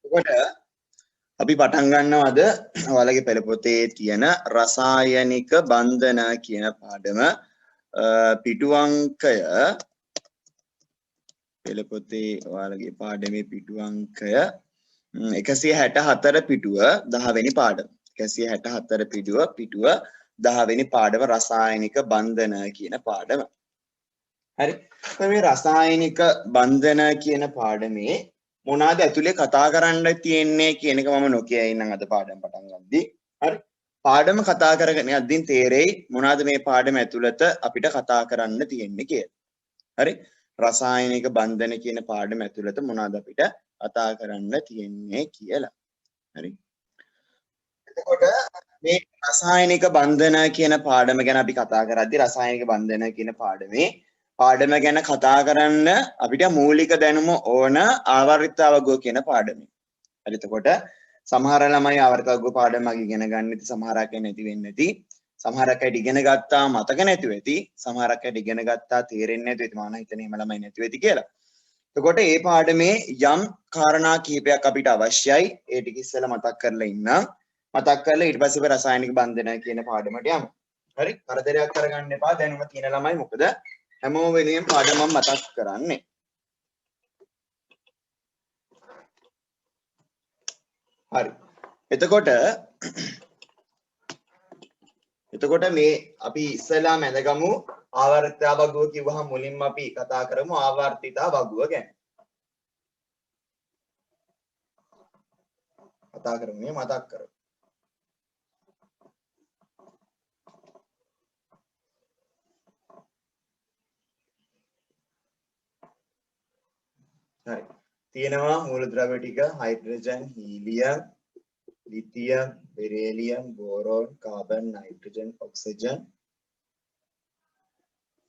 එතකොට අපි පටන් ගන්නවද ඔයාලගේ පෙළ පොතේ තියෙන රසායනික බන්ධන කියන පාඩම පිටු අංකය පෙළ පොතේ ඔයාලගේ පාඩමේ පිටු අංකය 164 පිටුව 10 වෙනි පාඩම 164 පිටුව 10 වෙනි පාඩම රසායනික බන්ධන කියන පාඩම. හරි. මේ රසායනික බන්ධන කියන පාඩමේ මොනවාද ඇතුලේ කතා කරන්න තියෙන්නේ කියන එක මම නොකිය ඉන්නම් අද පාඩම පටන් ගන්නදී. හරි. පාඩම කතා කරගෙන යද්දී තේරෙයි මොනවාද මේ පාඩම ඇතුළත අපිට කතා කරන්න තියෙන්නේ කියලා. හරි. රසායනික බන්ධන කියන පාඩම ඇතුළත මොනවාද අපිට කතා කරන්න තියෙන්නේ කියලා. හරි. එතකොට මේ රසායනික බන්ධන කියන පාඩම ගැන අපි කතා කරද්දී රසායනික බන්ධන කියන පාඩම ගැන කතා කරන්න අපිට මූලික දැනුම ඕන ආවර්තිතාවග්ගෝ කියන පාඩමේ. හරි. එතකොට සමහර ළමයි ආවර්තිතාවග්ගෝ පාඩම මග ඉගෙන ගන්න ඉතින් සමහරක් නැති වෙන්නේ නැති. සමහරක් අය ඉගෙන ගත්තා මතක නැති වෙති. සමහරක් අය ඉගෙන ගත්තා තේරෙන්නේ නැති වෙති. මම හිතන්නේ එහෙම ළමයි නැති වෙති කියලා. එතකොට මේ පාඩමේ යම් කාරණා කිහිපයක් අපිට අවශ්‍යයි. ඒ ටික ඉස්සෙල්ලා මතක් කරලා ඉන්නම්. මතක් කරලා ඊට පස්සේ රසායනික බන්ධන කියන පාඩමට යමු. හරි. කරදරයක් කරගන්න එපා. දැනුම තියෙන ළමයි මොකද හැමෝම වෙලෙම පාඩම මතක් කරන්නේ. හරි. එතකොට මේ අපි ඉස්සෙල්ලාම ඇඳගමු ආවර්තිතාවග්ගුව කිව්වහම මුලින්ම අපි කතා කරමු ආවර්තිතාවග්ගුව ගැන. කතා කරමු මේ මතක් කරමු. හරි. තියෙනවා මූලද්‍රව්‍ය ටික hydrogen, helium, lithium, beryllium, boron, carbon, nitrogen, oxygen,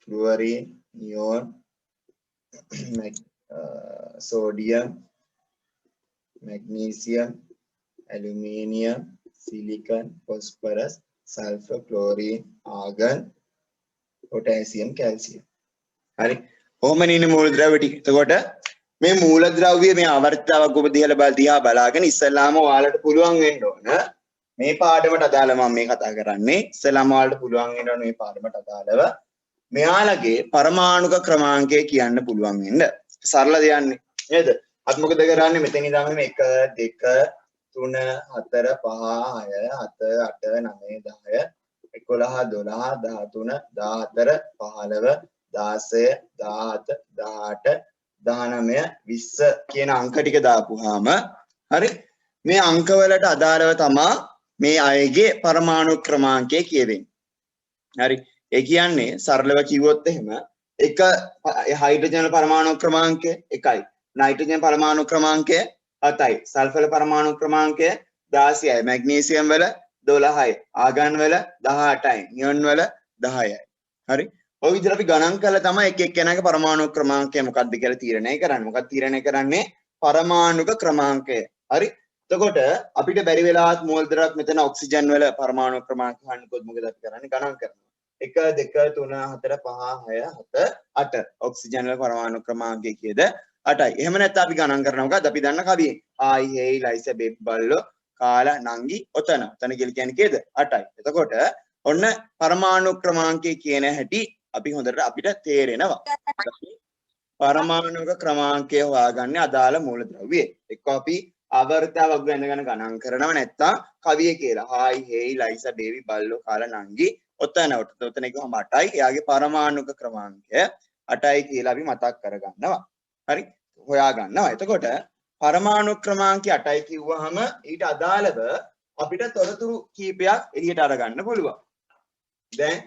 fluorine, neon, sodium, magnesium, aluminium, silicon, phosphorus, sulphur, chlorine, argon, potassium, calcium. හරි. කොහොමද ඉන්නේ මූලද්‍රව්‍ය ටික? එතකොට මේ මූලද්‍රව්‍ය මේ ආවර්තිතාවග්ගුව දිහා බලාගෙන ඉස්සෙල්ලාම ඔයාලට පුළුවන් වෙන්න ඕන මේ පාඩමට අදාළ මම මේ කතා කරන්නේ ඉස්සෙල්ලාම ඔයාලට පුළුවන් වෙන්න ඕන මේ පාඩමට අදාළව මෙයාලගේ පරමාණුක ක්‍රමාංකය කියන්න පුළුවන් වෙන්න. සරල දෙයක්නේ නේද? අපි මොකද කරන්නේ මෙතන ඉඳන් මේ 1 2 3 4 5 6 7 8 9 10 11 12 13 14 15 16 17 18 19 20 කියන අංක ටික දාපුවාම හරි මේ අංක වලට අදාළව තමයි මේ අයගේ පරමාණු ක්‍රමාංකය කියවෙන්නේ. හරි. ඒ කියන්නේ සරලව කිව්වොත් එහෙම එක හයිඩ්‍රජන් පරමාණු ක්‍රමාංකය 1යි. නයිට්‍රජන් පරමාණු ක්‍රමාංකය 7යි. සල්ෆර් පරමාණු ක්‍රමාංකය 16යි. මැග්නීසියම් වල 12යි. ආගන් වල 18යි. නියොන් වල 10යි. හරි. ඔය විදිහට අපි ගණන් කරලා තමයි එක එක්කෙනාගේ පරමාණු ක්‍රමාංකය මොකක්ද කියලා තීරණය කරන්නේ. මොකක්ද තීරණය කරන්නේ? පරමාණුක ක්‍රමාංකය. හරි. එතකොට අපිට බැරි වෙලාවත් මූලද්‍රව්‍යත් මෙතන ඔක්සිජන් වල පරමාණු ක්‍රමාංක හන්නකොත් මොකද අපි කරන්නේ? ගණන් කරනවා. 1 2 3 4 5 6 7 8 ඔක්සිජන් වල පරමාණු ක්‍රමාංකය කීයද? 8යි. එහෙම නැත්නම් අපි ගණන් කරනවා මොකද්ද? අපි දන්න කවියෙන්. ආයි හේයි ලයිස බෙබ් බල්ලෝ කාලා නංගි ඔතන. ඔතන කියන්නේ කීයද? 8යි. එතකොට ඔන්න පරමාණු ක්‍රමාංකය කියන හැටි අපි හොඳට අපිට තේරෙනවා. පරමාණුක ක්‍රමාංකය හොයාගන්නේ අදාළ මූලද්‍රව්‍යය. එක්ක අපි ආවර්තිතාවග්ගුව ඇඳගෙන ගණන් කරනව නැත්තම් කවිය කියලා. හායි හේයි ලයිසා බේබි බල්ලෝ කාලා නංගි ඔතන කිව්වම 8යි. එයාගේ පරමාණුක ක්‍රමාංකය 8යි කියලා අපි මතක් කරගන්නවා. හරි. හොයාගන්නවා. එතකොට පරමාණු ක්‍රමාංකය 8යි කිව්වහම ඊට අදාළව අපිට තොරතුරු කීපයක් එළියට අරගන්න පුළුවන්. දැන්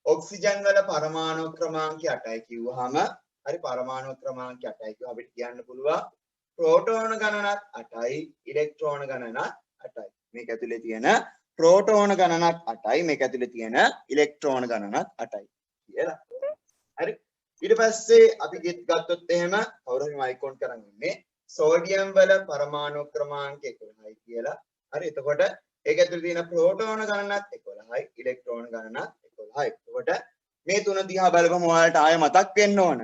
ඔක්සිජන් වල පරමාණු ක්‍රමාංකය 8යි කිව්වහම හරි පරමාණු ක්‍රමාංකය 8යි කිව්ව අපිට කියන්න පුළුවන් ප්‍රෝටෝන ගණනත් 8යි ඉලෙක්ට්‍රෝන ගණනත් 8යි. මේක ඇතුලේ තියෙන ප්‍රෝටෝන ගණනත් 8යි මේක ඇතුලේ තියෙන ඉලෙක්ට්‍රෝන ගණනත් 8යි කියලා. හරි. ඊට පස්සේ අපි ගත්තොත් එහෙම කවුරු හරි මයිකෝන් කරන් ඉන්නේ සෝඩියම් වල පරමාණු ක්‍රමාංකය 11යි කියලා. හරි. එතකොට ඒක ඇතුලේ තියෙන ප්‍රෝටෝන ගණනත් 11යි ඉලෙක්ට්‍රෝන ගණනත් 11යි. එතකොට මේ තුන දිහා බලපුවම ඔයාලට ආයෙ මතක් වෙන්න ඕන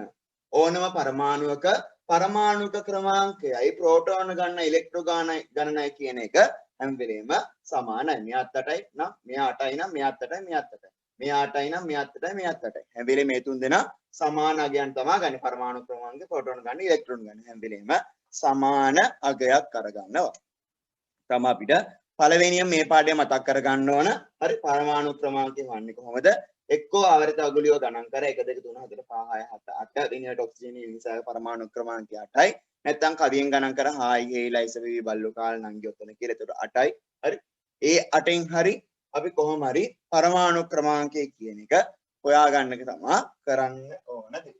ඕනම පරමාණුවක පරමාණුක ක්‍රමාංකයයි ප්‍රෝටෝන ගන්න ඉලෙක්ට්‍රෝන ගණනයි කියන එක හැම වෙලේම සමානයි. මෙයාත් 8යි නම් මෙයා 8යි නම් මෙයාත් 8යි මෙයාත් 8යි. මෙයා 8යි නම් මෙයාත් 8යි මෙයාත් 8යි. හැම වෙලේම මේ තුන් දෙනා සමාන අගයන් තමයි ගන්න. පරමාණු ක්‍රමාංකේ ප්‍රෝටෝන ගන්න ඉලෙක්ට්‍රෝන ගන්න හැම වෙලේම සමාන අගයක් කරගන්නවා. තම අපිට පළවෙනියෙන් මේ පාඩය මතක් කරගන්න ඕන. හරි පරමාණු ක්‍රමාංකය වන්නේ කොහොමද? එක්කෝ ආවර්ත අගුලියව ගණන් කර 1 2 3 4 5 6 7 8 වෙනියට ඔක්සිජන් නිසා පරමාණු ක්‍රමාංකය 8යි. නැත්නම් කවියෙන් ගණන් කර හායි හේයි ලයිස වේවි බල්ලු කාල නංගි ඔතන කියලා. ඒතකොට 8යි. හරි. ඒ 8න් හරි අපි කොහොම හරි පරමාණු ක්‍රමාංකය කියන එක හොයාගන්න එක තමයි කරන්න ඕන දේ.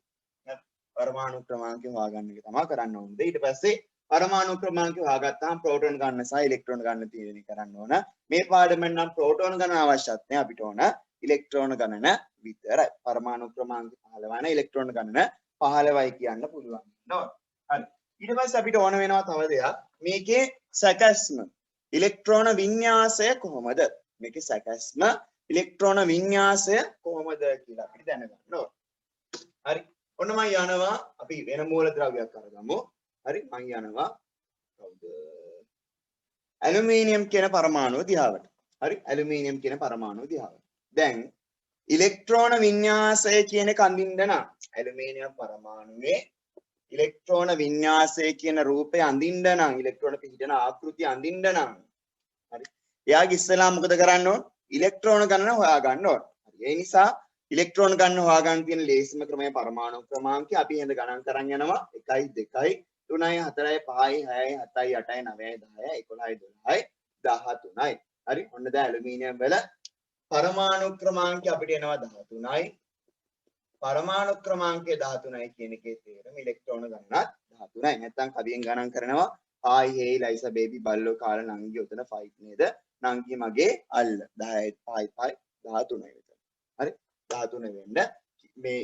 පරමාණු ක්‍රමාංකය හොයාගන්න එක තමයි කරන්න ඕන දේ. ඊට පස්සේ පරමාණු ක්‍රමාංකය හොයාගත්තාම ප්‍රෝටෝන ගන්න සහ ඉලෙක්ට්‍රෝන ගන්න තීරණය කරන්න ඕන. මේ පාඩමෙන් නම් ප්‍රෝටෝන ගණන අවශ්‍යත් නැහැ අපිට ඕන ඉලෙක්ට්‍රෝන ගණන විතරයි. පරමාණු ක්‍රමාංක 15 වෙන ඉලෙක්ට්‍රෝන ගණන 15යි කියන්න පුළුවන්. නෝ. හරි. ඊට පස්සේ අපිට ඕන වෙනවා තව දෙයක්. මේකේ සැකස්ම ඉලෙක්ට්‍රෝන වින්‍යාසය කොහොමද? මේකේ සැකස්ම ඉලෙක්ට්‍රෝන වින්‍යාසය කොහොමද කියලා අපිට දැනගන්න ඕන. හරි. ඔන්න මම යනවා අපි වෙන මූලද්‍රව්‍යයක් අරගමු. හරි මම යනවා කවුද? ඇලුමිනියම් කියන පරමාණුව දිහාවට. හරි ඇලුමිනියම් කියන පරමාණුව දිහාවට. දැන් ඉලෙක්ට්‍රෝන වින්‍යාසය කියන එක අඳින්න නම් ඇලුමිනියම් පරමාණුවේ ඉලෙක්ට්‍රෝන වින්‍යාසය කියන රූපය අඳින්න නම් ඉලෙක්ට්‍රෝන පිහිටන ආකෘතිය අඳින්න නම් හරි එයාගේ ඉස්සෙල්ලා මොකද කරන්න ඕන? ඉලෙක්ට්‍රෝන ගණන හොයාගන්න ඕන. හරි ඒ නිසා ඉලෙක්ට්‍රෝන ගණන හොයාගන්න තියෙන ලේසිම ක්‍රමය පරමාණු ක්‍රමාංකය. අපි එහෙනම් ගණන් කරන් යනවා 1 2 3යි 4යි 5යි 6යි 7යි 8යි 9යි 10යි 11යි 12යි 13යි. හරි ඔන්න දැන් ඇලුමිනියම් වල පරමාණු ක්‍රමාංකය අපිට එනවා 13යි. පරමාණු ක්‍රමාංකය 13යි කියන එකේ තේරුම ඉලෙක්ට්‍රෝන ගණනත් 13යි. නැත්නම් කවියෙන් ගණන් කරනවා හායි හේයි ලයිස බේබි බල්ලෝ කාල නංගි ඔතන 5 නේද? නංගි මගේ අල්ල 10යි 5යි 5 13යි විතර. හරි 13 වෙන්න මේ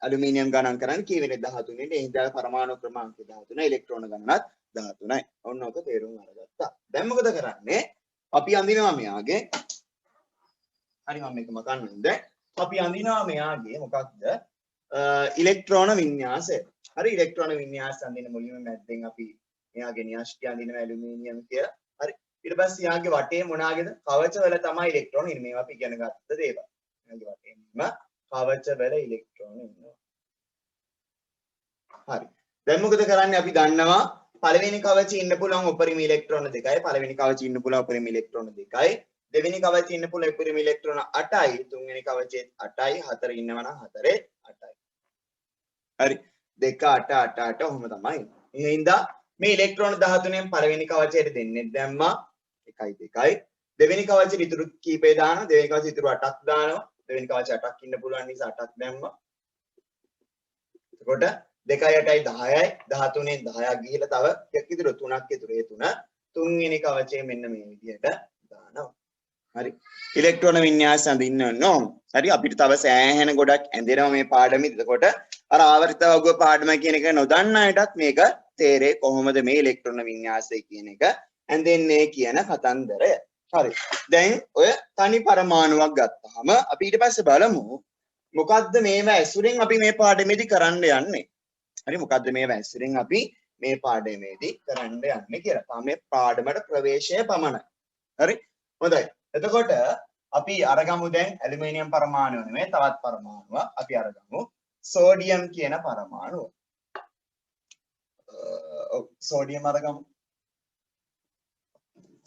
ඇලුමිනියම් ගණන් කරන්නේ කීවෙනේ 13 නේ. එහෙනම් පරමාණු ක්‍රමාංකය 13යි ඉලෙක්ට්‍රෝන ගණනත් 13යි. ඔන්න ඔක තේරුම් අරගත්තා. දැන් මොකද කරන්නේ? අපි අඳිනවා මෙයාගේ හරි මම මේක මකන්නද? අපි අඳිනවා මෙයාගේ මොකක්ද? ඉලෙක්ට්‍රෝන වින්‍යාසය. හරි ඉලෙක්ට්‍රෝන වින්‍යාසය අඳින මුලින්ම මැද්දෙන් අපි මෙයාගේ න්‍යාෂ්ටි අඳිනවා ඇලුමිනියම් කියලා. හරි ඊට පස්සේ යාගේ වටේ මොනවාගේද? කවච වල තමයි ඉලෙක්ට්‍රෝන ඉන්නේ. මේවා අපි ඉගෙන ගත්ත දේවල්. යාගේ වටේම කවච වල ඉලෙක්ට්‍රෝන ඉන්නවා. හරි. දැන් මොකද කරන්නේ? අපි දන්නවා පළවෙනි කවචේ ඉන්න පුළුවන් උපරිම ඉලෙක්ට්‍රෝන 2යි. පළවෙනි කවචේ ඉන්න පුළුවන් උපරිම ඉලෙක්ට්‍රෝන 2යි. දෙවෙනි කවචේ ඉන්න පුළුවන් උපරිම ඉලෙක්ට්‍රෝන 8යි. තුන්වෙනි කවචේ 8යි. හතර ඉන්නවා නම් හතරේ 8යි. හරි. 2 8 8 8 ඔහොම තමයි. එහෙනම් මේ ඉලෙක්ට්‍රෝන 13න් පළවෙනි කවචයට දෙන්නේ දැම්මා 1යි 2යි. දෙවෙනි කවචේ ඉතුරු කීපේ දානවා. දෙවෙනි කවචේ ඉතුරු 8ක් දානවා. දෙවෙනි කවචේ 8ක් ඉන්න පුළුවන් නිසා 8ක් දැම්මා. එතකොට 2යි 8යි 10යි 13න් 10ක් ගිහිලා තව එකක් ඉතුරු 3ක් ඉතුරු. ඒ 3 තුන්වෙනි කවචේ මෙන්න මේ විදිහට දානවා. හරි ඉලෙක්ට්‍රෝන වින්‍යාසය අඳින්න ඕන. හරි අපිට තව සෑහෙන ගොඩක් ඇඳෙනවා මේ පාඩමේ. එතකොට අර ආවර්ත වගුව පාඩම කියන එක නොදන්න අයටත් මේක තේරෙයි කොහොමද මේ ඉලෙක්ට්‍රෝන වින්‍යාසය කියන එක ඇඳෙන්නේ කියන කතන්දරය. හරි දැන් ඔය තනි පරමාණුවක් ගත්තාම අපි ඊට පස්සේ බලමු මොකද්ද මේවා ඇසුරෙන් අපි මේ පාඩමේදී කරන්න යන්නේ. හරි මොකද්ද මේවා ඇසුරෙන් අපි මේ පාඩමේදී කරන්න යන්නේ කියලා. තමයි පාඩමට ප්‍රවේශය පමණයි. හරි හොඳයි. එතකොට අපි අරගමු දැන් ඇලුමිනියම් පරමාණුව නෙමෙයි තවත් පරමාණුවක් අපි අරගමු සෝඩියම් කියන පරමාණුව. සෝඩියම් අරගමු.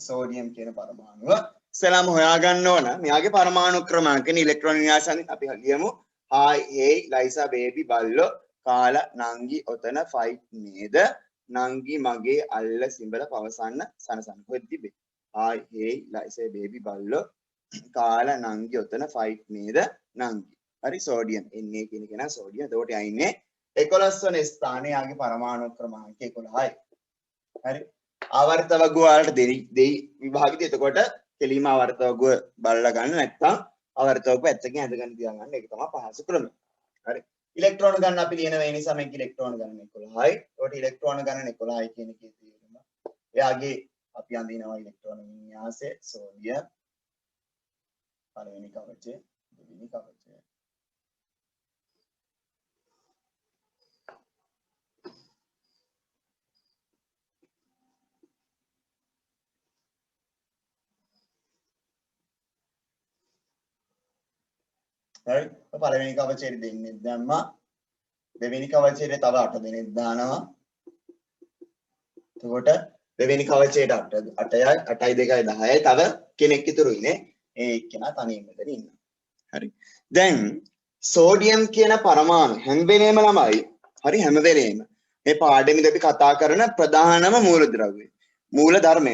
සෝඩියම් කියන පරමාණුව ඉස්සෙල්ලාම හොයාගන්න ඕන මෙයාගේ පරමාණු ක්‍රමාංකනේ ඉලෙක්ට්‍රෝන වින්‍යාසයෙන් අපි ලියමු හායි හේයි ලයිසා බේබි බල්ලෝ කාලා නංගි ඔතන 5 නේද? නංගි මගේ අල්ල සිඹල පවසන්න සනසන. කොහෙද තිබේ? හායි හේයි ලයිසා බේබි බල්ලෝ කාලා නංගි ඔතන 5 නේද? නංගි. හරි සෝඩියම් Na කියන එක නා සෝඩියම්. එතකොට යා ඉන්නේ 11 වෙනි ස්ථානයේ යාගේ පරමාණු ක්‍රමාංකය 11යි. හරි. ආවර්ත වගුව වලට දෙයි විභාගෙදී එතකොට කෙලිම ආවර්ත වගුව බලලා ගන්න නැත්නම් ආවර්ත වගුව පැත්තකින් ඇදගෙන තියාගන්න. ඒක තමයි පහසු ක්‍රමය. හරි. ඉලෙක්ට්‍රෝන ගන්න අපි ලියන වේ නිසා මේක ඉලෙක්ට්‍රෝන ගන්න 11යි. ඒකට ඉලෙක්ට්‍රෝන ගන්න 11යි කියන එකේ තේරුම. එයාගේ අපි අඳිනවා ඉලෙක්ට්‍රෝන වින්‍යාසය සෝඩියම් පළවෙනි කවචය දෙවෙනි කවචය. හරි පළවෙනි කවචයට දෙන්නේ දැම්මා දෙවෙනි කවචයට තව 8 දෙනෙක් දානවා එතකොට දෙවෙනි කවචයට 8යි 8යි 2යි 10යි තව කෙනෙක් ඉතුරු ඉන්නේ ඒ එක්කෙනා තනියම මෙතන ඉන්නවා හරි දැන් සෝඩියම් කියන පරමාණු හැම වෙලේම ළමයි හරි හැම වෙලේම මේ පාඩමේදී අපි කතා කරන ප්‍රධානම මූලද්‍රව්‍ය මූලධර්මය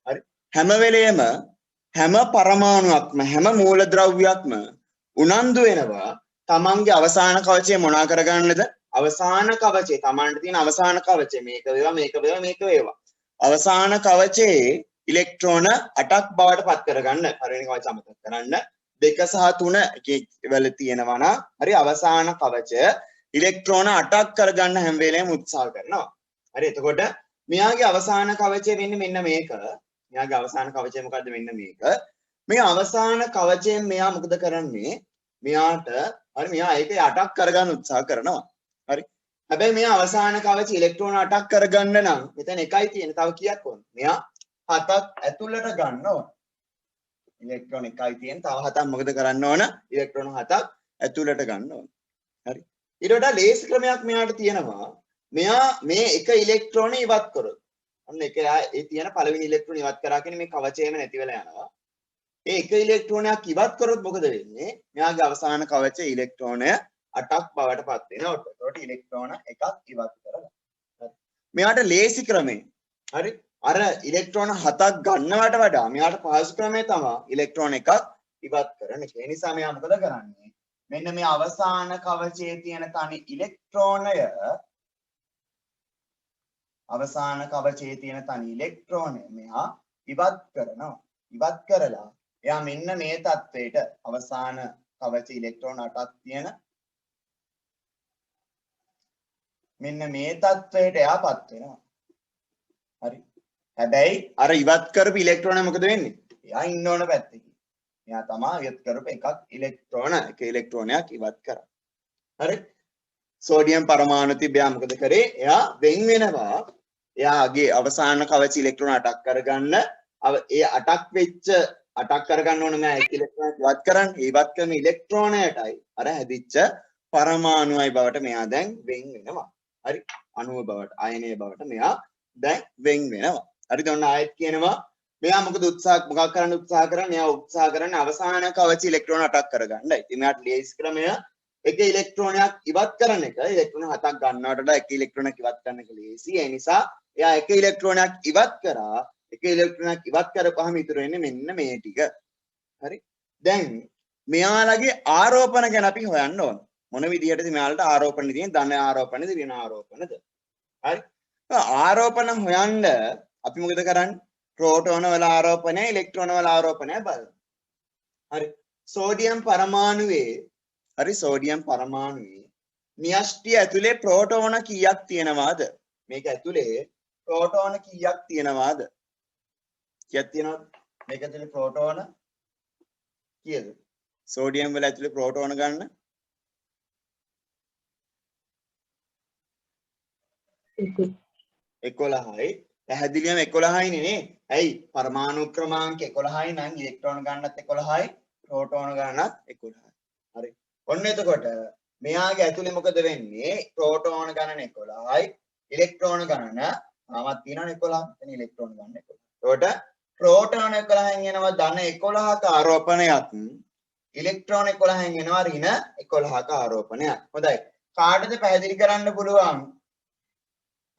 හරි හැම වෙලේම හැම පරමාණුවක්ම හැම මූලද්‍රව්‍යයක්ම උනන්දු වෙනවා තමන්ගේ අවසාන කවචය මොනා කරගන්නද අවසාන කවචේ තමන්ට තියෙන අවසාන කවචේ මේක වේවා අවසාන කවචේ ඉලෙක්ට්‍රෝන 8ක් බවට පත් කරගන්න පළවෙනි කවචය අමතක කරන්න 2 සහ 3 වල තියෙනවා නම් හරි අවසාන කවචය ඉලෙක්ට්‍රෝන 8ක් කරගන්න හැම වෙලේම උත්සාහ කරනවා හරි එතකොට මෙයාගේ අවසාන කවචය වෙන්නේ මෙන්න මේක මෙයාගේ අවසාන කවචය මොකද්ද මෙන්න මේක මේ අවසාන කවචයෙන් මෙයා මොකද කරන්නේ මෙයාට හරි මෙයා ඒක 8ක් කරගන්න උත්සාහ කරනවා හරි හැබැයි මෙයා අවසාන කවචය ඉලෙක්ට්‍රෝන 8ක් කරගන්න නම් මෙතන එකයි තියෙන්නේ තව කීයක් ඕන මෙයා 7ක් ඇතුළට ගන්න ඕන ඉලෙක්ට්‍රෝන එකයි තියෙන්නේ තව 7ක් මොකද කරන්න ඕන ඉලෙක්ට්‍රෝන 7ක් ඇතුළට ගන්න ඕන හරි ඊට වඩා ලේසි ක්‍රමයක් මෙයාට තියෙනවා මෙයා මේ එක ඉලෙක්ට්‍රෝන ඉවත් කරොත් අන්න ඒක ඒ තියෙන පළවෙනි ඉලෙක්ට්‍රෝන ඉවත් කරා කියන්නේ මේ කවචයම නැති වෙලා යනවා ඒ එක ඉලෙක්ට්‍රෝනයක් ඉවත් කරොත් මොකද වෙන්නේ මෙයාගේ අවසාන කවචයේ ඉලෙක්ට්‍රෝනය 8ක් බවට පත් වෙනවා ඒකට ඉලෙක්ට්‍රෝන එකක් ඉවත් කරලා හරි මෙයාට ලේසි ක්‍රමේ හරි අර ඉලෙක්ට්‍රෝන 7ක් ගන්නවට වඩා මෙයාට පහසු ක්‍රමය තමයි ඉලෙක්ට්‍රෝන එකක් ඉවත් කරන එක ඒ නිසා මෙයා මොකද කරන්නේ මෙන්න මේ අවසාන කවචයේ තියෙන තනි ඉලෙක්ට්‍රෝනය අවසාන කවචයේ තියෙන තනි ඉලෙක්ට්‍රෝනය මෙහා ඉවත් කරනවා ඉවත් කරලා එයා මෙන්න මේ තත්වයට අවසාන කවචයේ ඉලෙක්ට්‍රෝන 8ක් තියෙන මෙන්න මේ තත්වයට එයාපත් වෙනවා හරි හැබැයි අර ඉවත් කරපු ඉලෙක්ට්‍රෝන මොකද වෙන්නේ එයා ඉන්න ඕන පැත්තකින් එයා තමයි ඉවත් කරපු එකක් එක ඉලෙක්ට්‍රෝනයක් ඉවත් කරා හරි සෝඩියම් පරමාණු තිබ්බා මොකද කරේ එයා වෙන් වෙනවා එයාගේ අවසාන කවච ඉලෙක්ට්‍රෝන 8ක් කරගන්න ඒ 8ක් වෙච්ච 8ක් කරගන්න ඕන මම 1 ඉලෙක්ට්‍රෝනයක් ඉවත් කරන්න ඉවත් කරන ඉලෙක්ට්‍රෝනයටයි අර හැදිච්ච පරමාණුයි බවට මෙයා දැන් වෙන් වෙනවා හරි අණුව බවට අයනීය බවට මෙයා දැන් වෙන් වෙනවා හරිද ඔන්න ආයෙත් කියනවා මෙයා මොකද මොකක් කරන්න උත්සාහ කරන්නේ මෙයා උත්සාහ කරන්නේ අවසාන කවච ඉලෙක්ට්‍රෝන 8ක් කරගන්නයි ඉතින් මෙයාට ලේසි ක්‍රමය එක ඉලෙක්ට්‍රෝනයක් ඉවත් කරන එක ඉලෙක්ට්‍රෝන 7ක් ගන්නවට වඩා එක ඉලෙක්ට්‍රෝනයක් ඉවත් කරන එක ලේසි ඒ නිසා එයා එක ඉලෙක්ට්‍රෝනයක් ඉවත් කරා එක ඉලෙක්ට්‍රෝනයක් ඉවත් කරපුවාම ඉතුරු වෙන්නේ මෙන්න මේ ටික හරි දැන් මෙයාලගේ ආරෝපණ ගැන අපි හොයන්න ඕන මොන විදිහටද මෙයාලට ආරෝපණ තියෙන්නේ ධන ආරෝපණද ඍණ ආරෝපණද හරි ආරෝපණ හොයන්න අපි මොකද කරන්නේ ප්‍රෝටෝන වල ආරෝපණය ඉලෙක්ට්‍රෝන වල ආරෝපණය බලමු හරි සෝඩියම් පරමාණුවේ හරි සෝඩියම් පරමාණුවේ න්‍යෂ්ටිය ඇතුලේ ප්‍රෝටෝන කීයක් තියෙනවද මේක ඇතුලේ ප්‍රෝටෝන කීයක් තියෙනවද කීයක් තියෙනවද මේක ඇතුලේ ප්‍රෝටෝන කීයද සෝඩියම් වල ඇතුලේ ප්‍රෝටෝන ගන්න 11යි පැහැදිලිවම 11යිනේ නේ ඇයි පරමාණු ක්‍රමාංක 11යි නම් ඉලෙක්ට්‍රෝන ගන්නත් 11යි ප්‍රෝටෝන ගන්නත් 11යි හරි ඔන්න එතකොට මෙයාගේ ඇතුලේ මොකද වෙන්නේ ප්‍රෝටෝන ගණන 11යි ඉලෙක්ට්‍රෝන ගණන තාමත් තියෙනවනේ 11 එතන ඉලෙක්ට්‍රෝන ගන්න 11 එතකොට ප්‍රෝටෝන 11න් එනවා ධන 11ක ආරෝපණයක් ඉලෙක්ට්‍රෝන 11න් එනවා ඍණ 11ක ආරෝපණයක් හොඳයි කාටද පැහැදිලි කරන්න පුළුවන්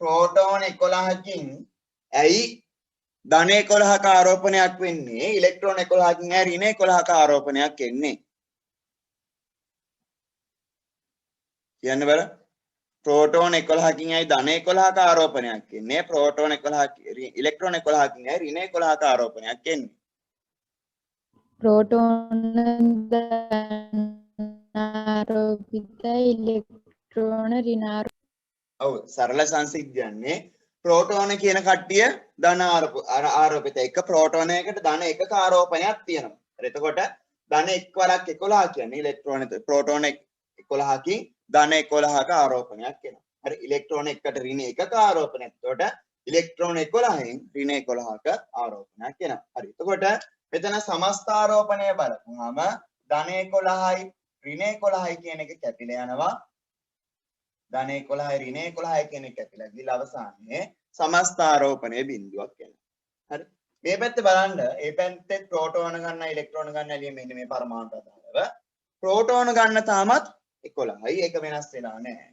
ප්‍රෝටෝන 11කින් ඇයි ධන 11ක ආරෝපණයක් වෙන්නේ ඉලෙක්ට්‍රෝන 11කින් ඇයි ඍණ 11ක ආරෝපණයක් එන්නේ කියන්න බෑ ප්‍රෝටෝන 11කින් ඇයි ධන 11ක ආරෝපණයක් එන්නේ ප්‍රෝටෝන 11 ඉලෙක්ට්‍රෝන 11කින් ඇයි ඍණ 11ක ආරෝපණයක් එන්නේ प्रोटॉन धनारोपित इलेक्ट्रॉन ऋणारोपित ඔව් සරල සංසිද්ධියන්නේ ප්‍රෝටෝන කියන කට්ටිය ධන ආරෝපිත එක ප්‍රෝටෝනයකට ධන එකක ආරෝපණයක් තියෙනවා. එතකොට ධන එක් වරක් 11 කියන්නේ ඉලෙක්ට්‍රෝන ප්‍රෝටෝන 11කින් ධන 11ක ආරෝපණයක් එනවා. හරි ඉලෙක්ට්‍රෝන එකට ඍණ එකක ආරෝපණයක්. එතකොට ඉලෙක්ට්‍රෝන 11න් ඍණ 11ක ආරෝපණයක් එනවා. හරි. එතකොට මෙතන සමස්ත ආරෝපණය බලපුවාම ධන 11යි ඍණ 11යි කියන එක කැපිලා යනවා. ධන 11යි ඍණ 11යි කියන එක කැපිලා ගිහලා අවසානයේ සමස්තාරෝපණයේ බිඳුවක් එනවා. හරි. මේ පැත්තේ බලන්න මේ පැත්තේ ප්‍රෝටෝන ගන්න ඉලෙක්ට්‍රෝන ගන්න ඇලිය මෙන්න මේ පරමාණුට අදාළව. ප්‍රෝටෝන ගන්න තාමත් 11යි ඒක වෙනස් වෙලා නැහැ.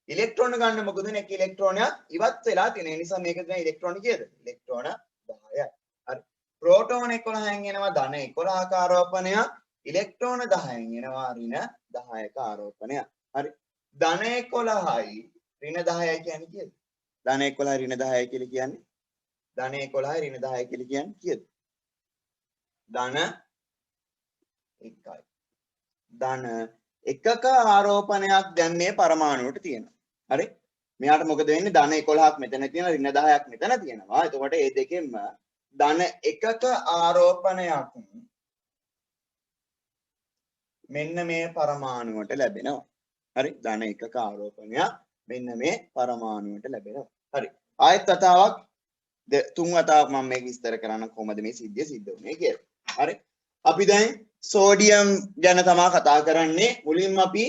ඉලෙක්ට්‍රෝන ගන්න මොකද වෙන්නේ? එක ඉලෙක්ට්‍රෝනයක් ඉවත් වෙලා තියෙන නිසා මේක දැන් ඉලෙක්ට්‍රෝන කීයද? ඉලෙක්ට්‍රෝන 10යි. හරි. ප්‍රෝටෝන 11න් එනවා ධන 11ක ආරෝපණයක්. ඉලෙක්ට්‍රෝන 10න් එනවා ඍණ 10ක ආරෝපණයක්. හරි. ධන 11යි ඍණ 10යි කියන්නේ කීයද? ධන 11යි ඍණ 10යි කියලා කියන්නේ ධන 11යි ඍණ 10යි කියලා කියන්නේ කීයද? ධන 1යි. ධන එකක ආරෝපණයක් දැන් මේ පරමාණුවට තියෙනවා. හරි? මෙයාට මොකද වෙන්නේ? ධන 11ක් මෙතන තියෙනවා ඍණ 10ක් මෙතන තියෙනවා. එතකොට මේ දෙකෙන්ම ධන එකක ආරෝපණයක් මෙන්න මේ පරමාණුවට ලැබෙනවා. හරි? ධන එකක ආරෝපණයක් මෙන්න මේ පරමාණුවට ලැබෙනවා. හරි. ආයෙත් වතාවක් තුන් වතාවක් මම මේක විස්තර කරන්න කොහොමද මේ සිද්ධිය සිද්ධ වුනේ කියලා. හරි? අපි දැන් සෝඩියම් ගැන තමයි කතා කරන්නේ. මුලින්ම අපි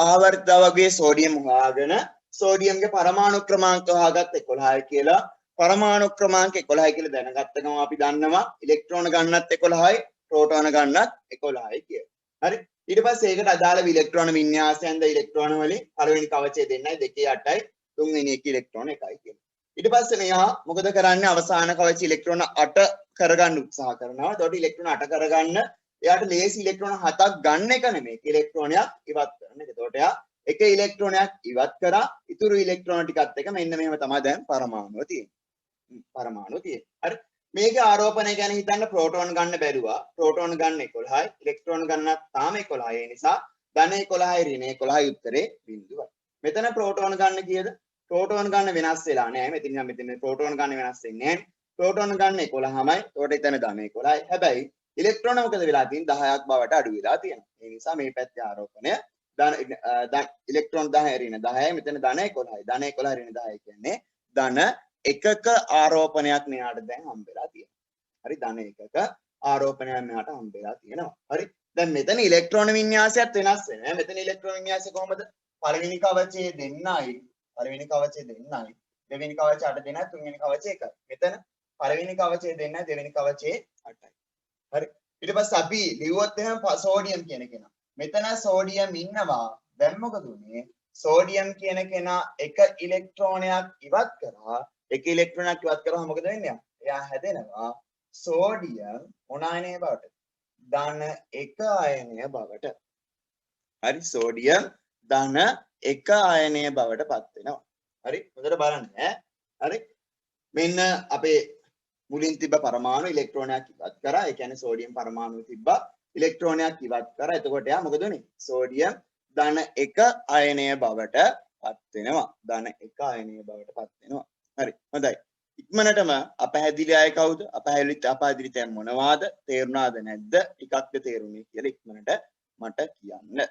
ආවර්ත වගේ සෝඩියම් හොයාගෙන සෝඩියම්ගේ පරමාණු ක්‍රමාංක හොයාගත්ත 11යි කියලා. පරමාණු ක්‍රමාංක 11යි කියලා දැනගත්ත ගමන් අපි දන්නවා ඉලෙක්ට්‍රෝන ගන්නත් 11යි, ප්‍රෝටෝන ගන්නත් 11යි කියලා. හරි? ඊට පස්සේ ඒකට අදාළ ඉලෙක්ට්‍රෝන වින්‍යාසයෙන්ද ඉලෙක්ට්‍රෝන වලින් පළවෙනි කවචය දෙන්නයි 2 8යි, තුන්වෙනි එක ඉලෙක්ට්‍රෝන 1යි කියලා. ඊට පස්සේ මෙයා මොකද කරන්නේ? අවසාන කවචය ඉලෙක්ට්‍රෝන 8 කරගන්න උත්සාහ කරනවා. එතකොට ඉලෙක්ට්‍රෝන 8 කරගන්න එයාට ලේසි ඉලෙක්ට්‍රෝන 7ක් ගන්න එක නෙමෙයි. ඉලෙක්ට්‍රෝනයක් ඉවත් කරන්න. එතකොට එයා එක ඉලෙක්ට්‍රෝනයක් ඉවත් කරා. ඉතුරු ඉලෙක්ට්‍රෝන ටිකත් එක මෙන්න මෙහෙම තමයි දැන් පරමාණුව තියෙන්නේ. පරමාණුව තියෙන්නේ. හරි. මේකේ ආරෝපණය ගැන හිතන්න ප්‍රෝටෝන ගන්න බැරුවා. ප්‍රෝටෝන ගන්න 11යි, ඉලෙක්ට්‍රෝන ගන්නත් තාම 11යි. ඒ නිසා ධන 11යි ඍණ 11යි උත්තරේ බිඳුවයි. මෙතන ප්‍රෝටෝන ගන්න කීයද? ප්‍රෝටෝන ගන්න වෙනස් වෙලා නැහැ. මෙතන ප්‍රෝටෝන ගන්න වෙනස් වෙන්නේ නැහැ. ප්‍රෝටෝන ගන්න 11මයි. ඒකට එතන ධන 11යි. හැබැයි ඉලෙක්ට්‍රෝන මොකද වෙලා තියෙන්නේ? 10ක් බවට අඩු වෙලා තියෙනවා. ඒ නිසා මේ පැත්තේ ආරෝපණය ඉලෙක්ට්‍රෝන 10 ඍණ 10යි. මෙතන ධන 11යි. ධන 11 ඍණ 10යි කියන්නේ ධන එකක ආරෝපණයක් මෙයාට දැන් හම්බෙලා තියෙනවා. හරි? ධන එකක ආරෝපණයක් මෙයාට හම්බෙලා තියෙනවා. හරි? දැන් මෙතන ඉලෙක්ට්‍රෝන වින්‍යාසයත් වෙනස් වෙනවා. මෙතන ඉලෙක්ට්‍රෝන වින්‍යාසය කොහොමද? පළවෙනි කවචයේ දෙන්නයි, පළවෙනි කවචයේ දෙන්නයි, දෙවෙනි කවචය 8 දෙනයි, තුන්වෙනි කවචය 1යි. මෙතන පළවෙනි කවචයේ දෙන්නයි, දෙවෙනි කවචයේ 8යි. හරි? ඊට පස්සේ අපි ලිව්වොත් එහෙනම් සෝඩියම් කියන කෙනා. මෙතන සෝඩියම් ඉන්නවා. දැන් මොකද උනේ? සෝඩියම් කියන කෙනා එක ඉලෙක්ට්‍රෝනයක් ඉවත් කරා. එක ඉලෙක්ට්‍රෝනයක් ඉවත් කරාම මොකද වෙන්නේ? එයා හැදෙනවා සෝඩියම් මොන අයනය බවට? ධන 1 අයනය බවට. හරි? සෝඩියම් ධන 1 අයනය බවට පත් වෙනවා. හරි? හොඳට බලන්න ඈ. හරි? මෙන්න අපේ මුලින් තිබ්බ පරමාණු ඉලෙක්ට්‍රෝනයක් ඉවත් කරා. ඒ කියන්නේ සෝඩියම් පරමාණු තිබ්බා. ඉලෙක්ට්‍රෝනයක් ඉවත් කරා. එතකොට එයා මොකද උනේ? සෝඩියම් ධන 1 අයනය බවට පත් වෙනවා. ධන 1 අයනය බවට පත් වෙනවා. හරි. හොඳයි. ඉක්මනටම අපහැදිලි අය කවුද? අපහැදිලි තැන් මොනවාද? තේරුණාද නැද්ද? ටිකක්ද තේරුණේ කියලා ඉක්මනට මට කියන්න.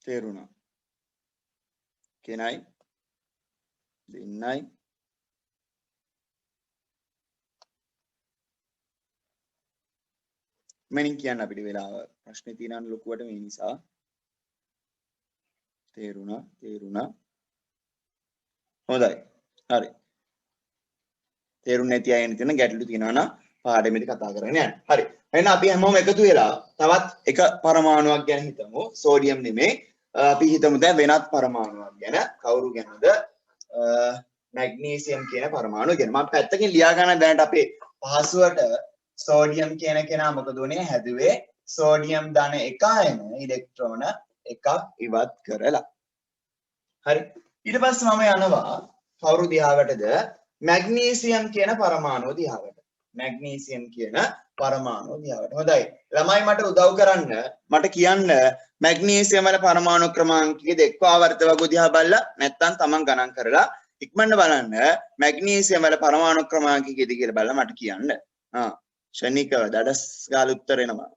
තේරුණා? කෙනයි දෙන්නයි මනින් කියන්න අපිට වෙලාව ප්‍රශ්නේ තියෙනන් ලොකුවට මේ නිසා තේරුණා හොඳයි හරි තේරුම් නැති අය ඉන්න ගැටලු තියෙනවා නම් පාඩමේදී කතා කරගෙන යන්න හරි එහෙනම් අපි හැමෝම එකතු වෙලා තවත් එක පරමාණුවක් ගැන හිතමු සෝඩියම් නෙමෙයි අපි හිතමු දැන් වෙනත් පරමාණුවක් ගැන කවුරු ගැනද මැග්නීසියම් කියන පරමාණුව ගැන මම පැත්තකින් ලියා ගන්න දැනට අපේ පහසුවට සෝඩියම් කියන කෙනා මොකද උනේ හැදුවේ සෝඩියම් ධන 1 අයන ඉලෙක්ට්‍රෝන එකක් ඉවත් කරලා හරි ඊට පස්සේ මම යනවා කවුරු දිහාවටද මැග්නීසියම් කියන පරමාණුව දිහාවට මැග්නීසියම් කියන පරමාණුව දිහාවට හොඳයි ළමයි මට උදව් කරන්න මට කියන්න මැග්නීසියම් වල පරමාණු ක්‍රමාංකයේ එක්ක ආවර්ත වගු දිහා බලලා නැත්නම් තමන් ගණන් කරලා ඉක්මනට බලන්න මැග්නීසියම් වල පරමාණු ක්‍රමාංකය කීයද කියලා බලලා මට කියන්න ෂණිකව දඩස් ගාලා උත්තර එනවා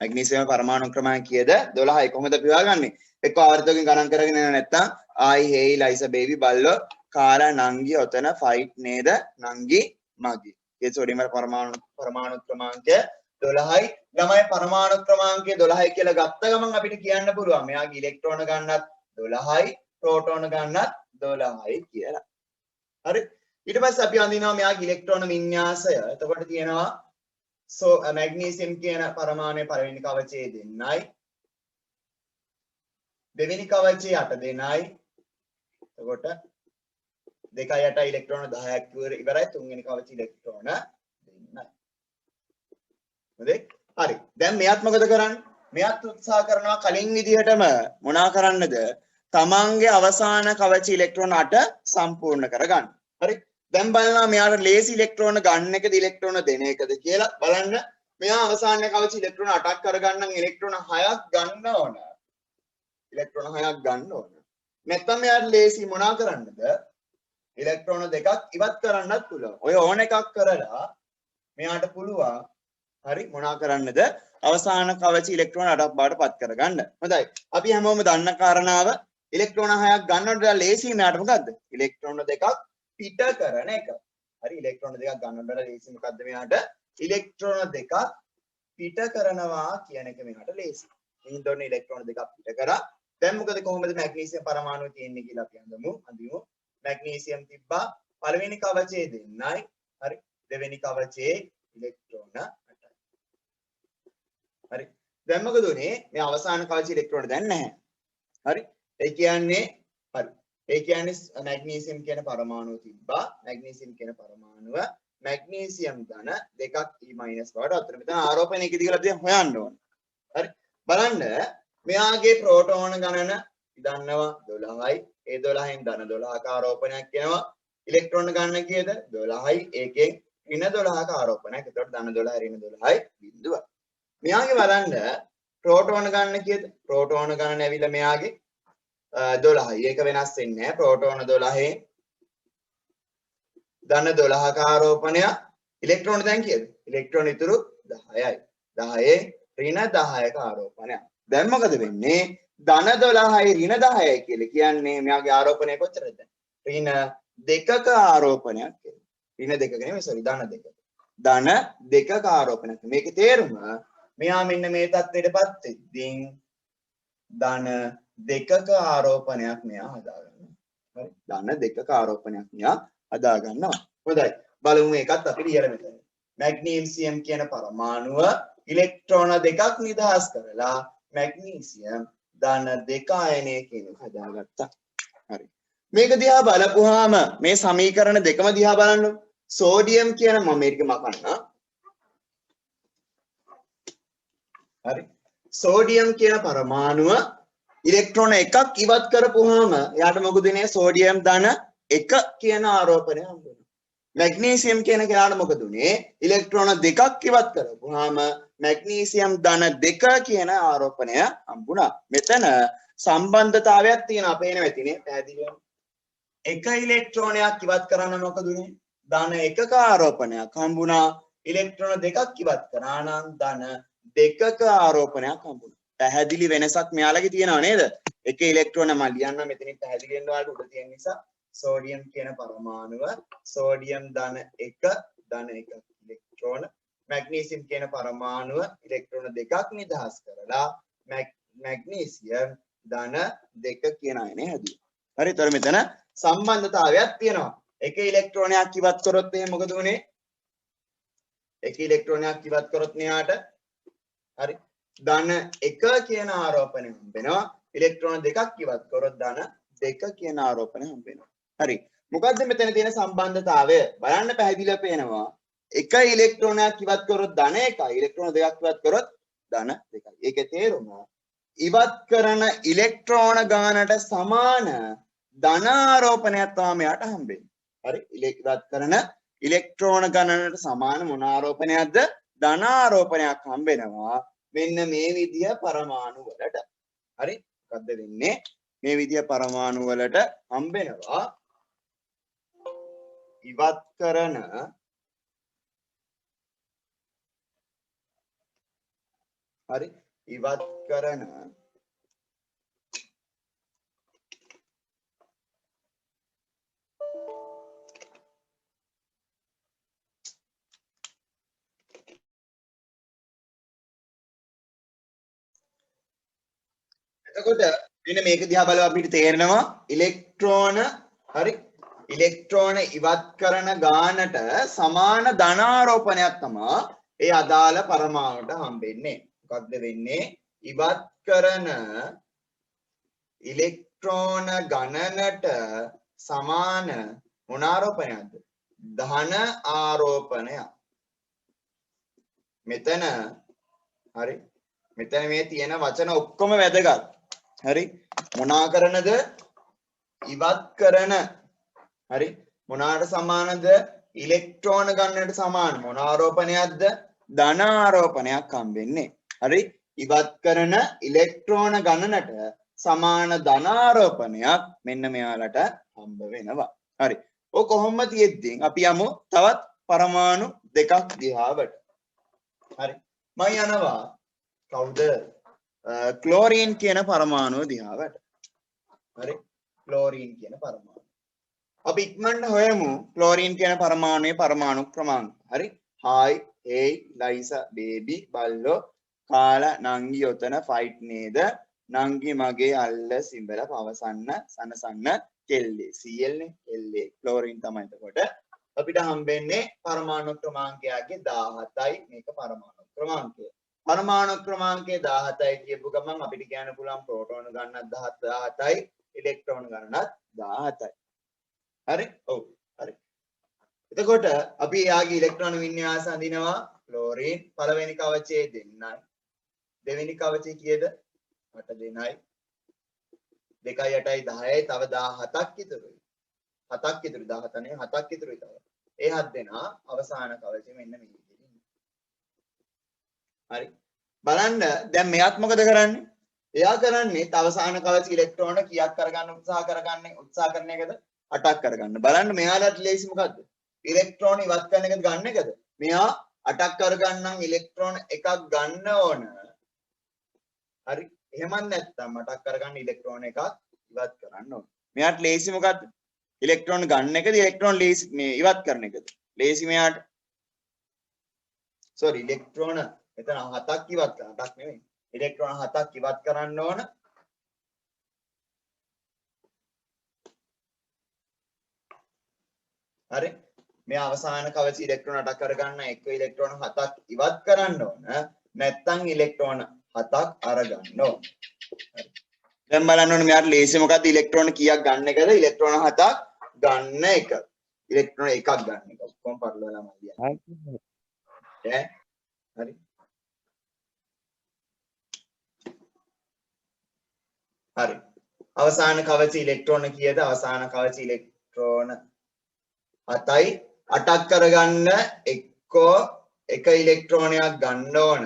මැග්නීසියම් පරමාණු ක්‍රමාංක කීයද 12යි. කොහොමද අපි හොයාගන්නේ? එක්ක ආවර්තකයෙන් ගණන් කරගෙන යන නැත්තම් ආයි හේයි ලයිසා බේබි බල්ලෝ කාලා නංගි ඔතන ෆයිට් නේද නංගි මගි. ඒ සෝඩියම් පරමාණු ක්‍රමාංකය 12යි. ළමයි පරමාණු ක්‍රමාංකය 12යි කියලා ගත්ත ගමන් අපිට කියන්න පුළුවන් මෙයාගේ ඉලෙක්ට්‍රෝන ගන්නත් 12යි ප්‍රෝටෝන ගන්නත් 12යි කියලා. හරි. ඊට පස්සේ අපි අඳිනවා මෙයාගේ ඉලෙක්ට්‍රෝන වින්‍යාසය. එතකොට තියෙනවා මැග්නීසියම් කියන පරමාණුවේ පළවෙනි කවචයේ දෙන්නයි. දෙවෙනි කවචයේ 8 දෙනයි. එතකොට 2 8 ඉලෙක්ට්‍රෝන 10ක් ඉවරයි. තුන්වෙනි කවචයේ ඉලෙක්ට්‍රෝන දෙන්නයි. හරි. හරි. දැන් මෙයාත් මොකද කරන්නේ? මෙයාත් උත්සාහ කරනවා කලින් විදිහටම මොනා කරන්නද? තමන්ගේ අවසාන කවච ඉලෙක්ට්‍රෝන 8 සම්පූර්ණ කරගන්න. හරි. දැන් බලනවා මෙයාට ලේසි ඉලෙක්ට්‍රෝන ගන්න එකද ඉලෙක්ට්‍රෝන දෙන එකද කියලා බලන්න. මෙයා අවසාන කවච ඉලෙක්ට්‍රෝන 8ක් කරගන්න නම් ඉලෙක්ට්‍රෝන 6ක් ගන්න ඕන. ඉලෙක්ට්‍රෝන 6ක් ගන්න ඕන. නැත්නම් මෙයාට ලේසි මොනා කරන්නද? ඉලෙක්ට්‍රෝන දෙකක් ඉවත් කරන්නත් පුළුවන්. ඔය ඕන එකක් කරලා මෙයාට පුළුවන් හරි මොනා කරන්නද? අවසාන කවච ඉලෙක්ට්‍රෝන 8ක් බවට පත් කරගන්න. හොඳයි. අපි හැමෝම දන්න කාරණාව ඉලෙක්ට්‍රෝන 6ක් ගන්නකොට ලේසි මෙයාට මොකද්ද? ඉලෙක්ට්‍රෝන දෙකක් පිට කරන එක. හරි ඉලෙක්ට්‍රෝන දෙකක් ගන්නකොට ලේසි මොකද්ද මෙයාට? ඉලෙක්ට්‍රෝන දෙකක් පිට කරනවා කියන එක මෙයාට ලේසි. එහෙනම් දොන්න ඉලෙක්ට්‍රෝන දෙකක් පිට කරා. දැන් මොකද කොහොමද මැග්නීසියම් පරමාණුව තියෙන්නේ කියලා අපි අඳිමු. මැග්නීසියම් තිබ්බා පළවෙනි කවචයේ දෙන්නයි. හරි. දෙවෙනි කවචයේ ඉලෙක්ට්‍රෝන 8යි. හරි. දැන් මොකද උනේ? මේ අවසාන කවචයේ ඉලෙක්ට්‍රෝන දැන් නැහැ. හරි. ඒ කියන්නේ හරි. ඒ කියන්නේ මැග්නීසියම් කියන පරමාණුව තිබ්බා. මැග්නීසියම් කියන පරමාණුව මැග්නීසියම් ධන දෙකක් E- බවට අතර මෙතන ආරෝපණය කීයද කියලා අපි හොයන්න ඕන. හරි. බලන්න මෙයාගේ ප්‍රෝටෝන ගණන දන්නවා 12යි. ඒ 12න් ධන 12ක ආරෝපණයක් වෙනවා. ඉලෙක්ට්‍රෝන ගණන කීයද? 12යි. ඒකෙන් ඍණ 12ක ආරෝපණයක්. ඒකට ධන 12 ඍණ 12යි බිඳුවයි. මෙයාගේ බලන්න ප්‍රෝටෝන ගණන කීයද? ප්‍රෝටෝන ගණන ඇවිල්ලා මෙයාගේ 12යි. ඒක වෙනස් වෙන්නේ නැහැ. ප්‍රෝටෝන 12න් ධන 12ක ආරෝපණය. ඉලෙක්ට්‍රෝන දැන් කීයද? ඉලෙක්ට්‍රෝන ඉතුරු 10යි. 10න් ඍණ 10ක ආරෝපණය. දැන් මොකද වෙන්නේ? ධන 12යි ඍණ 10යි කියලා කියන්නේ මෙයාගේ ආරෝපණය කොච්චරද? ඍණ 2ක ආරෝපණයක් කියලා. ඍණ 2ක නෙමෙයි සෝරි ධන 2ක. ධන 2ක ආරෝපණයක්. මේකේ තේරුම මෙයා මෙන්න මේ தත්ත්වයටපත් වෙද්දී ධන 2ක ආරෝපණයක් මෙයා හදා ගන්නවා. හරි. ධන 2ක ආරෝපණයක් මෙයා හදා ගන්නවා. හොඳයි. බලමු ඒකත් අපි ලියලා මෙතන. මැග්නීසියම් කියන පරමාණුව ඉලෙක්ට්‍රෝන දෙකක් නිදහස් කරලා මැග්නීසියම් ධන 2 අයනයකින් හදාගත්තා. හරි. මේක දිහා බලපුවාම මේ සමීකරණ දෙකම දිහා බලන්න. සෝඩියම් කියන මම මේක මකන්න. හරි. සෝඩියම් කියන පරමාණුව ඉලෙක්ට්‍රෝන එකක් ඉවත් කරපුවාම එයාට මොකද වෙන්නේ? සෝඩියම් ධන 1 කියන ආරෝපණය හම්බ වෙනවා. මැග්නීසියම් කියන කෙනාට මොකද උනේ? ඉලෙක්ට්‍රෝන දෙකක් ඉවත් කරපුවාම මැග්නීසියම් ධන 2 කියන ආරෝපණය හම්බුණා. මෙතන සම්බන්ධතාවයක් තියෙනවා. පේනවා ඇතිනේ පැහැදිලිවම. එක ඉලෙක්ට්‍රෝනයක් ඉවත් කරන්න මොකද උනේ? ධන 1ක ආරෝපණයක් හම්බුණා. ඉලෙක්ට්‍රෝන දෙකක් ඉවත් කරා නම් ධන 2ක ආරෝපණයක් හම්බුණා. පැහැදිලි වෙනසක් මෙයාලගේ තියෙනව නේද? එක ඉලෙක්ට්‍රෝන මම ලියන්න මෙතනින් පැහැදිලි වෙන්න ඔයාලට උඩ තියෙන නිසා සෝඩියම් කියන පරමාණුව සෝඩියම් ධන 1 ධන 1 ඉලෙක්ට්‍රෝන මැග්නීසියම් කියන පරමාණුව ඉලෙක්ට්‍රෝන දෙකක් නිදහස් කරලා මැග්නීසියම් ධන 2 කියන අයනේ හැදුවා. හරි. ඒතර මෙතන සම්බන්ධතාවයක් තියෙනවා. එක ඉලෙක්ට්‍රෝනයක් ඉවත් කරොත් එහෙනම් මොකද උනේ? එක ඉලෙක්ට්‍රෝනයක් ඉවත් කරොත් මෙයාට හරි ධන 1 කියන ආරෝපණය හම්බ වෙනවා. ඉලෙක්ට්‍රෝන දෙකක් ඉවත් කරොත් ධන 2 කියන ආරෝපණය හම්බ වෙනවා. හරි. මොකද්ද මෙතන තියෙන සම්බන්ධතාවය? බලන්න පැහැදිලිව පේනවා. එක ඉලෙක්ට්‍රෝනයක් ඉවත් කරොත් ධන 1යි. ඉලෙක්ට්‍රෝන දෙකක් ඉවත් කරොත් ධන 2යි. ඒකේ තේරුම ඉවත් කරන ඉලෙක්ට්‍රෝන ගානට සමාන ධන ආරෝපණයක් තමයි මෙයාට හම්බෙන්නේ. හරි. ඉවත් කරන ඉලෙක්ට්‍රෝන ගණනට සමාන මොන ආරෝපණයක්ද? ධන ආරෝපණයක් හම්බෙනවා. මෙන්න මේ විදිය පරමාණු වලට. හරි. මොකද්ද වෙන්නේ? මේ විදිය පරමාණු වලට හම්බෙනවා ඉවත් කරන හරි ඉවත් කරන එතකොට මෙන්න මේක දිහා බලව අපිට තේරෙනවා ඉලෙක්ට්‍රෝන හරි ඉලෙක්ට්‍රෝන ඉවත් කරන ගානට සමාන ධනාරෝපණයක් තමයි ඒ අදාළ පරමාණුට හම්බෙන්නේ. මොකක්ද වෙන්නේ? ඉවත් කරන ඉලෙක්ට්‍රෝන ගණනට සමාන මොන ආරෝපණයක්ද? ධන ආරෝපණයක්. මෙතන හරි මෙතන මේ තියෙන වචන ඔක්කොම වැදගත්. හරි මොනා කරනද? ඉවත් කරන. හරි මොනාට සමානද? ඉලෙක්ට්‍රෝන ගණනට සමාන මොන ආරෝපණයක්ද? ධන ආරෝපණයක් හම්බෙන්නේ. හරි ඉවත් කරන ඉලෙක්ට්‍රෝන ගණනට සමාන ධන ආරෝපණයක් මෙන්න මෙයාලට හම්බ වෙනවා. හරි ඔය කොහොමද තියෙද්දි අපි යමු තවත් පරමාණු දෙකක් දිහාවට. හරි මම යනවා කවුද? ක්ලෝරින් කියන පරමාණුව දිහාවට. හරි ක්ලෝරින් කියන පරමාණු අපි ඉක්මනට හොයමු ක්ලෝරින් කියන පරමාණුවේ පරමාණු ක්‍රමාංක. හරි හායි හේයි ලයිසා බේබි බල්ලෝ කාලා නංගි යොතන ෆයිට් නේද නංගි මගේ අල්ල සිඹල පවසන්න සනසන්න කෙල්ලේ CL නේ කෙල්ලේ ක්ලෝරින් තමයි. එතකොට අපිට හම්බෙන්නේ පරමාණු ක්‍රමාංකයගේ 17යි මේක පරමාණු ක්‍රමාංකය. පරමාණු ක්‍රමාංකය 17යි කියපු ගමන් අපිට කියන්න පුළුවන් ප්‍රෝටෝන ගණනත් 17යි ඉලෙක්ට්‍රෝන ගණනත් 17යි. හරි ඔව් හරි එතකොට අපි යාගේ ඉලෙක්ට්‍රෝන වින්‍යාස අඳිනවා ක්ලෝරින් පළවෙනි කවචයේ 2යි දෙවෙනි කවචයේ කීයද 8 දෙනයි 2යි 8යි 10යි තව 17ක් ඉතුරුයි 7ක් ඉතුරු 17 නේ 7ක් ඉතුරුයි තව ඒ 7 දෙනා අවසාන කවචයේ මෙන්න මේ විදිහට හරි බලන්න දැන් මෙයාත් මොකද කරන්නේ එයා කරන්නේ අවසාන කවච ඉලෙක්ට්‍රෝන කීයක් කරගන්න උත්සාහ කරන එකද 8ක් කරගන්න. බලන්න මෙයාලට ලේසි මොකද්ද? ඉලෙක්ට්‍රෝන ඉවත් කරන එකද ගන්න එකද? මෙයා 8ක් කරගන්නම් ඉලෙක්ට්‍රෝන එකක් ගන්න ඕන. හරි. එහෙමත් නැත්නම් 8ක් කරගන්න ඉලෙක්ට්‍රෝන එකක් ඉවත් කරන්න ඕන. මෙයාට ලේසි මොකද්ද? ඉලෙක්ට්‍රෝන ගන්න එකද ඉලෙක්ට්‍රෝන ලේසි මේ ඉවත් කරන එකද? ලේසි මෙයාට. සෝරි ඉලෙක්ට්‍රෝන මෙතන 7ක් ඉවත් කරන්න. 8ක් නෙමෙයි. ඉලෙක්ට්‍රෝන 7ක් ඉවත් කරන්න ඕන. හරි මේ අවසාන කවච ඉලෙක්ට්‍රෝන 8ක් කරගන්න එක ඉලෙක්ට්‍රෝන 7ක් ඉවත් කරන්න ඕන නැත්නම් ඉලෙක්ට්‍රෝන 7ක් අරගන්න ඕන. හරි දැන් බලන්න ඕනේ මෙයාට ලේසි මොකද්ද ඉලෙක්ට්‍රෝන කීයක් ගන්න එකද? ඉලෙක්ට්‍රෝන 7ක් ගන්න එක. ඉලෙක්ට්‍රෝන එකක් ගන්න එක. ඔක්කොම පරලවලා මම කියන්නේ. හරි හරි අවසාන කවච ඉලෙක්ට්‍රෝන කීයද? අවසාන කවච ඉලෙක්ට්‍රෝන 7යි 8ක් කරගන්න එක්කෝ එක ඉලෙක්ට්‍රෝනයක් ගන්න ඕන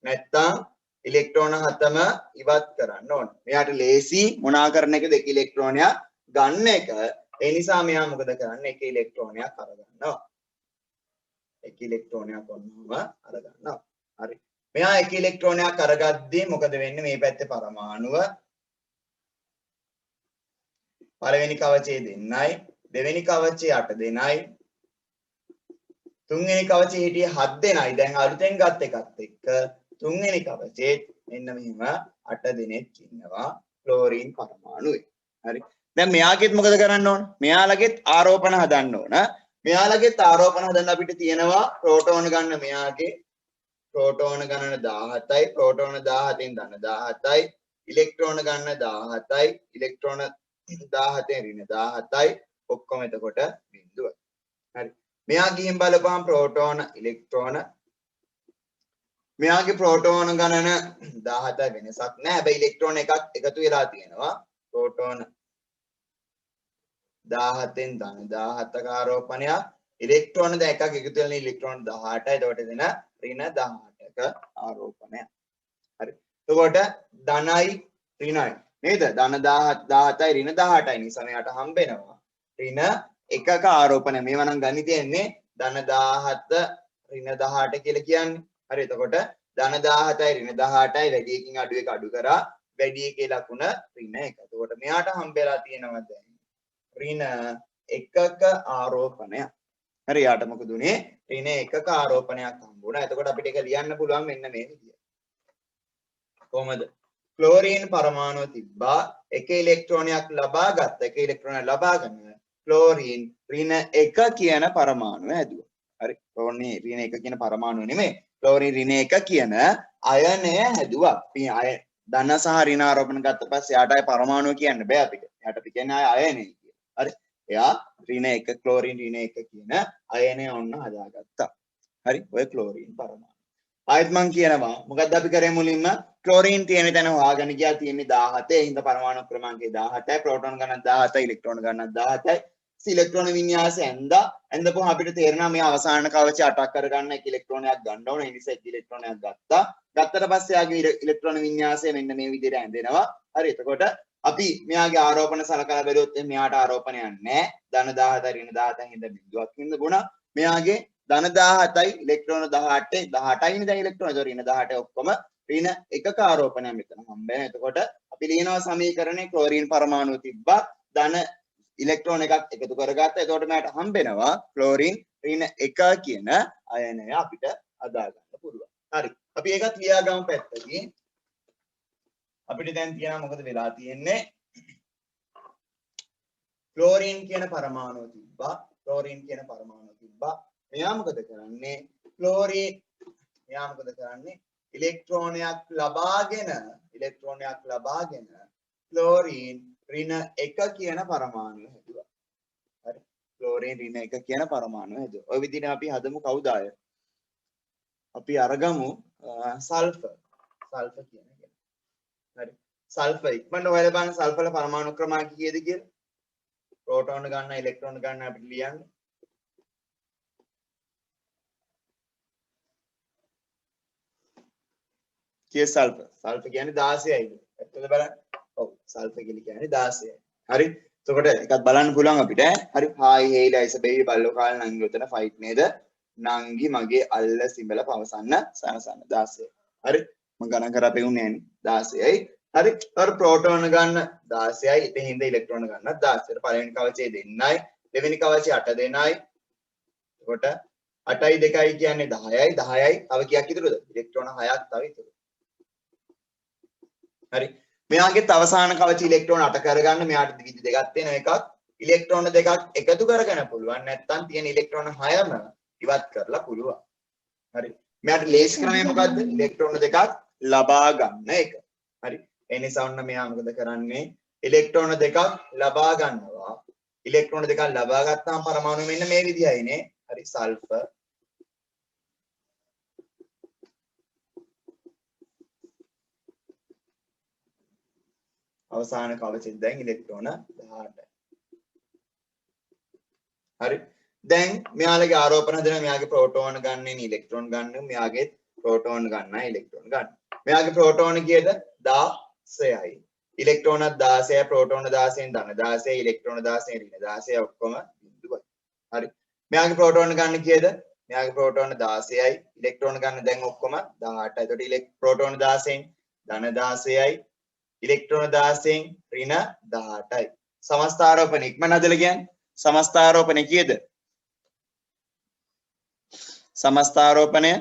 නැත්නම් ඉලෙක්ට්‍රෝන 7ම ඉවත් කරන්න ඕන. මෙයාට ලේසි මොනා කරන එකද? එක ඉලෙක්ට්‍රෝනයක් ගන්න එක. ඒ නිසා මෙයා මොකද කරන්නේ? එක ඉලෙක්ට්‍රෝනයක් අරගන්නවා. එක ඉලෙක්ට්‍රෝනයක් ඔන්නම අරගන්නවා. හරි. මෙයා එක ඉලෙක්ට්‍රෝනයක් අරගද්දී මොකද වෙන්නේ? මේ පැත්තේ පරමාණුව පළවෙනි කවචයේ 2යි දෙවෙනි කවචයේ 8 දෙනයි තුන්වෙනි කවචයේ හිටියේ 7 දෙනයි දැන් අලුතෙන් ගත් එකත් එක්ක තුන්වෙනි කවචයේ මෙන්න මෙහිම 8 දෙනෙක් ඉන්නවා ක්ලෝරින් පරමාණුවේ. හරි දැන් මෙයාගෙත් මොකද කරන්න ඕන? මෙයාලගෙත් ආරෝපණ හදන්න ඕන. මෙයාලගෙත් ආරෝපණ හදන්න අපිට තියෙනවා ප්‍රෝටෝන ගන්න මෙයාගේ ප්‍රෝටෝන ගණන 17යි ප්‍රෝටෝන 17න් ධන 17යි ඉලෙක්ට්‍රෝන ගන්න 17යි ඉලෙක්ට්‍රෝන 17න් ඍණ 17යි ඔක්කොම එතකොට බිඳුවයි. හරි. මෙයා ගිහින් බලපුවම ප්‍රෝටෝන ඉලෙක්ට්‍රෝන මෙයාගේ ප්‍රෝටෝන ගණන 17 වෙනසක් නැහැ. හැබැයි ඉලෙක්ට්‍රෝන එකක් එකතු වෙලා තියෙනවා. ප්‍රෝටෝන 17න් ධන 17ක ආරෝපණයක් ඉලෙක්ට්‍රෝන දැන් එකක් එකතු වෙන ඉලෙක්ට්‍රෝන 18යි. එතකොට දෙන ඍණ 18ක ආරෝපණයක්. හරි. එතකොට ධනයි ඍණයි නේද? ධන 17යි ඍණ 18යි නිසා මෙයාට හම්බෙනවා ඍණ එකක ආරෝපණය. මේවා නම් ගණිතයෙන්නේ ධන 17 ඍණ 18 කියලා කියන්නේ. හරි එතකොට ධන 17යි ඍණ 18යි වැඩි එකකින් අඩු එක අඩු කරා වැඩි එකේ ලකුණ ඍණ 1. එතකොට මෙයාට හම්බෙලා තියෙනවා දැන් ඍණ 1ක ආරෝපණයක්. හරි යාට මොකද උනේ ඍණ 1ක ආරෝපණයක් හම්බුණා. එතකොට අපිට ඒක ලියන්න පුළුවන් මෙන්න මේ විදියට. කොහමද? ක්ලෝරීන් පරමාණුව තිබ්බා එක ඉලෙක්ට්‍රෝනයක් ලබා ගත්ත එක ඉලෙක්ට්‍රෝනයක් ලබාගෙන ක්ලෝරීන් ඍණ 1 කියන පරමාණුව හැදුවා. හරි ක්ලෝරීන් ඍණ 1 කියන පරමාණුව නෙමෙයි ක්ලෝරීන් ඍණ 1 කියන අයනය හැදුවා. අපි අය ධන සහ ඍණ ආරෝපණ ගත්ත පස්සේ යාට අය පරමාණුව කියන්න බෑ අපිට. යාට අපි කියන්නේ අයනය කියලා. හරි එයා ඍණ 1 ක්ලෝරීන් ඍණ 1 කියන අයනය ඔන්න හදාගත්තා. හරි ඔය ක්ලෝරීන් පරමාණු. ආයෙත් මං කියනවා මොකද්ද අපි කරේ මුලින්ම ක්ලෝරීන් තියෙන තැන හොයාගෙන ගියා තියෙන්නේ 17. ඒ හින්දා පරමාණු ක්‍රමාංකය 17යි ප්‍රෝටෝන ගණන 17යි ඉලෙක්ට්‍රෝන ගණන 17යි. ඉලෙක්ට්‍රෝන වින්‍යාසය ඇඳපුවම අපිට තේරෙනවා මේ අවසාන කවචය අටක් කරගන්න එක ඉලෙක්ට්‍රෝනයක් ගන්න ඕන. ඒ නිසා එක ඉලෙක්ට්‍රෝනයක් ගත්තා. ගත්තට පස්සේ යාගේ ඉලෙක්ට්‍රෝන වින්‍යාසය මෙන්න මේ විදිහට ඇඳෙනවා. හරි එතකොට අපි මෙයාගේ ආරෝපණ සලකලා බැලුවොත් මෙයාට ආරෝපණයක් නැහැ. ධන 17 ඍණ 17 හින්දා බිඳුවක් හින්දා ගුණා. මෙයාගේ ධන 17යි ඉලෙක්ට්‍රෝන 18යි 18යිනේ දැන් ඉලෙක්ට්‍රෝන. ඒතකොට ඍණ 18 ඔක්කොම ඍණ 1ක ආරෝපණයක් මෙතන හම්බෙනවා. එතකොට අපි ලියනවා සමීකරණේ ක්ලෝරීන් පරමාණු තිබ්බා ධන ඉලෙක්ට්‍රෝන එකක් එකතු කරගත්තා. එතකොට මට හම්බෙනවා ක්ලෝරීන් ඍණ 1 කියන අයනය අපිට අදා ගන්න පුළුවන්. හරි. අපි ඒකත් ලියා ගමු පැත්තකින්. අපිට දැන් තියෙනවා මොකද වෙලා තියෙන්නේ? ක්ලෝරීන් කියන පරමාණුව තිබ්බා. ක්ලෝරීන් කියන පරමාණුව තිබ්බා. මෙයා මොකද කරන්නේ? ක්ලෝරීන් මෙයා මොකද කරන්නේ? ඉලෙක්ට්‍රෝනයක් ලබාගෙන ක්ලෝරීන් ඍණ 1 කියන පරමාණුව හැදුවා. හරි. ක්ලෝරීන් ඍණ 1 කියන පරමාණුව හැදුවා. ඔය විදිහට අපි හදමු කවුද අය? අපි අරගමු සල්ෆර්. සල්ෆර් කියන එක. හරි. සල්ෆර් ඉක්මනට හොයලා බලන්න සල්ෆර් වල පරමාණු ක්‍රමාංක කීයද කියලා. ප්‍රෝටෝන ගන්න ඉලෙක්ට්‍රෝන ගන්න අපිට ලියන්න. කිය සල්ෆර්. සල්ෆර් කියන්නේ 16යි. ඇත්තද බලන්න. ඔව් සල්ෆර් කියලා කියන්නේ 16යි. හරි. එතකොට එකක් බලන්න පුළුවන් අපිට. හරි. හායි හේයි ලයිස බේබි බල්ලෝ කාලා නංගි උතන ෆයිට් නේද? නංගි මගේ අල්ල සිඹල පවසන්න සනසන්න 16. හරි. මම ගණන් කරා පෙවුන්නේ නෑනේ 16යි. හරි. තව ප්‍රෝටෝන ගන්න 16යි. ඉතින් හින්දා ඉලෙක්ට්‍රෝන ගන්නත් 16. පළවෙනි කවචයේ දෙන්නයි. දෙවෙනි කවචයේ 8 දෙනයි. එතකොට 8යි 2යි කියන්නේ 10යි. 10යි තව කීයක් ඉතුරුද? ඉලෙක්ට්‍රෝන 6ක් තව ඉතුරු. හරි. මෙයාගේ අවසාන කවච ඉලෙක්ට්‍රෝන 8 කරගන්න මෙයාට විදි දෙකක් තියෙන එකක් ඉලෙක්ට්‍රෝන දෙකක් එකතු කරගෙන පුළුවන් නැත්නම් තියෙන ඉලෙක්ට්‍රෝන 6ම ඉවත් කරලා පුළුවන්. හරි. මෙයාට ලේසි ක්‍රමය මොකද්ද? ඉලෙක්ට්‍රෝන දෙකක් ලබා ගන්න එක. හරි. ඒ නිසා ඔන්න මෙයා මොකද කරන්නේ? ඉලෙක්ට්‍රෝන දෙකක් ලබා ගන්නවා. ඉලෙක්ට්‍රෝන දෙකක් ලබා ගත්තාම පරමාණු මෙන්න මේ විදිහයිනේ. හරි. සල්ෆර් අවසාන කවචෙන් දැන් ඉලෙක්ට්‍රෝන 18යි. හරි. දැන් මෙයාලගේ ආරෝපණ හදන මෙයාගේ ප්‍රෝටෝන ගන්න ඉලෙක්ට්‍රෝන ගන්න මෙයාගේ ප්‍රෝටෝන ගන්න ඉලෙක්ට්‍රෝන ගන්න. මෙයාගේ ප්‍රෝටෝන කීයද? 16යි. ඉලෙක්ට්‍රෝන 16යි ප්‍රෝටෝන 16න් ධන 16යි ඉලෙක්ට්‍රෝන 16න් ඍණ 16යි ඔක්කොම බිඳුවයි. හරි. මෙයාගේ ප්‍රෝටෝන ගන්න කීයද? මෙයාගේ ප්‍රෝටෝන 16යි ඉලෙක්ට්‍රෝන ගන්න දැන් ඔක්කොම 18යි. එතකොට ප්‍රෝටෝන 16න් ධන 16යි ඉලෙක්ට්‍රෝන 16න් ඍණ 18යි. සමස්ථාරෝපණ ඉක්මන හදලා කියන්නේ සමස්ථාරෝපණය කීයද? සමස්ථාරෝපණය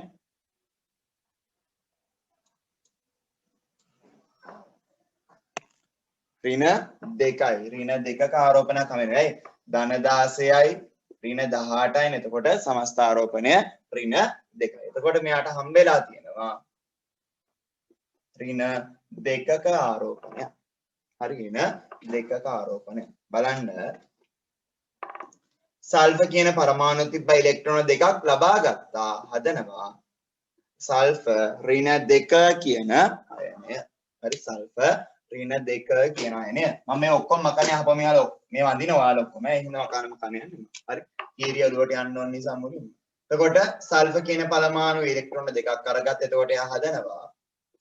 ඍණ 2යි. ඍණ 2ක ආරෝපණයක් හම්බෙනවා. ධන 16යි ඍණ 18යි. එතකොට සමස්ථාරෝපණය ඍණ 2යි. එතකොට මෙයාට හම්බෙලා තියෙනවා ඍණ 2ක ආරෝපණය. හරි. ඍණ 2ක ආරෝපණය. බලන්න සල්ෆර් කියන පරමාණු තිබ්බ ඉලෙක්ට්‍රෝන දෙකක් ලබා ගත්තා හදනවා සල්ෆර් ඍණ 2 කියන අයනය. හරි. සල්ෆර් ඍණ 2 කියන අයනය. මම මේ ඔක්කොම මකන්නේ අහපම යාලෝ මේ වඳින ඔයාලා ඔක්කොම. ඒ හින්දා මකන්න යන්නේ. හරි. කීරිය ඔලුවට යන්න ඕන නිසා මුලින්ම. එතකොට සල්ෆර් කියන පරමාණු ඉලෙක්ට්‍රෝන දෙකක් අරගත්ත. එතකොට එයා හදනවා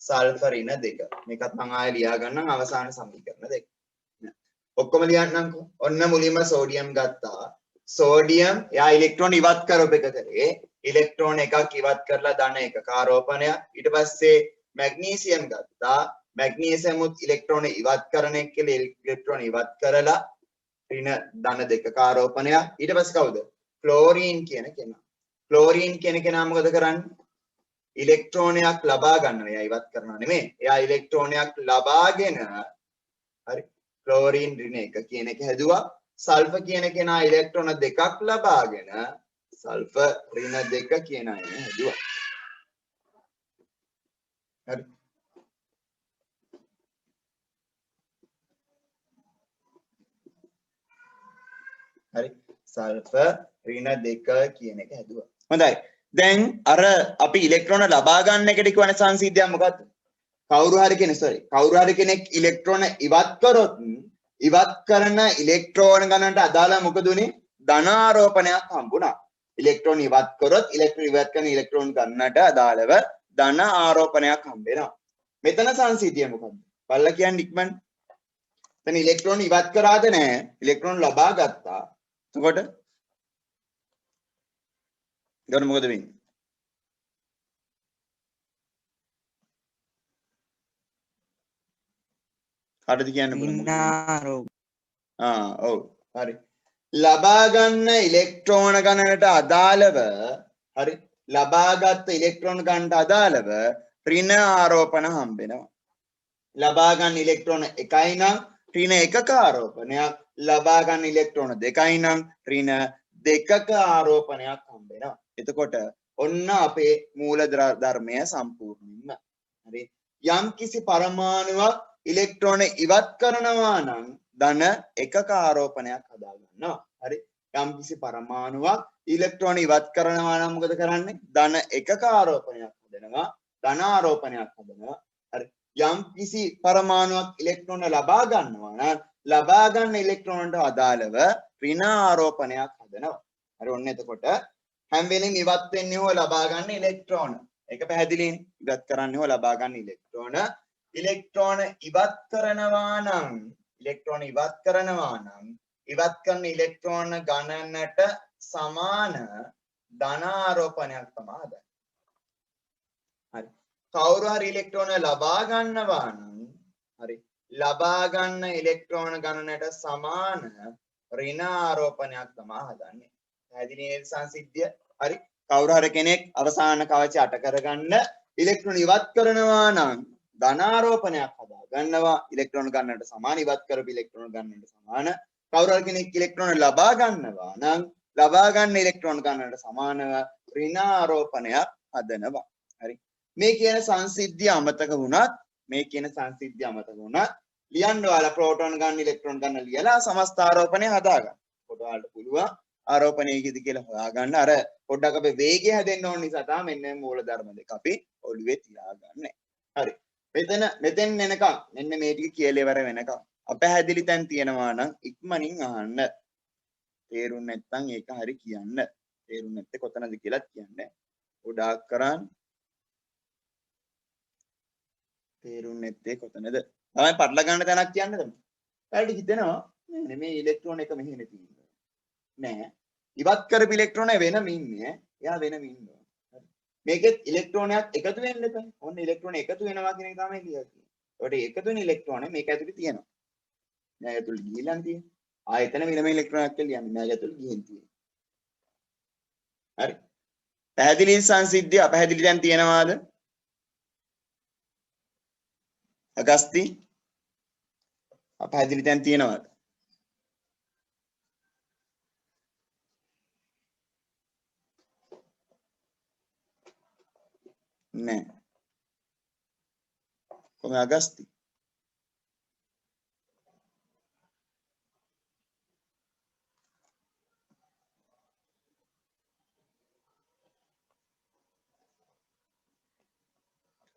සල්ෆර් ඍණ 2. මේකත් මම ආයෙ ලියා ගන්නම් අවසාන සමීකරණ දෙක. ඔක්කොම ලියන්නම්කෝ. ඔන්න මුලින්ම සෝඩියම් ගත්තා. සෝඩියම් යා ඉලෙක්ට්‍රෝන ඉවත් කරපු එක කරේ ඉලෙක්ට්‍රෝන එකක් ඉවත් කරලා ධන එකක ආරෝපණයක්. ඊට පස්සේ මැග්නීසියම් ගත්තා. මැග්නීසියමුත් ඉලෙක්ට්‍රෝන ඉවත් කරන එක කියලා ඉලෙක්ට්‍රෝන ඉවත් කරලා ඍණ ධන දෙකක ආරෝපණයක්. ඊට පස්සේ කවුද? ක්ලෝරීන් කියන කෙනා. ක්ලෝරීන් කියන කෙනා මොකද කරන්නේ? ඉලෙක්ට්‍රෝනයක් ලබා ගන්නවා. එයා ඉවත් කරනවා නෙමෙයි. එයා ඉලෙක්ට්‍රෝනයක් ලබාගෙන හරි ක්ලෝරීන් ඍණ එක කියන එක හැදුවා. සල්ෆර් කියන කෙනා ඉලෙක්ට්‍රෝන දෙකක් ලබාගෙන සල්ෆර් ඍණ දෙක කියන අය හැදුවා. හරි. හරි. සල්ෆර් ඍණ දෙක කියන එක හැදුවා. හොඳයි. දැන් අර අපි ඉලෙක්ට්‍රෝන ලබා ගන්න එකට කියවන සංසිද්ධිය මොකද්ද? කවුරු හරි කෙනෙක් ඉලෙක්ට්‍රෝන ඉවත් කරොත් ඉවත් කරන ඉලෙක්ට්‍රෝන ගණනට අදාළ මොකද උනේ? ධන ආරෝපණයක් හම්බුණා. ඉලෙක්ට්‍රෝන ඉවත් කරොත් ඉවත් කරන ඉලෙක්ට්‍රෝන ගණනට අදාළව ධන ආරෝපණයක් හම්බ වෙනවා. මෙතන සංසිද්ධිය මොකද්ද? බලලා කියන්න ඉක්මන්. එතන ඉලෙක්ට්‍රෝන ඉවත් කරාද නැහැ? ඉලෙක්ට්‍රෝන ලබා ගත්තා. එතකොට මොකද වෙන්නේ? කාටද කියන්න පුළුවන්? ඔව්. හරි. ලබා ගන්න ඉලෙක්ට්‍රෝන ගණනට අදාළව හරි ලබාගත් ඉලෙක්ට්‍රෝන ගණනට අදාළව ඍණ ආරෝපණ හම්බ වෙනවා. ලබා ගන්න ඉලෙක්ට්‍රෝන එකයි නම් ඍණ එකක ආරෝපණයක්, ලබා ගන්න ඉලෙක්ට්‍රෝන දෙකයි නම් ඍණ දෙකක ආරෝපණයක් හම්බ වෙනවා. එතකොට ඔන්න අපේ මූල ධර්මය සම්පූර්ණයෙන්ම. හරි. යම් කිසි පරමාණුවක් ඉලෙක්ට්‍රෝන ඉවත් කරනවා නම් ධන එකක ආරෝපණයක් හදා ගන්නවා. හරි. යම් කිසි පරමාණුවක් ඉලෙක්ට්‍රෝන ඉවත් කරනවා නම් මොකද කරන්නේ? ධන එකක ආරෝපණයක් හදනවා. ධන ආරෝපණයක් හදනවා. හරි. යම් කිසි පරමාණුවක් ඉලෙක්ට්‍රෝන ලබා ගන්නවා නම් ලබා ගන්න ඉලෙක්ට්‍රෝනට අදාළව ඍණ ආරෝපණයක් හදනවා. හරි. ඔන්න එතකොට හැම වෙලෙම ඉවත් වෙන්නේ හෝ ලබා ගන්න ඉලෙක්ට්‍රෝන. ඒක පැහැදිලිනේ. ඉවත් කරන්නේ හෝ ලබා ගන්න ඉලෙක්ට්‍රෝන. ඉලෙක්ට්‍රෝන ඉවත් කරනවා නම් ඉවත් කරන ඉලෙක්ට්‍රෝන ගණනට සමාන ධන ආරෝපණයක් තමයි හදන්නේ. හරි. කවුරු හරි ඉලෙක්ට්‍රෝන ලබා ගන්නවා නම් හරි ලබා ගන්න ඉලෙක්ට්‍රෝන ගණනට සමාන ඍණ ආරෝපණයක් තමයි හදන්නේ. පැහැදිලි නේද සංසිද්ධිය? හරි. කවුරු හරි කෙනෙක් අවසාන කවචය අට කරගන්න ඉලෙක්ට්‍රෝන ඉවත් කරනවා නම් ධන ආරෝපණයක් හදා ගන්නවා. ඉලෙක්ට්‍රෝන ගණනට සමාන ඉවත් කරපු ඉලෙක්ට්‍රෝන ගණනට සමාන. කවුරු හරි කෙනෙක් ඉලෙක්ට්‍රෝන ලබා ගන්නවා නම් ලබා ගන්න ඉලෙක්ට්‍රෝන ගණනට සමානව ඍණ ආරෝපණයක් හදනවා. හරි. මේ කියන සංසිද්ධිය අමතක වුණත් ලියන්න ඔයාලා ප්‍රෝටෝන ගන්න ඉලෙක්ට්‍රෝන ගන්න ලියලා සමස්ත ආරෝපණය හදා ගන්න. ඔයාලට පුළුවන් ආරෝපණය කීයද කියලා හොයාගන්න. අර පොඩ්ඩක් අපේ වේගය හැදෙන්න ඕන නිසා තමයි මෙන්න මූල ධර්ම දෙක අපි ඔළුවේ තියාගන්නේ. හරි. මෙතෙන් එනකම් මෙන්න මේ ටික කියලා ඉවර වෙනකම් අපැහැදිලි තැන් තියෙනවා නම් ඉක්මනින් අහන්න. තේරුම් නැත්නම් ඒක හරි කියන්න. තේරුම් නැත්තේ කොතනද කියලාත් කියන්න. ගොඩාක් කරන් තේරුම් නැත්තේ කොතනද? තමයි පටල ගන්න තැනක් කියන්නද? ඔයාලට හිතෙනවා මේ ඉලෙක්ට්‍රෝන එක මෙහෙම තියෙනවා. නෑ. ඉවත් කරපු ඉලෙක්ට්‍රෝන වෙනම ඉන්නේ. එයා වෙනම ඉන්නවා. මේකෙත් ඉලෙක්ට්‍රෝනයක් එකතු වෙන්න එපා. ඔන්න ඉලෙක්ට්‍රෝන එකතු වෙනවා කියන එක තමයි ලියලා තියෙන්නේ. ඒකට එකතු වෙන ඉලෙක්ට්‍රෝන මේක ඇතුලේ තියෙනවා. නෑ ඇතුලේ ගිහිල්ලා තියෙන්නේ. ආයතන වෙනම ඉලෙක්ට්‍රෝනයක් කියලා කියන්නේ. නෑ ඇතුලේ ගිහින් තියෙන්නේ. හරි. පැහැදිලි සංසිද්ධිය අපැහැදිලි දැන් තියෙනවාද? අගස්ති අපැහැදිලි දැන් තියෙනවාද? නෑ. කොහොම අගස්ති?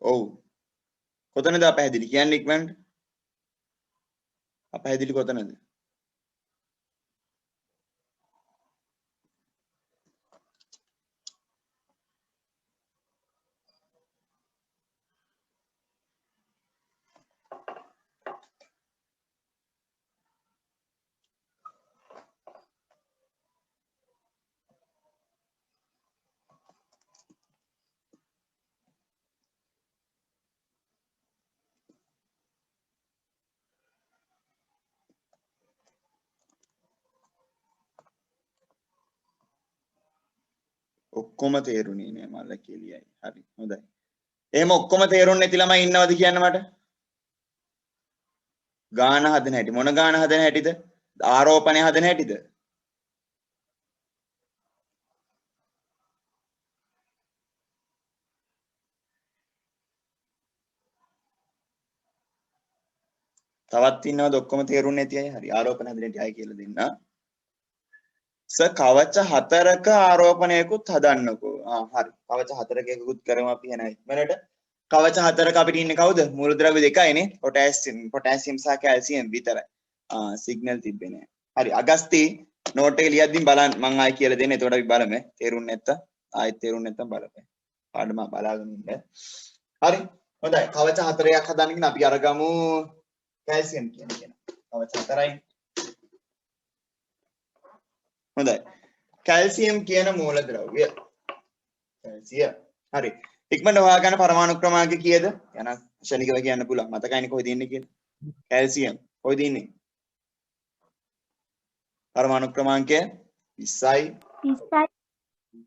ඔව්. කොතනද අපැහැදිලි කියන්නේ ඉක්මනට? අපැහැදිලි කොතනද? ඔක්කොම තේරුණේ නෑ මල්ල කියලියයි. හරි හොඳයි. එහෙම ඔක්කොම තේරුන්නේ නැති ළමයි ඉන්නවද කියන්න මට? ගාන හදන හැටි මොන ගාන හදන හැටිද? ආරෝපණය හදන හැටිද? තවත් ඉන්නවද ඔක්කොම තේරුන්නේ නැති අය? හරි ආරෝපණ හදන හැටි අය කියලා දෙන්න. කවච හතරක ආරෝපණයකුත් හදන්නකෝ. හරි. කවච හතරක එකකුත් කරමු අපි එන ඉක්මනට. කවච හතරක අපිට ඉන්නේ කවුද? මූලද්‍රව්‍ය දෙකයිනේ. පොටෑසියම් සහ කැල්සියම් විතරයි. සිග්නල් තිබ්බේ නෑ. හරි. අගස්ති නෝට් එක ලියද්දී බලන්න මම ආයි කියලා දෙන්න. එතකොට අපි බලමු. තේරුන්නේ නැත්තම් ආයෙත් තේරුන්නේ නැත්තම් බලමු. පාඩම බලාගෙන ඉන්න. හරි. හොඳයි. කවච හතරයක් හදන්නකින් අපි අරගමු කැල්සියම් කියන කෙනා. කවච හතරයි. හොඳයි. කැල්සියම් කියන මූලද්‍රව්‍ය. කැල්සියම්. හරි. ඉක්මනට හොයාගන්න පරමාණු ක්‍රමාංක කීයද? යන ශනිකව කියන්න පුළුවන්. මතකයිනේ කොහෙද ඉන්නේ කියලා. කැල්සියම් කොහෙද ඉන්නේ? පරමාණු ක්‍රමාංකය 20යි.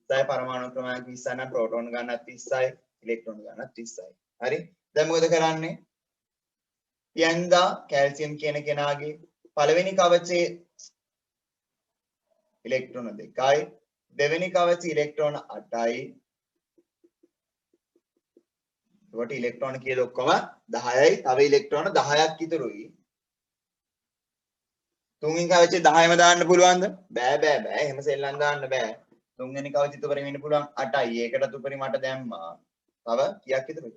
20යි පරමාණු ක්‍රමාංක 20 නම් ප්‍රෝටෝන ගන්නත් 30යි, ඉලෙක්ට්‍රෝන ගන්නත් 30යි. හරි. දැන් මොකද කරන්නේ? යන්දා කැල්සියම් කියන කෙනාගේ පළවෙනි කවචයේ ඉලෙක්ට්‍රෝන 2යි, දෙවෙනි කවචයේ ඉලෙක්ට්‍රෝන 8යි. ඒකට ඉලෙක්ට්‍රෝන කීයද ඔක්කොම 10යි. තව ඉලෙක්ට්‍රෝන 10ක් ඉතුරුයි. තුන්වෙනි කවචේ 10ම දාන්න පුළුවන්ද? බෑ. එහෙම සෙල්ලම් දාන්න බෑ. තුන්වෙනි කවචෙත් උඩරින් ඉන්න පුළුවන් 8යි. ඒකටත් උඩරින් මට දැම්මා. තව කීයක් ඉතුරුද?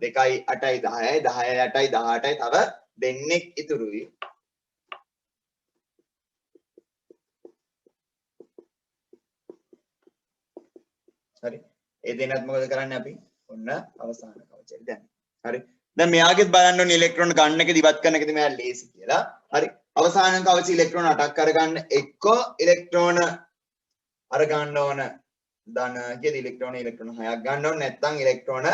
2යි 8යි 10යි 10යි 8යි 18යි තව දෙන්නෙක් ඉතුරුයි. හරි. ඒ දෙන්නත් මොකද කරන්නේ අපි? ඔන්න අවසාන කවචයට දැන්. හරි. දැන් මෙයාගෙත් බලන්න ඕනේ ඉලෙක්ට්‍රෝන ගන්න එකද ඉවත් කරන එකද මෙයා ලේසි කියලා. හරි. අවසාන කවච ඉලෙක්ට්‍රෝන 8ක් අරගන්න එක්ක ඉලෙක්ට්‍රෝන අරගන්න ඕන ධන කියද ඉලෙක්ට්‍රෝන 6ක් ගන්න ඕන නැත්නම් ඉලෙක්ට්‍රෝන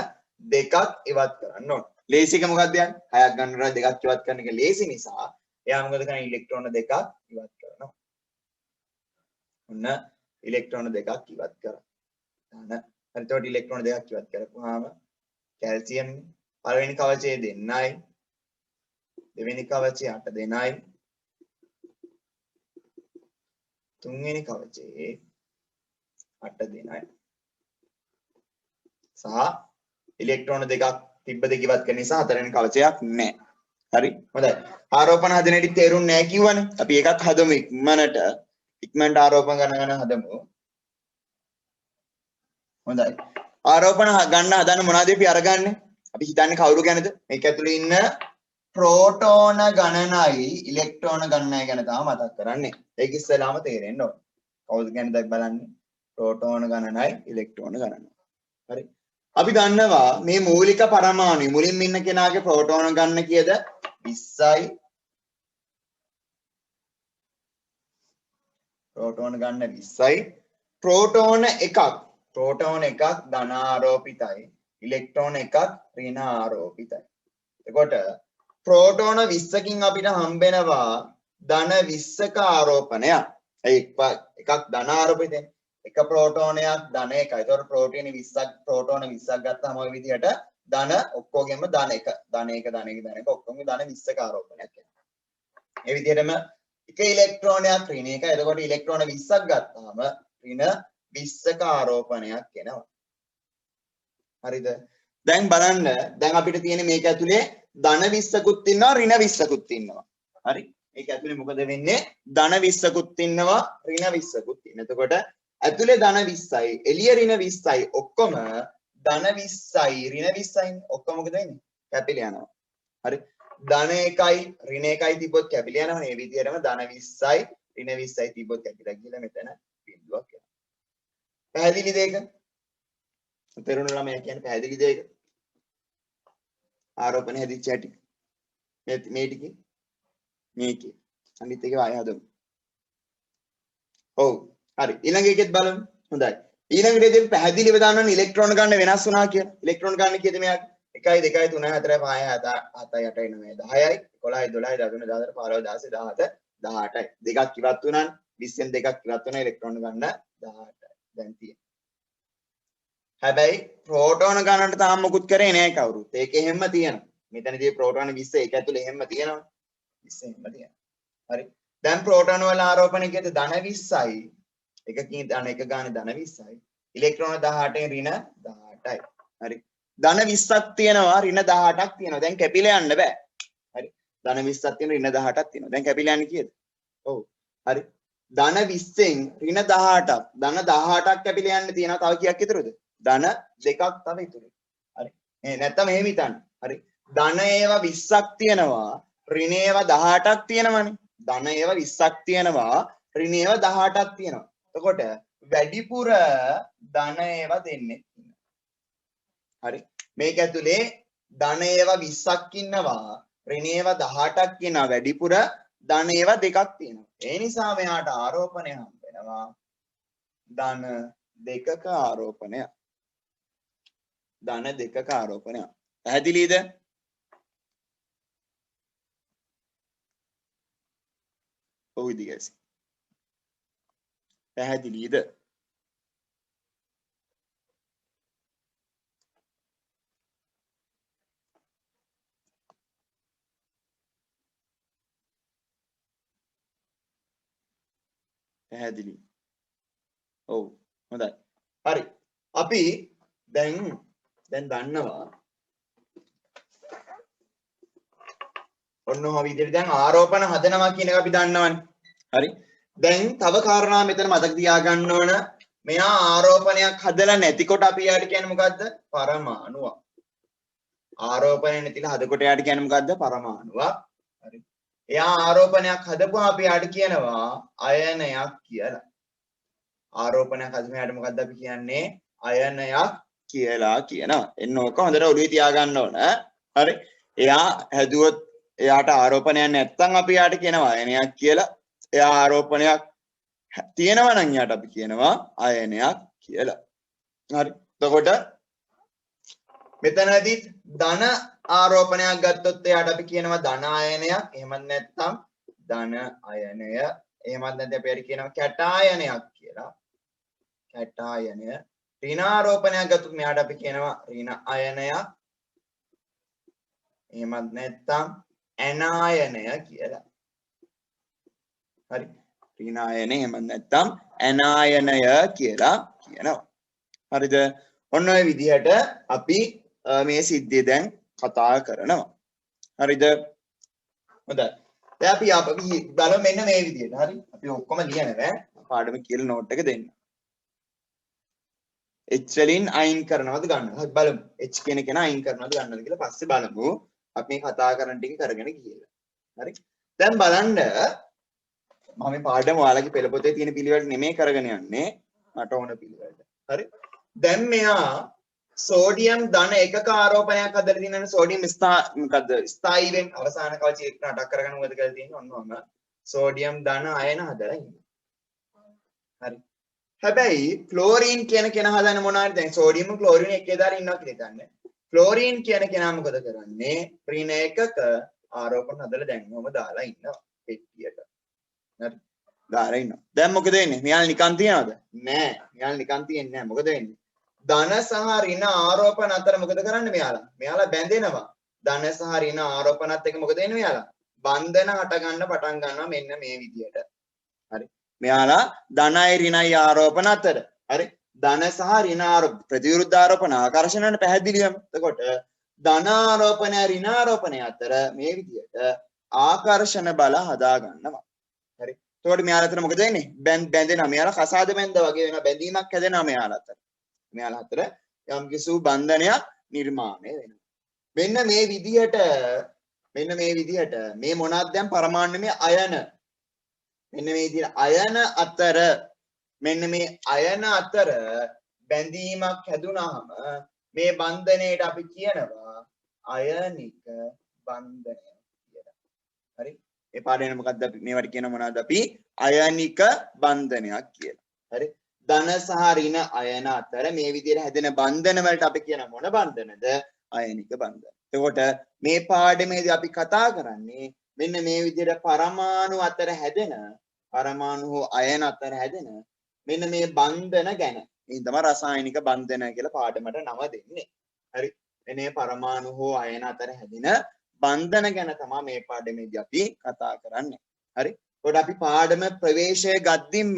දෙකක් ඉවත් කරන්න ඕන. ලේසි එක මොකක්ද යන්නේ? 6ක් ගන්නකොට දෙකක් ඉවත් කරන එක ලේසි නිසා එයා මොකද කරන්නේ ඉලෙක්ට්‍රෝන දෙකක් ඉවත් කරනවා. ඔන්න ඉලෙක්ට්‍රෝන දෙකක් ඉවත් කරා. හරි. එතකොට ඉලෙක්ට්‍රෝන දෙකක් ඉවත් කරපුවාම කැල්සියම් පළවෙනි කවචයේ දෙන්නයි දෙවෙනි කවචයේ 8 දෙනයි තුන්වෙනි කවචයේ 8 දෙනයි සහ ඉලෙක්ට්‍රෝන දෙකක් තිබ්බ දෙක ඉවත් කරන නිසා හතරවෙනි කවචයක් නැහැ. හරි. හොඳයි. ආරෝපණ හදන හැටි තේරුන්නේ නැහැ කිව්වනේ. අපි එකක් හදමු ඉක්මනට ආරෝපණ ගණන හදමු. හොඳයි. ආරෝපණ ගන්න හදන මොනවද අපි අරගන්නේ? අපි හිතන්නේ කවුරු ගැනද? මේක ඇතුලේ ඉන්න ප්‍රෝටෝන ගණනයි ඉලෙක්ට්‍රෝන ගණනයි ගැන තමයි මතක් කරන්නේ. ඒක ඉස්සෙල්ලාම තේරෙන්න ඕන. කවුද ගැනද බලන්නේ? ප්‍රෝටෝන ගණනයි ඉලෙක්ට්‍රෝන ගණනයි. හරි. අපි දන්නවා මේ මූලික පරමාණු මුලින්ම ඉන්න කෙනාගේ ප්‍රෝටෝන ගණන කීයද? 20යි. ප්‍රෝටෝන ගණන 20යි. ප්‍රෝටෝන එකක් ධනාරෝපිතයි. ඉලෙක්ට්‍රෝන එකක් ඍණාරෝපිතයි. එතකොට ප්‍රෝටෝන 20කින් අපිට හම්බෙනවා ධන 20ක ආරෝපණයක්. එකක් ධනාරෝපිතයි. එක ප්‍රෝටෝනයක් ධන 1යි. ඒතකොට ප්‍රෝටීන 20ක් ප්‍රෝටෝන 20ක් ගත්තාම ওই විදිහට ධන ඔක්කොගෙම ධන 1 ඔක්කොම ධන 20ක ආරෝපණයක් එනවා. මේ විදිහටම එක ඉලෙක්ට්‍රෝනයක් ඍණ 1යි. එතකොට ඉලෙක්ට්‍රෝන 20ක් ගත්තාම ඍණ 20ක ආරෝපණයක් එනවා. හරිද? දැන් බලන්න දැන් අපිට තියෙන්නේ මේක ඇතුලේ ධන 20කුත් ඉන්නවා ඍණ 20කුත් ඉන්නවා. හරි? මේක ඇතුලේ මොකද වෙන්නේ? ධන 20කුත් ඉන්නවා ඍණ 20කුත් ඉන්නවා. එතකොට ඇතුලේ ධන 20යි එළිය ඍණ 20යි ඔක්කොම ධන 20යි ඍණ 20යි ඔක්කොම මොකද වෙන්නේ? කැපිලා යනවා. හරි? ධන 1යි ඍණ 1යි තිබ්බොත් කැපිලා යනවා. මේ විදිහටම ධන 20යි ඍණ 20යි තිබ්බොත් කැපිලා ගිහලා මෙතන බිඳුවක් එනවා. පැහැදිලිද ඒක? තේරුණා ළමයා කියන්නේ පැහැදිලිද ඒක? ආරෝපණ හැදිච්ච හැටි. මේ ටිකේ මේකේ අනිත් එකේ ආය හදමු. ඔව්. හරි. ඊළඟ එකෙත් බලමු. හොඳයි. ඊළඟ දෙයෙන් පැහැදිලිව දාන්න ඉලෙක්ට්‍රෝන ගන්න වෙනස් වුණා කියලා. ඉලෙක්ට්‍රෝන ගන්න කීයද මෙයාගේ? 1 2 3 4 5 6 7 8 9 10යි 11 12 13 14 15 16 17 18යි. දෙකක් ඉවත් වුණානේ. 20න් දෙකක් ඉවත් වුණා ඉලෙක්ට්‍රෝන ගන්න 18යි. දැන් තියෙන්නේ. හැබැයි ප්‍රෝටෝන ගණනට තාම මොකුත් කරේ නෑ කවුරුත්. ඒක එහෙම්ම තියෙනවා. මෙතනදී ප්‍රෝටෝන 20 ඒක ඇතුලේ එහෙම්ම තියෙනවා. 20 එහෙම්ම තියෙනවා. හරි. දැන් ප්‍රෝටෝන වල ආරෝපණය කියද ධන 20යි. එකකින් ධන එක ගානේ ධන 20යි. ඉලෙක්ට්‍රෝන 18න් ඍණ 18යි. හරි. ධන 20ක් තියෙනවා ඍණ 18ක් තියෙනවා. දැන් කැපිලා යන්න බෑ. හරි. ධන 20ක් තියෙනවා ඍණ 18ක් තියෙනවා. දැන් කැපිලා යන්නේ කීයද? ඔව්. හරි. ධන 20න් ඍණ 18ක් ධන 18ක් කැපිලා යන්න තියෙනවා. තව කීයක් ඉතුරුද? ධන 2ක් තව ඉතුරුයි. හරි. නැත්තම් එහෙම හිතන්න. හරි. ධන ඒවා 20ක් තියෙනවා ඍණ ඒවා 18ක් තියෙනවනේ. ධන ඒවා 20ක් තියෙනවා ඍණ ඒවා 18ක් තියෙනවා. එතකොට වැඩිපුර ධන ඒවා දෙන්නේ. හරි. මේක ඇතුලේ ධන ඒවා 20ක් ඉන්නවා ඍණ ඒවා 18ක් ඉන්නවා වැඩිපුර ධන ඒවා දෙකක් තියෙනවා. ඒ නිසා මෙයාට ආරෝපණය හම්බ වෙනවා ධන දෙකක ආරෝපණය. ධන දෙකක ආරෝපණය. පැහැදිලිද? ඔව් ඉදිරියස්. පැහැදිලිද? පැහැදිලි. ඔව් හොඳයි. හරි. අපි දැන් දන්නවා ඔන්න ඔය විදිහට දැන් ආරෝපණ හදනවා කියන එක අපි දන්නවනේ. හරි. දැන් තව කාරණා මෙතන මතක තියාගන්න ඕන. මෙයා ආරෝපණයක් හදලා නැතිකොට අපි යාට කියන්නේ මොකද්ද? පරමාණුවක්. ආරෝපණය නැතිලා හදකොට යාට කියන්නේ මොකද්ද? පරමාණුවක්. හරි. එයා ආරෝපණයක් හදපුවා අපි යාට කියනවා අයනයක් කියලා. ආරෝපණයක් හදපුවා යාට මොකද්ද අපි කියන්නේ? අයනයක් කියලා කියනවා. එන්න ඕක හොඳට ඔළුවේ තියාගන්න ඕන. හරි. එයා හැදුවොත් එයාට ආරෝපණයක් නැත්නම් අපි යාට කියනවා අයනයක් කියලා. එයා ආරෝපණයක් තියෙනවා නම් යාට අපි කියනවා අයනයක් කියලා. හරි. එතකොට මෙතනදී ධන ආරෝපණයක් ගත්තොත් එයාට අපි කියනවා ධන අයනයක්. එහෙමත් නැත්නම් ධන අයනය. එහෙමත් නැත්නම් අපි හරි කියනවා කැටායනයක් කියලා. කැටායනය. ඍණ ආරෝපණයක් ගත්තොත් මෙයාට අපි කියනවා ඍණ අයනයක්. එහෙමත් නැත්නම් ඇනායනය කියලා. හරි. ඍණ අයනය එහෙමත් නැත්නම් ඇනායනය කියලා කියනවා. හරිද? ඔන්න ඔය විදිහට අපි මේ සිද්ධිය දැන් කතා කරනවා. හරිද? හොඳයි. දැන් අපි බලමු මෙන්න මේ විදිහට. හරි. අපි ඔක්කොම ලියනවා. පාඩම කියලා නෝට් එක දෙන්න. H වලින් අයින් කරනවද ගන්නවද? හරි බලමු. H කියන කෙනා අයින් කරනවද ගන්නවද කියලා පස්සේ බලමු. අපි මේ කතා කරන ටික කරගෙන ගිහලා. හරි. දැන් බලන්න මම මේ පාඩම ඔයාලගේ පෙළ පොතේ තියෙන පිළිවෙලට නෙමෙයි කරගෙන යන්නේ. මට ඕන පිළිවෙලට. හරි. දැන් මෙයා සෝඩියම් ධන එකක ආරෝපණයක් හදලා තියෙනනේ සෝඩියම් මොකද්ද ස්ථායි වෙන අවසාන කවච ඉලෙක්ට්‍රෝන අටක් කරගන්න මොකද කරලා තියෙන්නේ ඔන්නෝම සෝඩියම් ධන අයන හදලා ඉන්නවා. හරි. හැබැයි ක්ලෝරින් කියන කෙනා හදන්නේ මොනවද? දැන් සෝඩියම් ක්ලෝරින් එකේ දාලා ඉන්නවා කියලා හිතන්න. ක්ලෝරින් කියන කෙනා මොකද කරන්නේ? ඍණ එකක ආරෝපණ හදලා දැන් මොම දාලා ඉන්නවා පෙට්ටියට. හරි. දාලා ඉන්නවා. දැන් මොකද වෙන්නේ? මෙයාලා නිකන් තියනවද? නෑ. මෙයාලා නිකන් තියන්නේ නෑ. මොකද වෙන්නේ? ධන සහ ඍණ ආරෝපණ අතර මොකද කරන්නේ මෙයාලා? මෙයාලා බැඳෙනවා. ධන සහ ඍණ ආරෝපණත් එක්ක මොකද වෙන්නේ මෙයාලා? බන්ධන හට ගන්න පටන් ගන්නවා මෙන්න මේ විදියට. හරි. මෙයාලා ධනයි ඍණයි ආරෝපණ අතර. හරි. ධන සහ ඍණ ආරෝපණ ප්‍රතිවිරුද්ධ ආරෝපණ ආකර්ෂණයන පැහැදිලිවම. එතකොට ධන ආරෝපණය ඍණ ආරෝපණය අතර මේ විදියට ආකර්ෂණ බල හදා ගන්නවා. හරි. එතකොට මෙයාලා අතර මොකද වෙන්නේ? බැඳෙනවා. මෙයාලා කසාද බැඳ වගේ වෙනවා. බැඳීමක් හැදෙනවා මෙයාලා අතර. මෙයාලා අතර යම් කිසි බන්ධනයක් නිර්මාණය වෙනවා. මෙන්න මේ විදිහට මේ මොනක්ද දැන් පරමාණුමය අයන. මෙන්න මේ විදිහට අයන අතර මෙන්න මේ අයන අතර බැඳීමක් හැදුනහම මේ බන්ධනයට අපි කියනවා අයනික බන්ධනය කියලා. හරි? ඒ පාඩේන මොකක්ද අපි මේවට කියන මොනවද අපි අයනික බන්ධනයක් කියලා. හරි? ධන සහ ඍණ අයන අතර මේ විදිහට හැදෙන බන්ධන වලට අපි කියන මොන බන්ධනද? අයනික බන්ධන. එතකොට මේ පාඩමේදී අපි කතා කරන්නේ මෙන්න මේ විදිහට පරමාණු අතර හැදෙන පරමාණු හෝ අයන අතර හැදෙන මෙන්න මේ බන්ධන ගැන. මේ තමයි රසායනික බන්ධන කියලා පාඩමට නම දෙන්නේ. හරි. එනේ පරමාණු හෝ අයන අතර හැදෙන බන්ධන ගැන තමයි මේ පාඩමේදී අපි කතා කරන්නේ. හරි. ඒකට අපි පාඩම ප්‍රවේශය ගද්දින්ම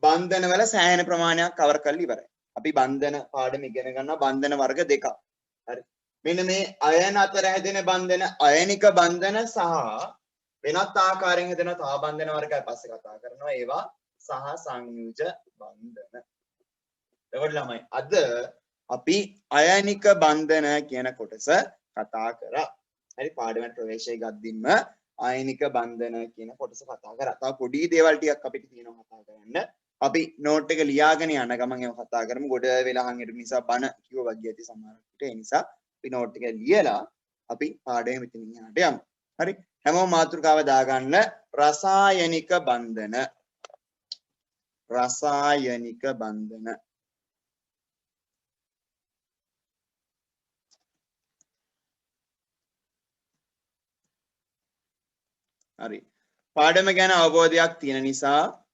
බන්ධන වල සෑහෙන ප්‍රමාණයක් කවර් කරලා ඉවරයි. අපි බන්ධන පාඩම ඉගෙන ගන්නවා බන්ධන වර්ග දෙකක්. හරි. මෙන්න මේ අයන අතර හැදෙන බන්ධන අයනික බන්ධන සහ වෙනත් ආකාරයෙන් හැදෙන තව බන්ධන වර්ගයක් පස්සේ කතා කරනවා. ඒවා සහ සංයුජ බන්ධන. එතකොට ළමයි අද අපි අයනික බන්ධන කියන කොටස කතා කරා. හරි පාඩමට ප්‍රවේශය ගද්දින්ම අයනික බන්ධන කියන කොටස කතා කරා. තව පොඩි දේවල් ටිකක් අපිට තියෙනවා කතා කරන්න. අපි නෝට් එක ලියාගෙන යන ගමන් ඒව කතා කරමු. ගොඩ වෙලා හංගෙට නිසා බණ කිව්ව වගේ ඇති සමහරවිට. ඒ නිසා අපි නෝට් එක ලියලා අපි පාඩම මෙතනින් යන්නට යමු. හරි. හැමෝම මාතෘකාව දාගන්න රසායනික බන්ධන. රසායනික බන්ධන. හරි. පාඩම ගැන අවබෝධයක් තියෙන නිසා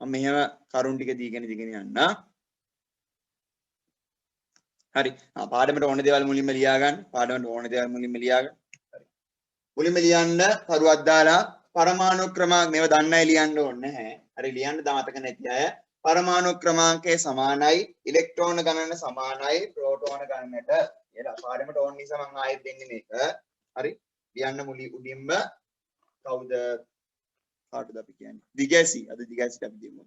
මම මෙහෙම කරුණු ටික දීගෙන යන්න. හරි. පාඩමට ඕන දේවල් මුලින්ම ලියා ගන්න. පාඩමට ඕන දේවල් මුලින්ම ලියා ගන්න. හරි. මුලින්ම ලියන්න කරුවක් දාලා පරමාණු ක්‍රමාංක මේව දන්න අය ලියන්න ඕනේ නැහැ. හරි ලියන්න මතක නැති අය පරමාණු ක්‍රමාංකය සමානයි ඉලෙක්ට්‍රෝන ගණන සමානයි ප්‍රෝටෝන ගණනට කියලා. පාඩමට ඕන නිසා මම ආයෙත් දෙන්නේ මේක. හරි. ලියන්න උඩින්ම කවුද කාටද අපි කියන්නේ දිගැසි අද දිගැසිට අපි දෙමු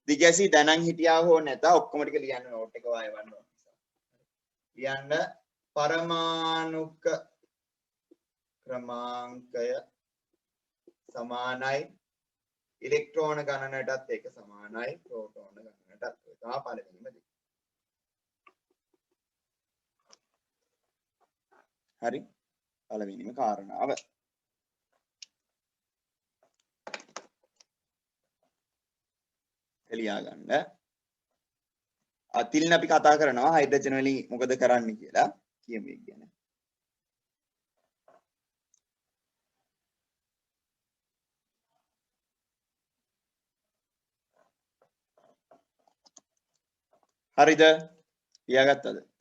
දිගැසි දැනන් හිටියා හෝ නැත ඔක්කොම ටික ලියන්න නෝට් එක වයවන්න ඕන නිසා ලියන්න පරමාණුක ක්‍රමාංකය සමානයි ඉලෙක්ට්‍රෝන ගණනටත් ඒක සමානයි ප්‍රෝටෝන ගණනටත් ඒක තමයි පළවෙනිම දේ. හරි පළවෙනිම කාරණාව. එලියා ගන්න. අතිල්න අපි කතා කරනවා හයිඩ්‍රජන් වලින් මොකද කරන්නේ කියලා කියමු ඒක ගැන. හරිද? ලියාගත්තද?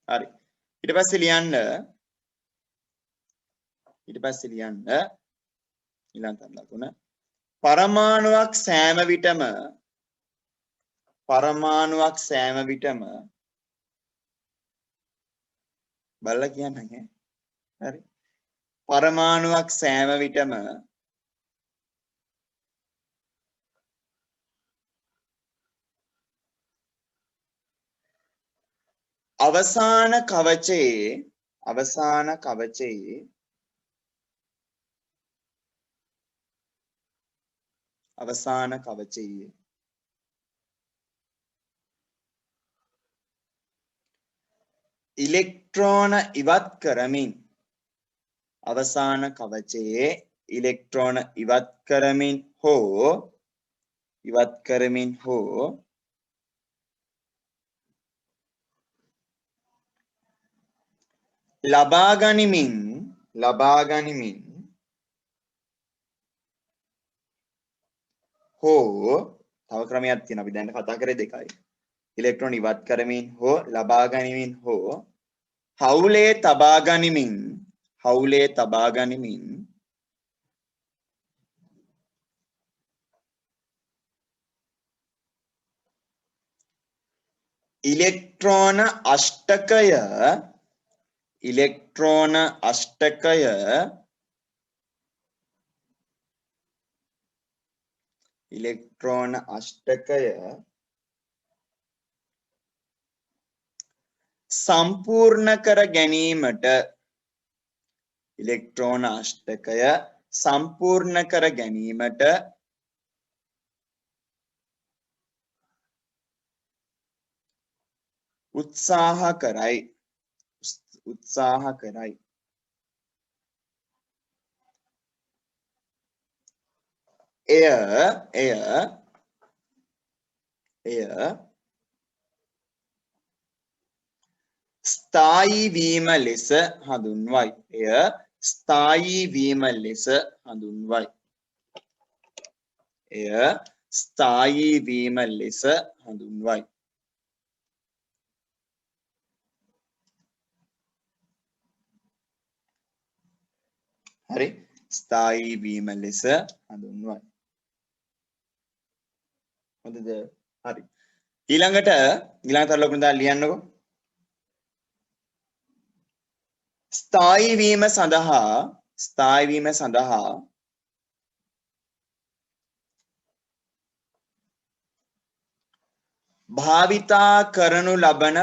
හරි. ඊට පස්සේ ලියන්න ඊළඟ ලකුණ පරමාණුවක් සෑම විටම බලලා කියන්න ඈ. හරි. පරමාණුවක් සෑම විටම අවසාන කවචයේ ඉලෙක්ට්‍රෝන ඉවත් කරමින් හෝ ලබා ගනිමින් හෝ තව ක්‍රමයක් තියෙනවා අපි දැන් කතා කරේ දෙකයි. ඉලෙක්ට්‍රෝන ඉවත් කරමින් හෝ ලබා ගනිමින් හෝ හවුලේ තබා ගනිමින් ඉලෙක්ට්‍රෝන අෂ්ටකය සම්පූර්ණ කර ගැනීමට උත්සාහ කරයි. එය එය ස්ථායී වීම ලෙස හඳුන්වයි. එය ස්ථායී වීම ලෙස හඳුන්වයි. එය ස්ථායී වීම ලෙස හඳුන්වයි. හරි, ස්ථායී වීම ලෙස හඳුන්වයි. හොඳද? හරි. ඊළඟට ලොකුන දාලා ලියන්නකෝ. ස්ථායී වීම සඳහා භාවිතා කරනු ලබන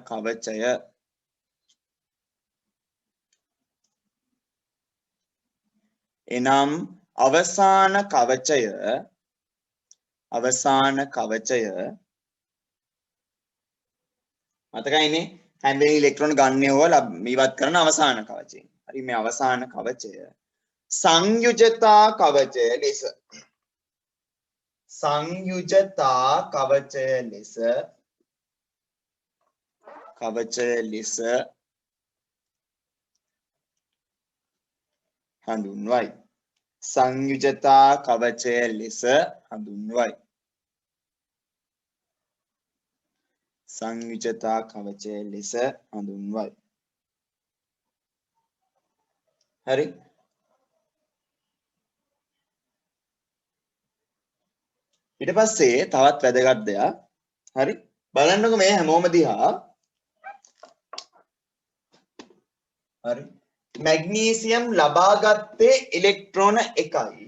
කවචය එනම් අවසාන කවචය මතකයිනේ හැම වෙලේ ඉලෙක්ට්‍රෝන ගන්න හොව ඉවත් කරන අවසාන කවචය. හරි, මේ අවසාන කවචය සංයුජතා කවචය ලෙස හඳුන්වයි. සංයුජතා කවචය ලෙස හඳුන්වයි. සංයුජතා කවචය ලෙස හඳුන්වයි. හරි, ඊට පස්සේ තවත් වැදගත් දෙයක්. හරි, බලන්නකො මේ හැමෝම දිහා. හරි, මැග්නීසියම් ලබාගත්තේ ඉලෙක්ට්‍රෝන 1යි.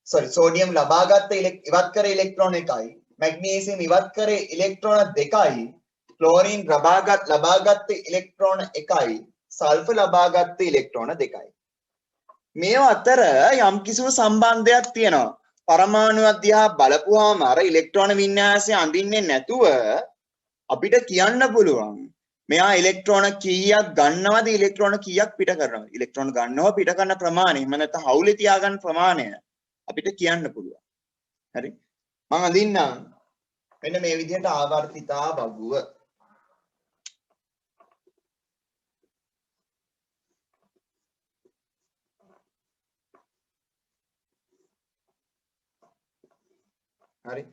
සෝඩියම් ලබාගත්තේ ඉවත් කරේ ඉලෙක්ට්‍රෝන 1යි. මැග්නීසියම් ඉවත් කරේ ඉලෙක්ට්‍රෝන 2යි. ක්ලෝරින් ලබාගත්තේ ඉලෙක්ට්‍රෝන 1යි. සල්ෆර් ලබාගත්තේ ඉලෙක්ට්‍රෝන 2යි. මේ අතර යම් කිසිම සම්බන්ධයක් තියෙනවා. පරමාණුවක් දිහා බලපුවාම අර ඉලෙක්ට්‍රෝන වින්‍යාසය අඳින්නේ නැතුව අපිට කියන්න පුළුවන් මෙයා ඉලෙක්ට්‍රෝන කීයක් ගන්නවද, ඉලෙක්ට්‍රෝන කීයක් පිට කරනවද. ඉලෙක්ට්‍රෝන ගන්නව පිට කරන ප්‍රමාණය, එහෙම නැත්නම් හවුලේ තියාගන්න ප්‍රමාණය අපිට කියන්න පුළුවන්. හරි, මම අඳින්නම් මෙන්න මේ විදිහට ආවර්තිතා වගුව. හරි,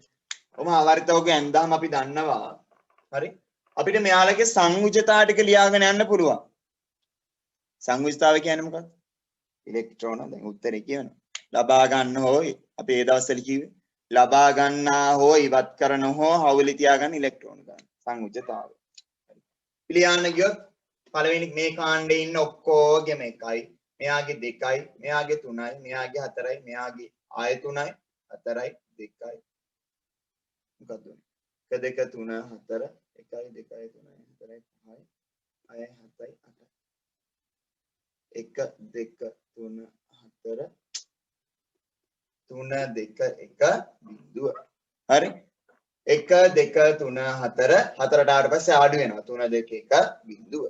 ඔම ආවර්තිතාවක ඇඳාම අපි දන්නවා. හරි, අපිට මෙයාලගේ සංයුජතා ටික ලියාගෙන යන්න පුළුවන්. සංයුජතාව කියන්නේ මොකක්ද? ඉලෙක්ට්‍රෝන. දැන් උත්තරේ කියනවා. ලබා ගන්න හෝ අපි ඒ දවස්වල කිව්වේ ලබා ගන්නා හෝ ඉවත් කරන හෝ හවුලේ තියාගන්න ඉලෙක්ට්‍රෝන ගන්න සංයුජතාවය. පිළියන්න ගියොත් පළවෙනි මේ කාණ්ඩේ ඉන්න ඔක්කොගෙම එකයි, මෙයාගේ 2යි, මෙයාගේ 3යි, මෙයාගේ 4යි, මෙයාගේ ආය 3යි, 4යි, 2යි. මොකක්ද උනේ? 1 2 3 4 1 2 3 4 5 6 7 8 1 2 3 4 3 2 1 බිඳුව. හරි, 1 2 3 4 4ට ආවට පස්සේ ආඩු වෙනවා. 3 2 1 බිඳුව.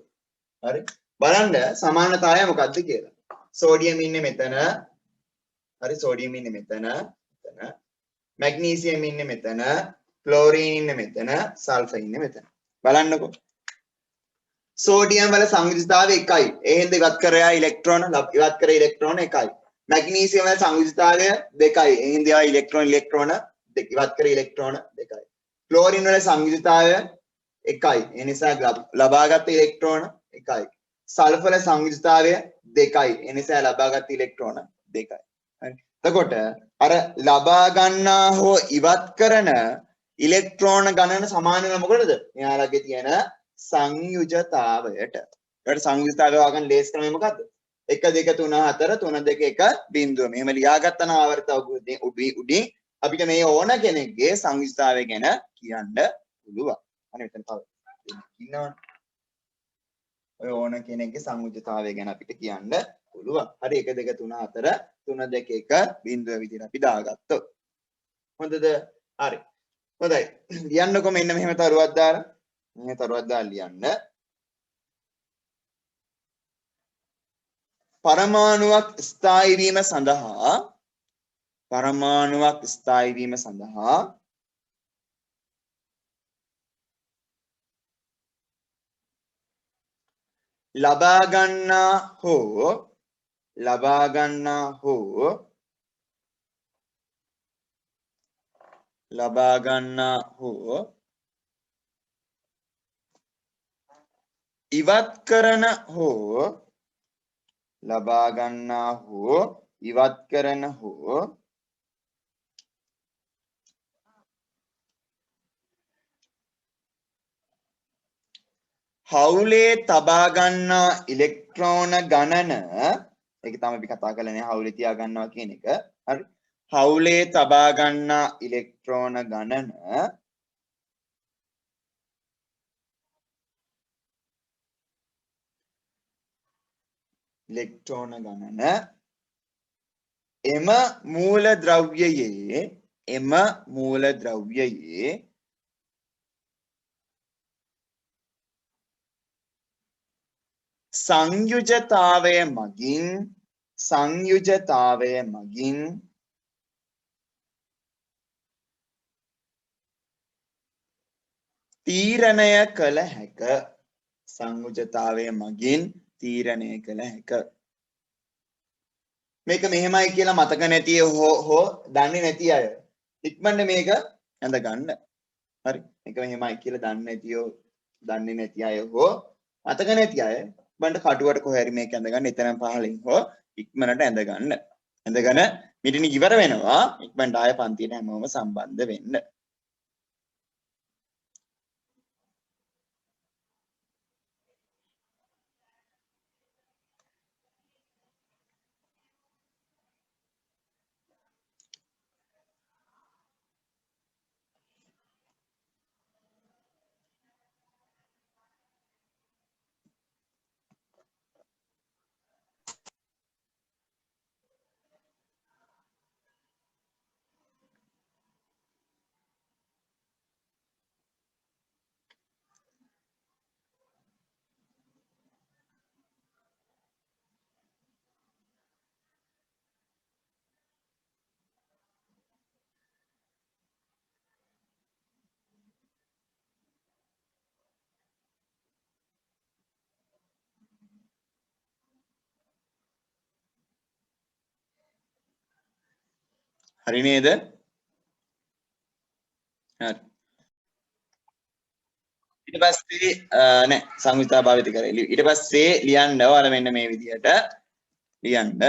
හරි, බලන්න සමානතාවය මොකක්ද කියලා. සෝඩියම් ඉන්නේ මෙතන. හරි, සෝඩියම් ඉන්නේ මෙතන. මැග්නීසියම් ඉන්නේ මෙතන. ක්ලෝරින් ඉන්නේ මෙතන. සල්ෆර් ඉන්නේ මෙතන. බලන්නකෝ. සෝඩියම් වල සංයුජතාවය 1යි. ඒ හින්දා ඉවත් කරයා ඉලෙක්ට්‍රෝන එකයි. මැග්නීසියම් වල සංයුජතාවය 2යි. ඒ හින්දා ඉලෙක්ට්‍රෝන ඉවත් කරේ ඉලෙක්ට්‍රෝන 2යි. ක්ලෝරින් වල සංයුජතාවය 1යි. ඒ නිසා ලබාගත් ඉලෙක්ට්‍රෝන 1යි. සල්ෆර් වල සංයුජතාවය 2යි. ඒ නිසා ලබාගත් ඉලෙක්ට්‍රෝන 2යි. හරි. එතකොට අර ලබා ගන්නා හෝ ඉවත් කරන ඉලෙක්ට්‍රෝන ගණන සමාන වෙන මොකටද? මෙයාලගේ තියෙන සංයුජතාවයට. ඒකට සංයුජතාවය හොයාගන්න ලේස් ක්‍රමය මොකද්ද? 1 2 3 4 3 2 1 බිඳුව. මෙහෙම ලියාගත්තා නම් ආවර්තව උඩින් අපිට මේ ඕන කෙනෙක්ගේ සංයුජතාවය ගැන කියන්න පුළුවන්. අනේ මෙතන තව ඉන්නවනේ. ඔය ඕන කෙනෙක්ගේ සංයුජතාවය ගැන අපිට කියන්න පුළුවන්. හරි, 1 2 3 4 3 2 1 බිඳුව විදිහට අපි දාගත්තොත්. හොඳද? හරි. හොඳයි. ලියන්නකො මෙන්න මෙහෙම තරුවක් දාලා. මෙහෙම තරුවක් දාලා ලියන්න. පරමාණුවක් ස්ථායී වීම සඳහා පරමාණුවක් ස්ථායී වීම සඳහා ලබා ගන්නා හෝ ඉවත් කරන හෝ හවුලේ තබා ගන්නා ඉලෙක්ට්‍රෝන ගණන, ඒක තමයි අපි කතා කරන්නේ හවුලේ තියා ගන්නවා කියන එක. හරි. හවුලේ තබා ගන්නා ඉලෙක්ට්‍රෝන ගණන එම මූලද්‍රව්‍යයේ සංයුජතාවය මගින් තීරණය කළ හැක. මේක මෙහෙමයි කියලා මතක නැති හෝ දන්නේ නැති අය ඉක්මනට මේක ඇඳ ගන්න. හරි. මේක මෙහෙමයි කියලා දන්නේ නැති අය හෝ මතක නැති අය බණ්ඩ කටුවට කොහේ හරි මේක ඇඳ ගන්න. එතනම පහලින් හෝ ඉක්මනට ඇඳ ගන්න. ඇඳගෙන මිටිනි ඉවර වෙනවා. ඉක්මනට ආය පන්තියට හැමෝම සම්බන්ධ වෙන්න. හරි නේද? හරි. ඊට පස්සේ නෑ සංයුක්තා භාවිත කරේ. ඊට පස්සේ ලියන්න ඔයාලා මෙන්න මේ විදිහට ලියන්න.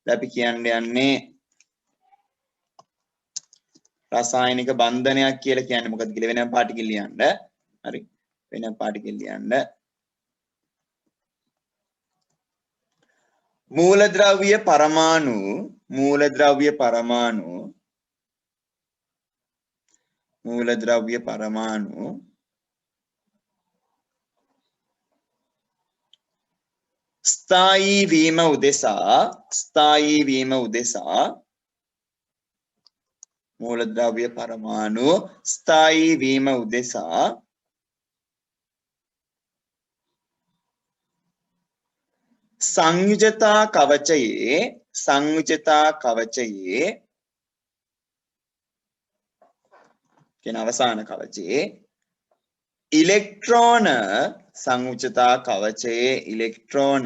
අපි කියන්න යන්නේ රසායනික බන්ධනයක් කියලා කියන්නේ මොකක්ද කියලා වෙනම පාටිකල් ලියන්න. හරි. වෙනම පාටිකල් ලියන්න. මූලද්‍රව්‍ය පරමාණු ස්ථායී වීම උදෙසා මූලද්‍රව්‍ය පරමාණු ස්ථායී වීම උදෙසා සංයුජතා කවචයේ කියන අවසාන කවචයේ ඉලෙක්ට්‍රෝන සංයුජතා කවචයේ ඉලෙක්ට්‍රෝන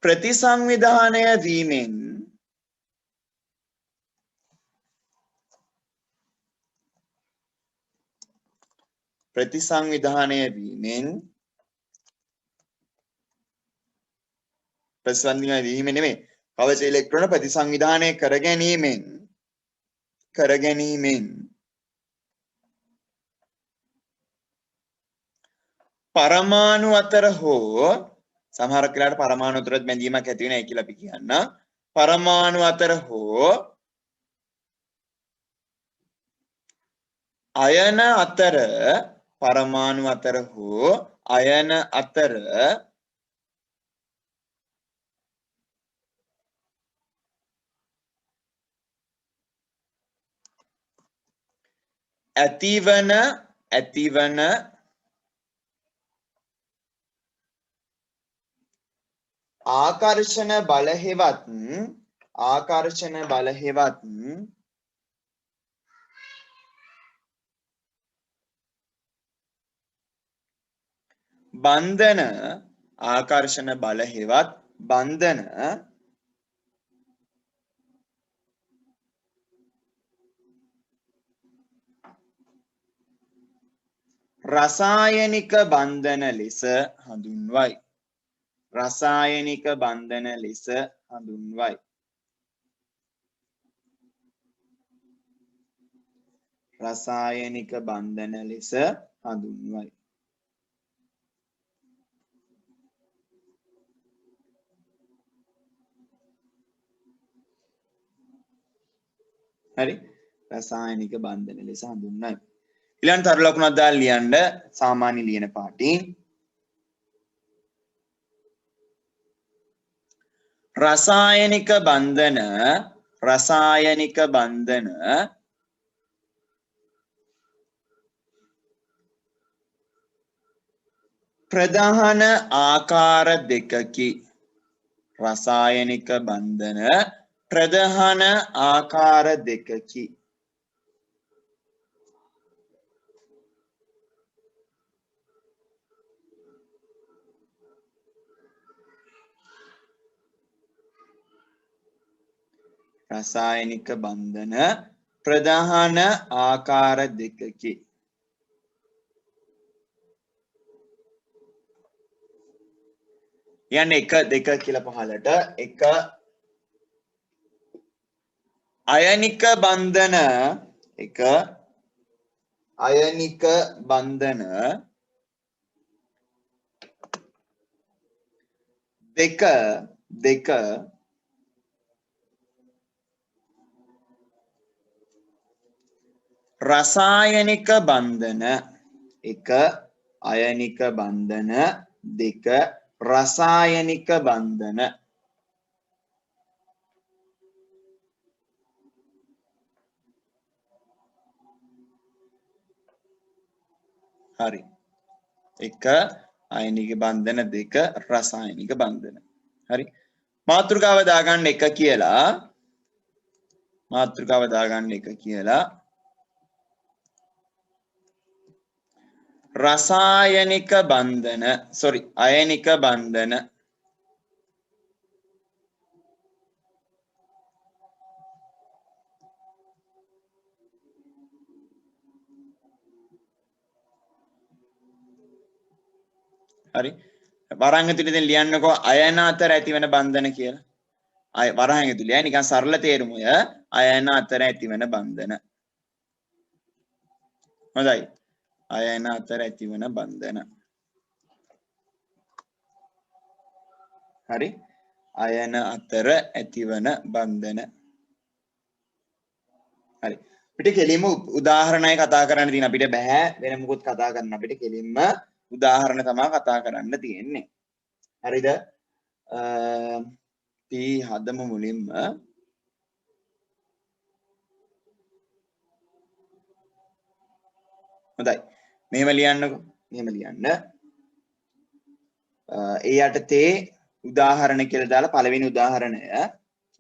ප්‍රතිසංවිධානය වීමෙන් ප්‍රතිසංවිධානය වීමෙන් නෙමෙයි කවච ඉලෙක්ට්‍රෝන ප්‍රතිසංවිධානය කර ගැනීමෙන් පරමාණු අතර හෝ සමහරක් වෙලාවට පරමාණු අතරත් බැඳීමක් ඇති වෙන එක කියලා අපි කියන්න. පරමාණු අතර හෝ අයන අතර පරමාණු අතර හෝ අයන අතර ඇතිවන ආකර්ෂණ බල හෙවත් බන්ධන ආකර්ෂණ බල හෙවත් බන්ධන රසායනික බන්ධන ලෙස හඳුන්වයි. රසායනික බන්ධන ලෙස හඳුන්වයි. රසායනික බන්ධන ලෙස හඳුන්වයි. හරි රසායනික බන්ධන ලෙස හඳුන්වයි. ඊළඟ තරු ලකුණක් දාලා ලියන්න සාමාන්‍ය ලියන පාටින් රසායනික බන්ධන ප්‍රධාන ආකාර දෙකකි. රසායනික බන්ධන ප්‍රධාන ආකාර දෙකකි. රසායනික බන්ධන ප්‍රධාන ආකාර දෙකකි. යන්නේ 1 2 කියලා පහලට 1 අයනික බන්ධන 1 අයනික බන්ධන 2 රසායනික බන්ධන 1 අයනික බන්ධන 2 රසායනික බන්ධන. හරි 1 අයනික බන්ධන 2 රසායනික බන්ධන. හරි මාතෘකාව දාගන්න 1 කියලා රසායනික බන්ධන අයනික බන්ධන හරි වරහන් ඇතුලේ දැන් ලියන්නකෝ අයන අතර ඇතිවන බන්ධන කියලා. වරහන් ඇතුලේ නිකන් සරල තේරුමය අයන අතර ඇතිවන බන්ධන. හොඳයි අයන අතර ඇතිවන බන්ධන. හරි අයන අතර ඇතිවන බන්ධන. හරි අපිට කෙලින්ම උදාහරණයි කතා කරන්න තියෙන. අපිට බෑ වෙන මොකුත් කතා කරන්න. අපිට කෙලින්ම උදාහරණ තමයි කතා කරන්න තියෙන්නේ. හරිද? හදමු මුලින්ම හොඳයි මෙහෙම ලියන්නකෝ. මෙහෙම ලියන්න. ඒ යටතේ උදාහරණ කියලා දාලා පළවෙනි උදාහරණය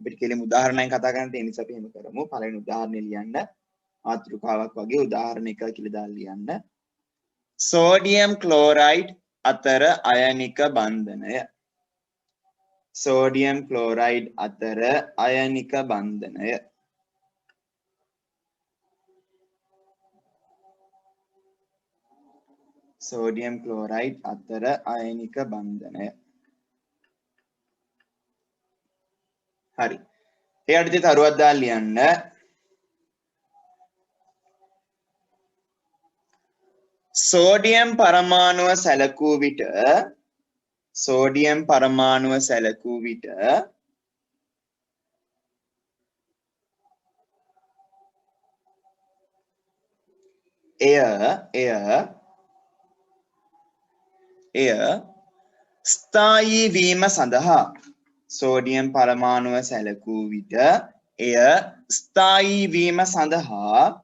අපිට කෙලින්ම උදාහරණයෙන් කතා කරන්න තියෙන නිසා අපි එහෙම කරමු. පළවෙනි උදාහරණය ලියන්න. මාතෘකාවක් වගේ උදාහරණ 1 කියලා දාලා ලියන්න. සෝඩියම් ක්ලෝරයිඩ් අතර අයනික බන්ධනය. සෝඩියම් ක්ලෝරයිඩ් අතර අයනික බන්ධනය. සෝඩියම් ක්ලෝරයිඩ් අතර අයනික බන්ධනය. හරි. ඒ යටතේ තරුවක් දාලා ලියන්න. සෝඩියම් පරමාණුව සැලකූ විට එය ස්ථායී වීම සඳහා සෝඩියම් පරමාණුව සැලකූ විට එය ස්ථායී වීම සඳහා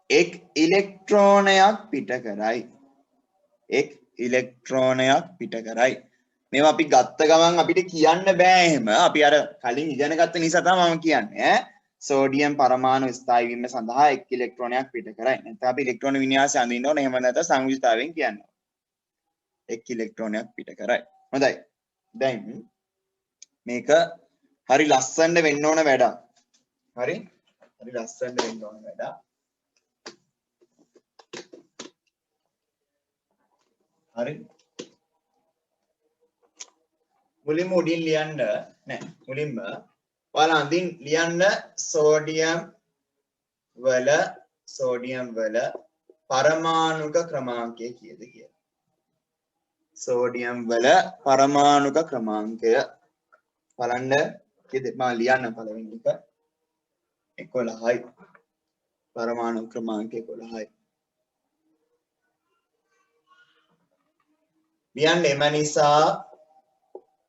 එක් ඉලෙක්ට්‍රෝනයක් පිට කරයි. එක් ඉලෙක්ට්‍රෝනයක් පිට කරයි. මේවා අපි ගත්ත ගමන් අපිට කියන්න බෑ එහෙම. අපි අර කලින් ඉගෙන ගත්ත නිසා තමයි මම කියන්නේ ඈ. සෝඩියම් පරමාණු ස්ථායී වීම සඳහා එක් ඉලෙක්ට්‍රෝනයක් පිට කරයි. නැත්නම් අපි ඉලෙක්ට්‍රෝන වින්‍යාසය අඳින්න ඕනේ. එහෙම නැත්නම් සංයුතිතාවයෙන් කියන්නේ. එක් ඉලෙක්ට්‍රෝනයක් පිට කරයි. හොඳයි. දැන් මේක හරි ලස්සනට වෙන්න ඕන වැඩක්. හරි? හරි ලස්සනට වෙන්න ඕන වැඩක්. හරි? මුලින්ම උඩින් ලියන්න නෑ. මුලින්ම ඔයාලා අඳින් ලියන්න සෝඩියම් වල පරමාණුක ක්‍රමාංකය කීයද කියලා. සෝඩියම් වල පරමාණුක ක්‍රමාංකය බලන්න කීයද? මම ලියන්න පළවෙනි එක 11යි. පරමාණු ක්‍රමාංකය 11යි. ලියන්න එම නිසා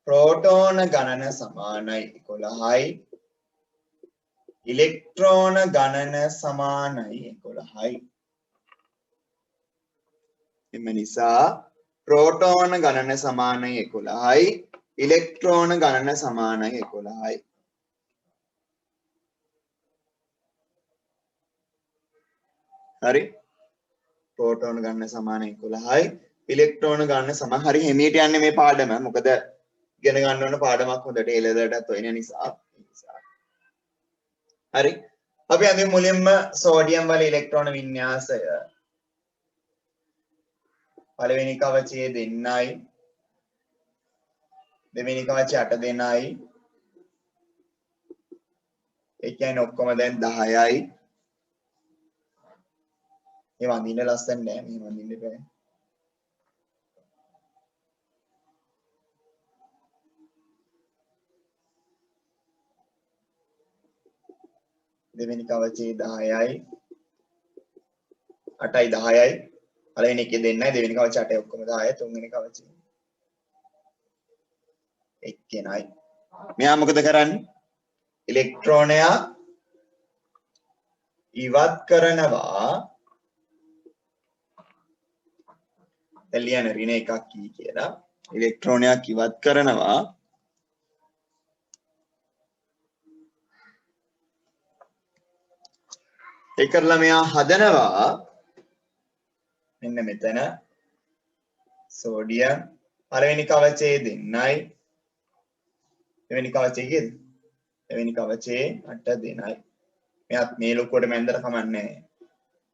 ප්‍රෝටෝන ගණන සමානයි 11යි. ඉලෙක්ට්‍රෝන ගණන සමානයි 11යි. එම නිසා ප්‍රෝටෝන ගණන සමානයි 11යි. ඉලෙක්ට්‍රෝන ගණන සමානයි 11යි. හරි? ප්‍රෝටෝන ගණන සමානයි 11යි. ඉලෙක්ට්‍රෝන ගණන සමාන. හරි හිමීට යන්නේ මේ පාඩම. මොකද ඉගෙන ගන්න ඕන පාඩමක් හොඳට A level-ටත් වෙන නිසා. හරි? අපි අද මුලින්ම සෝඩියම් වල ඉලෙක්ට්‍රෝන වින්‍යාසය පළවෙනි කවචයේ දෙන්නයි දෙවෙනි කවචයේ 8 දෙනයි ඒ කියන්නේ ඔක්කොම දැන් 10යි. මේ වඳින්න ලස්සන නෑ. මේ වඳින්න බෑ. දෙවෙනි කවචයේ 10යි 8යි 10යි. පළවෙනි එකේ දෙන්නයි දෙවෙනි කවචය 8යි ඔක්කොම 10යි. තුන්වෙනි කවචය එක්කෙනයි. මෙයා මොකද කරන්නේ? ඉලෙක්ට්‍රෝනයා ඉවත් කරනවා. එළියන ඍණ එකක් කී කියලා. ඉලෙක්ට්‍රෝනයක් ඉවත් කරනවා. ඒ කරලා මෙයා හදනවා මෙන්න මෙතන සෝඩියම් පළවෙනි කවචයේ දෙන්නයි දෙවෙනි කවචයේ කීයද? දෙවෙනි කවචයේ 8 දෙනයි. මෙයාත් මේ ලොකුවට මැන්දර කමන්නේ නැහැ.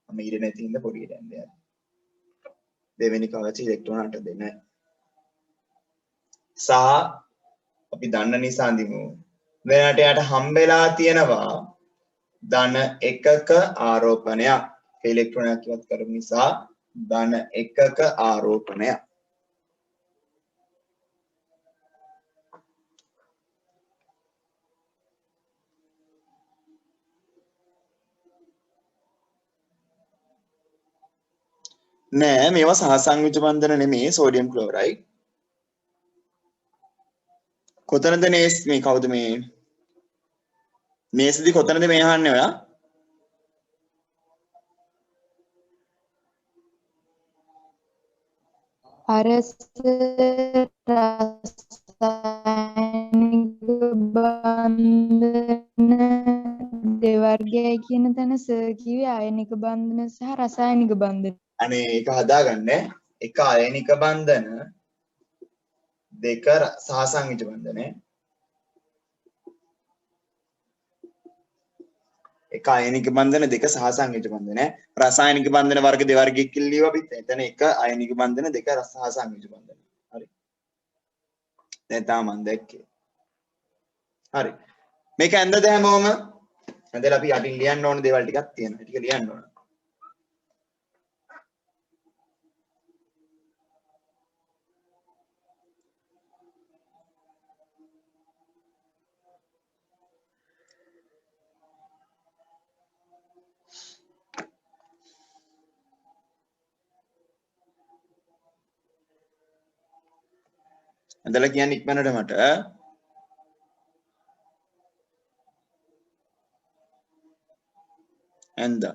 මම ඊට නැති හින්දා පොඩියට යන්නේ. දෙවෙනි කවචයේ ඉලෙක්ට්‍රෝන 8 දෙනයි. සහ අපි දන්න නිසා අඳිමු. දැනට යට හම්බෙලා තියෙනවා ධන එකක ආරෝපණයක්. ඉලෙක්ට්‍රෝනයක් ඉවත් කරපු නිසා ධන එකක ආරෝපණයක්. නෑ මේවා සහසංයුජ බන්ධන නෙමෙයි සෝඩියම් ක්ලෝරයිඩ්. කොතනද මේ කවුද මේ මේසෙදි කොතනද මේ අහන්නේ ඔයා? අරස රසායනික බන්ධන දෙවර්ගයයි කියන තැන සර් කිව්වේ ආයනික බන්ධන සහ රසායනික බන්ධන. අනේ ඒක හදාගන්න. එක ආයනික බන්ධන දෙක සහසංයුජ බන්ධන. එක ආයනික බන්ධන දෙක සහසංයුජ බන්ධන. රසායනික බන්ධන වර්ග දෙවර්ගයක් කියලා ලියුවා අපිත්. එතන එක ආයනික බන්ධන දෙක සහසංයුජ බන්ධන. හරි. දැන් තාම මම දැක්කේ. හරි. මේක ඇඳද හැමෝම? ඇඳලා අපි යටින් ලියන්න ඕන දේවල් ටිකක් තියෙනවා. ටික ලියන්න ඕන. ඇඳලා කියන්නේ ඉක්මනට මට. ඇඳා.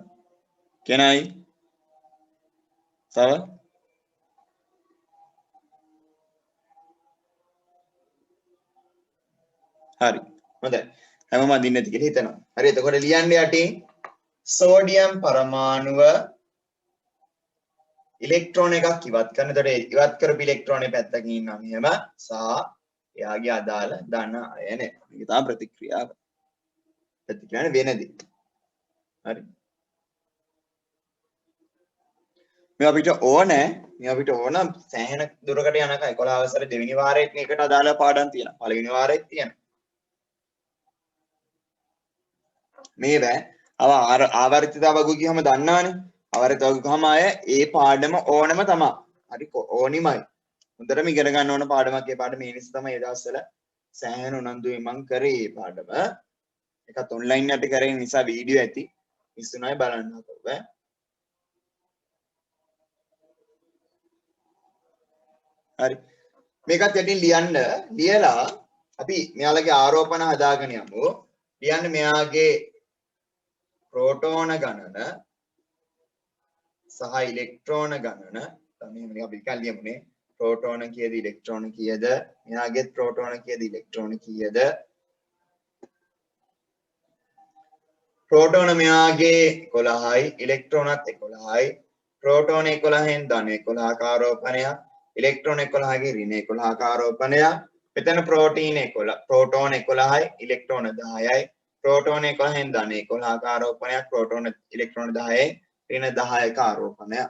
කෙනයි තව හරි හොඳයි හැමෝම අඳින්න ඇති කියලා හිතනවා හරි එතකොට ලියන්න යටින් සෝඩියම් පරමාණුව ඉලෙක්ට්‍රෝන එකක් ඉවත් කරන. එතකොට ඉවත් කරපු ඉලෙක්ට්‍රෝනේ පැත්තකින් ඉන්නවා මෙහෙම සහ එයාගේ අදාළ ධන අයන. මේක තමයි ප්‍රතික්‍රියාව. ප්‍රතික්‍රියාවේ වෙනදී. හරි. මේ අපිට ඕන සෑහෙන දුරකට යනකම් 11 වසර දෙවෙනි වාරයේත් මේකට අදාළ පාඩම් තියෙනවා. පළවෙනි වාරයේත් තියෙනවා. මේ බෑ. ආවර්තිතව වගු ගියම දන්නවනේ. ආවර්තිතව ගියම අය ඒ පාඩම ඕනම තමයි. හරි ඕනිමයි. හොඳටම ඉගෙන ගන්න ඕන පාඩමක් ඒ පාඩම මේ නිසා තමයි ඒ දවස්වල සෑහෙන උනන්දුවෙන් මම කරේ මේ පාඩම. එකත් ඔන්ලයින් යටි කරේ නිසා වීඩියෝ ඇති. මිස්සුනයි බලන්නකෝ බෑ. හරි. මේකත් යටින් ලියලා අපි මෙයාලගේ ආරෝපණ හදාගෙන යමු. ලියන්න මෙයාගේ ප්‍රෝටෝන ගණන සහ ඉලෙක්ට්‍රෝන ගණන තමයි අපි නිකන් ලියමුනේ. ප්‍රෝටෝන කීයද ඉලෙක්ට්‍රෝන කීයද? මෙයාගේ ප්‍රෝටෝන කීයද ඉලෙක්ට්‍රෝන කීයද? ප්‍රෝටෝන මෙයාගේ 11යි ඉලෙක්ට්‍රෝනත් 11යි. ප්‍රෝටෝන 11න් ධන 11ක ආරෝපණයක්. ඉලෙක්ට්‍රෝන 11ගේ ඍණ 11ක ආරෝපණයක්. මෙතන ප්‍රෝටෝන 11යි ඉලෙක්ට්‍රෝන 10යි. ප්‍රෝටෝන 11න් ධන 11ක ආරෝපණයක්. ප්‍රෝටෝන ඉලෙක්ට්‍රෝන 10යි ඍණ 10ක ආරෝපණයක්.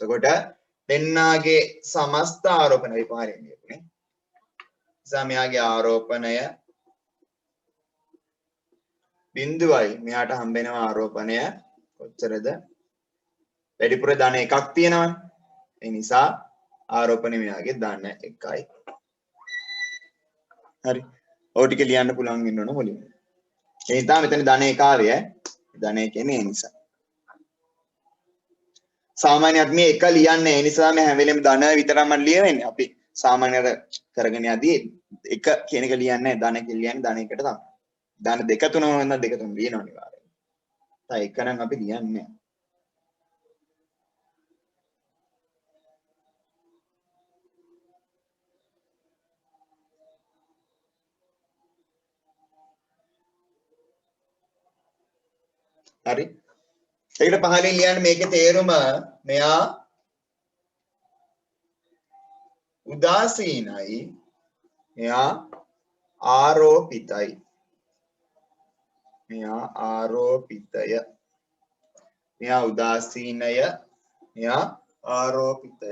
එතකොට දෙන්නාගේ සමස්ත ආරෝපණ විපාරයෙන් කියපුනේ. සමයාගේ ආරෝපණය බිඳුවයි මෙයාට හම්බ වෙනවා ආරෝපණය කොච්චරද? වැඩිපුර ධන එකක් තියෙනවනේ. ඒ නිසා ආරෝපණය මෙයාගේ ධන 1යි. හරි. ඔය ටික ලියන්න පුළුවන් වෙන්න ඕන මුලින්ම. ඒ නිසා මෙතන ධන 1 ආවේ ඈ. ධන 1 කියන්නේ ඒ නිසා. සාමාන්‍යයෙන් මේ එක ලියන්නේ ඒ නිසා මේ හැම වෙලෙම ධන විතරම ලියවෙන්නේ. අපි සාමාන්‍යයට කරගෙන යදී එක කියන එක ලියන්නේ ධන කියලා ලියන්නේ ධන එකට තමයි. ධන දෙක තුන වෙන දෙක තුන ලියනවා අනිවාර්යයෙන්. තා එක නම් අපි ලියන්නේ හරි. ඒකට පහලින් ලියන්න මේකේ තේරුම මෙයා උදාසීනයි මෙයා ආරෝපිතයි. මෙයා ආරෝපිතය. මෙයා උදාසීනය මෙයා ආරෝපිතය.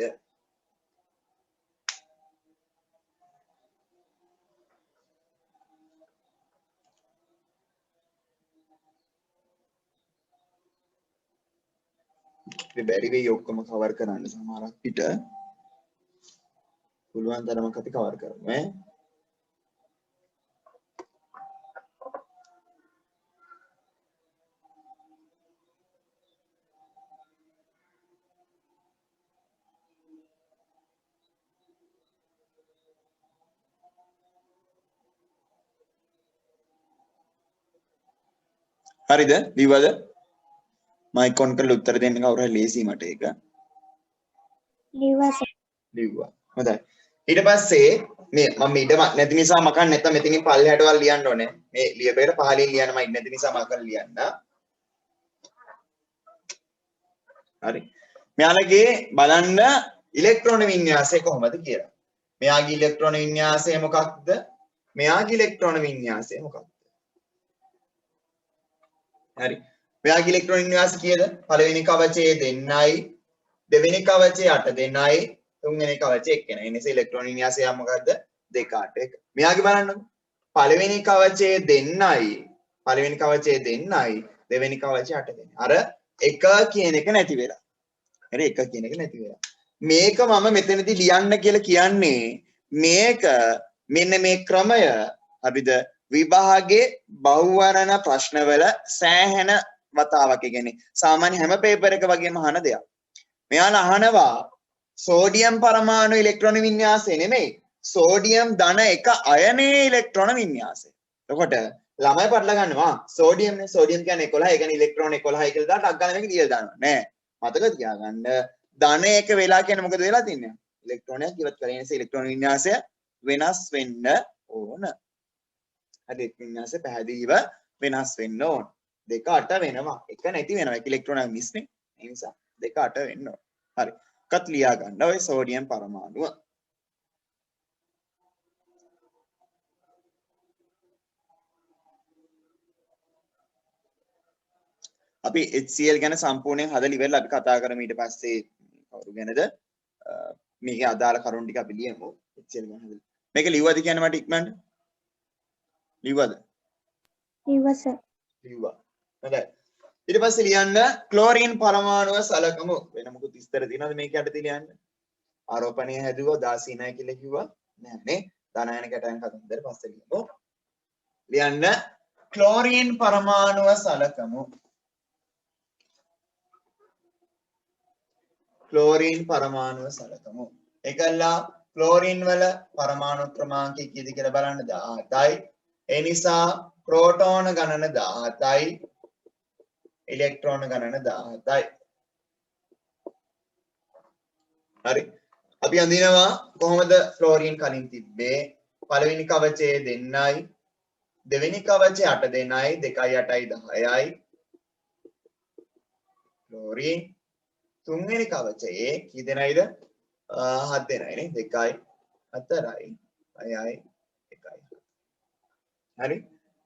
බැරි වෙයි ඔක්කොම කවර් කරන්න සමහරක් පිට පුළුවන් තරමක් අපි කවර් කරමු ඈ. හරිද? ලිව්වද? මයික් ඔන් කරලා උත්තර දෙන්න කවුරු හරි ලේසි මට ඒක. ලිව්වා. හොඳයි. ඊට පස්සේ මේ මම ඉඩම නැති නිසා මකන්න නැත්නම් මෙතනින් පල්ලෙහාටවල් ලියන්න ඕනේ. මේ ලියපෙකට පහලින් ලියන්න මම නැති නිසා මකලා ලියන්න. හරි. මෙයාලගේ බලන්න ඉලෙක්ට්‍රෝන වින්‍යාසය කොහොමද කියලා. මෙයාගේ ඉලෙක්ට්‍රෝන වින්‍යාසය මොකක්ද? මෙයාගේ ඉලෙක්ට්‍රෝන වින්‍යාසය මොකක්ද? හරි. මෙයාගේ ඉලෙක්ට්‍රෝන වින්‍යාසය කීයද? පළවෙනි කවචයේ දෙන්නයි, දෙවෙනි කවචයේ 8 දෙන්නයි, තුන්වෙනි කවචයේ එක්කෙනයි. ඒ නිසා ඉලෙක්ට්‍රෝන වින්‍යාසය මොකක්ද? 2 8 1. මෙයාගේ බලන්නකො. පළවෙනි කවචයේ දෙන්නයි, දෙවෙනි කවචයේ 8 දෙන්නයි. අර 1 කියන එක නැති වෙලා. හරි 1 කියන එක නැති වෙලා. මේක මම මෙතනදී ලියන්න කියලා කියන්නේ මේක මෙන්න මේ ක්‍රමය හරිද විභාගයේ බහුවර්ණ ප්‍රශ්නවල සෑහෙන වතාවක් කියන්නේ සාමාන්‍ය හැම පේපර් එක වගේම අහන දෙයක්. මෙයාලා අහනවා සෝඩියම් පරමාණු ඉලෙක්ට්‍රෝන වින්‍යාසය නෙමෙයි සෝඩියම් ධන 1 අයනයේ ඉලෙක්ට්‍රෝන වින්‍යාසය. එතකොට ළමයි පටල ගන්නවා සෝඩියම් නේ සෝඩියම් කියන්නේ 11 ඒ කියන්නේ ඉලෙක්ට්‍රෝන 11යි කියලා දාලා ටක් ගන්න මේක ලියලා දානවා නෑ මතක තියාගන්න ධන එක වෙලා කියන්නේ මොකද වෙලා තින්නේ ඉලෙක්ට්‍රෝනයක් ඉවත් කරගෙන ඉන්නේ ඉලෙක්ට්‍රෝන වින්‍යාසය වෙනස් වෙන්න ඕන හරි වින්‍යාසය පැහැදිලිව වෙනස් වෙන්න ඕන දෙක අට වෙනවා එක නැති වෙනවා එක ඉලෙක්ට්‍රෝනයක් මිස් නේ ඒ නිසා දෙක අට වෙන්න ඕන හරි කත් ලියා ගන්න ඔය සෝඩියම් පරමාණුව අපි HCl ගැන සම්පූර්ණයෙන් හදලා ඉවරලා අපි කතා කරමු ඊට පස්සේ කවුරු ගැනද මේකේ අදාළ කරුණු ටික අපි ලියමු HCl ගැන හදලා මේක ලිව්වද කියන්නේ මට ඉක්මනට ලිව්වද ලිව්වා හොඳයි ඊට පස්සේ ලියන්න ක්ලෝරින් පරමාණුව සලකමු වෙන මොකුත් විස්තර තියෙනවද මේක යටතේ ලියන්න ආරෝපණය හැදුවා උදාසීනයි කියලා කිව්වා නෑ නේ ධනායන කැටයන් කතන්දර පස්සේ ලියමු ලියන්න ක්ලෝරින් පරමාණුව සලකමු ක්ලෝරින් පරමාණුව සලකමු එකල්ලා ක්ලෝරින් වල පරමාණු ක්‍රමාංකය කීයද කියලා බලන්න 17යි ඒ නිසා ප්‍රෝටෝන ගණන 17යි ඉලෙක්ට්‍රෝන ගණන 17යි හරි අපි අඳිනවා කොහොමද ක්ලෝරින් කලින් තිබ්බේ පළවෙනි කවචයේ දෙන්නයි දෙවෙනි කවචයේ 8 දෙනයි 2යි 8යි 10යි ක්ලෝරින් තුන්වෙනි කවචයේ කී දෙනයිද 7 දෙනයි නේ 2යි 4යි 6යි 1යි හරි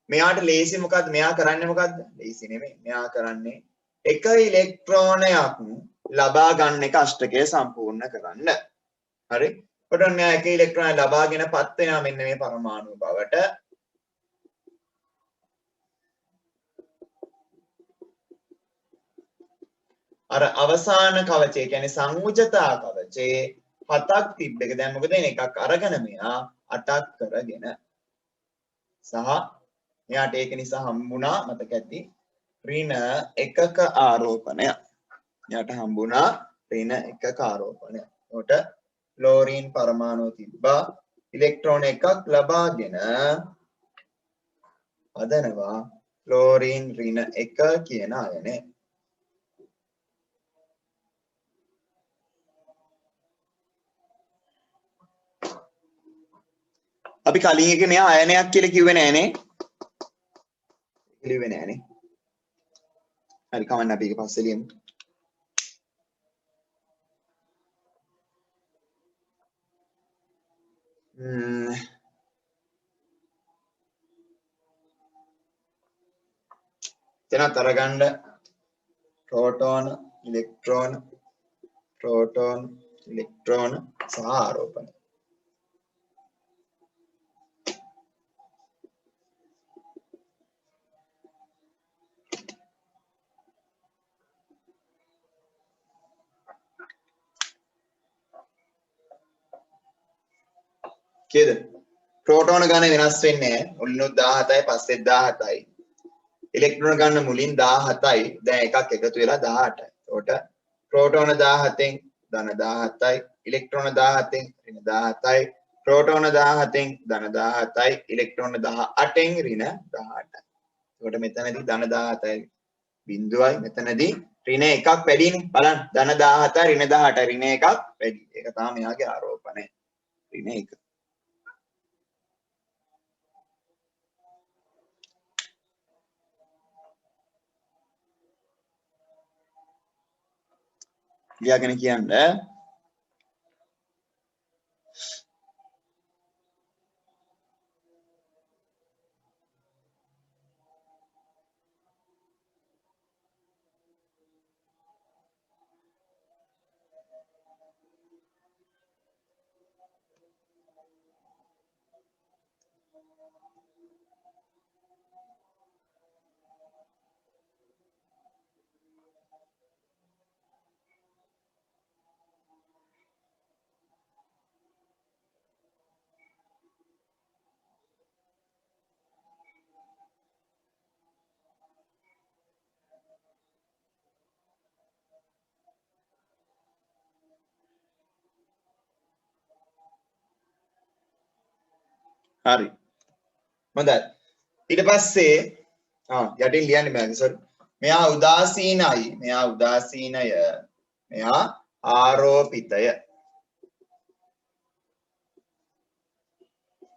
මෙයාට ලේසි මොකද්ද මෙයා කරන්නේ මොකද්ද ලේසි නෙමෙයි මෙයා කරන්නේ එක ඉලෙක්ට්‍රෝනයක් ලබා ගන්න එක අෂ්ටකය සම්පූර්ණ කරන්න හරි ඔතන මෙයා එක ඉලෙක්ට්‍රෝනයක් ලබාගෙන පත් වෙනවා මෙන්න මේ පරමාණු බවට අර අවසාන කවචය කියන්නේ සංයුජතා කවචේ 7ක් තිබ්බ එක දැන් මොකද වෙන්නේ එකක් අරගෙන මෙයා 8ක් කරගෙන සහ මෙයාට ඒක නිසා හම්බුණා මතක ඇති ඍණ එකක ආරෝපණය එයාට හම්බුණා ඍණ එකක ආරෝපණය උට ක්ලෝරින් පරමාණු තිබ්බා ඉලෙක්ට්‍රෝන එකක් ලබාගෙන හදනවා ක්ලෝරින් ඍණ 1 කියන අයනය අපි කලින් එකේ මෙයා අයනයක් කියලා කිව්වේ නෑනේ. කිව්වේ නෑනේ. හරි කමන්න අපි ඒක පස්සේ ලියමු. එතනත් අරගන්න ප්‍රෝටෝන ඉලෙක්ට්‍රෝන සහ ආරෝපණ කීයද ප්‍රෝටෝන ගන්න වෙනස් වෙන්නේ නැහැ මුලිනුත් 17යි පස්සෙත් 17යි ඉලෙක්ට්‍රෝන ගන්න මුලින් 17යි දැන් එකක් එකතු වෙලා 18යි ඒකට ප්‍රෝටෝන 17න් ධන 17යි ඉලෙක්ට්‍රෝන 17න් ඍණ 17යි ප්‍රෝටෝන 17න් ධන 17යි ඉලෙක්ට්‍රෝන 18න් ඍණ 18යි ඒකට මෙතනදී ධන 17යි බිඳුවයි මෙතනදී ඍණ එකක් වැඩිනේ බලන්න ධන 17 ඍණ 18 ඍණ එකක් වැඩි ඒක තමයි මෙයාගේ ආරෝපණය ඍණ 1 ලියාගෙන කියන්න හරි හොඳයි ඊට පස්සේ යටින් ලියන්න බෑ සෝරි. මෙයා උදාසීනයි. මෙයා උදාසීනය. මෙයා ආරෝපිතය.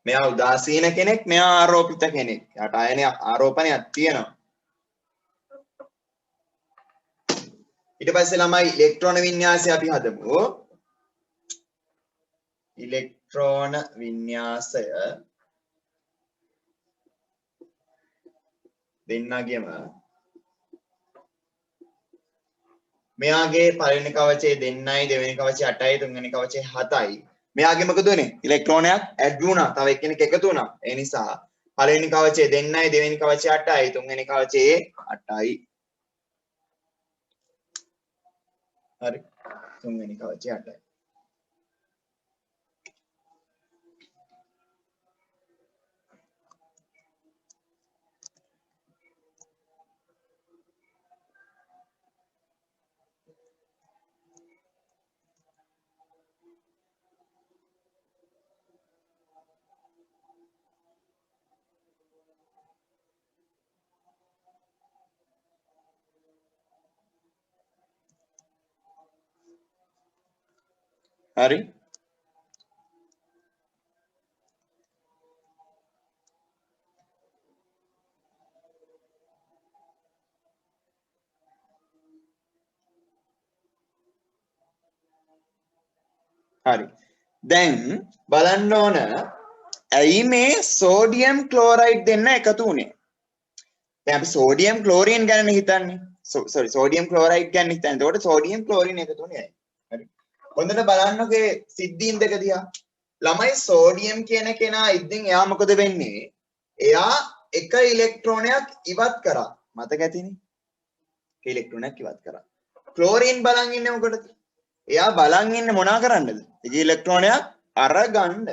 මෙයා උදාසීන කෙනෙක්, මෙයා ආරෝපිත කෙනෙක්. යාට ආරෝපණයක් තියෙනවා. ඊට පස්සේ ළමයි ඉලෙක්ට්‍රෝන වින්‍යාසය අපි හදමු. ඉලෙක්ට්‍රෝන වින්‍යාසය දෙන්නගෙම මෙයාගේ පළවෙනි කවචයේ 2යි, දෙවෙනි කවචයේ 8යි, තුන්වෙනි කවචයේ 7යි. මෙයාගේ මොකද උනේ? ඉලෙක්ට්‍රෝනයක් ඇඩ් වුණා. තව එක්කෙනෙක් එකතු වුණා. ඒ නිසා පළවෙනි කවචයේ 2යි, දෙවෙනි කවචයේ 8යි, තුන්වෙනි කවචයේ 8යි. හරි. තුන්වෙනි කවචයේ 8යි. හරි. හරි. දැන් බලන්න ඕන ඇයි මේ සෝඩියම් ක්ලෝරයිඩ් දෙන්න එකතු වුනේ? දැන් අපි සෝඩියම් ක්ලෝරින් ගැන හිතන්නේ. සෝරි සෝඩියම් ක්ලෝරයිඩ් ගැන හිතන්නේ. එතකොට සෝඩියම් ක්ලෝරින් එකතු වුනේ ඇයි? හරි. හොඳට බලන්නකෝ සිද්ධීන් දෙක දිහා. ළමයි සෝඩියම් කියන කෙනා ඉතින් එයා මොකද වෙන්නේ? එයා එක ඉලෙක්ට්‍රෝනයක් ඉවත් කරා. මතක ඇතිනේ. එක ඉලෙක්ට්‍රෝනයක් ඉවත් කරා. ක්ලෝරින් බලන් ඉන්නේ මොකටද? එයා බලන් ඉන්නේ මොනා කරන්නද? එක ඉලෙක්ට්‍රෝනයක් අරගන්න.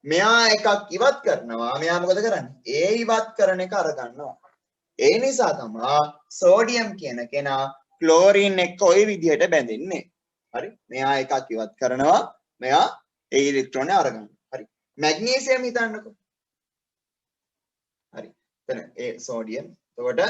මෙයා එකක් ඉවත් කරනවා. මෙයා මොකද කරන්නේ? ඒ ඉවත් කරන එක අරගන්නවා. ඒ නිසා තමයි සෝඩියම් කියන කෙනා ක්ලෝරින් එක්ක ওই විදිහට බැඳෙන්නේ. හරි? මෙයා එකක් ඉවත් කරනවා. මෙයා ඒ ඉලෙක්ට්‍රෝනය අරගන්නවා. හරි. මැග්නීසියම් හිතන්නකෝ. හරි. එතන ඒ සෝඩියම්. එතකොට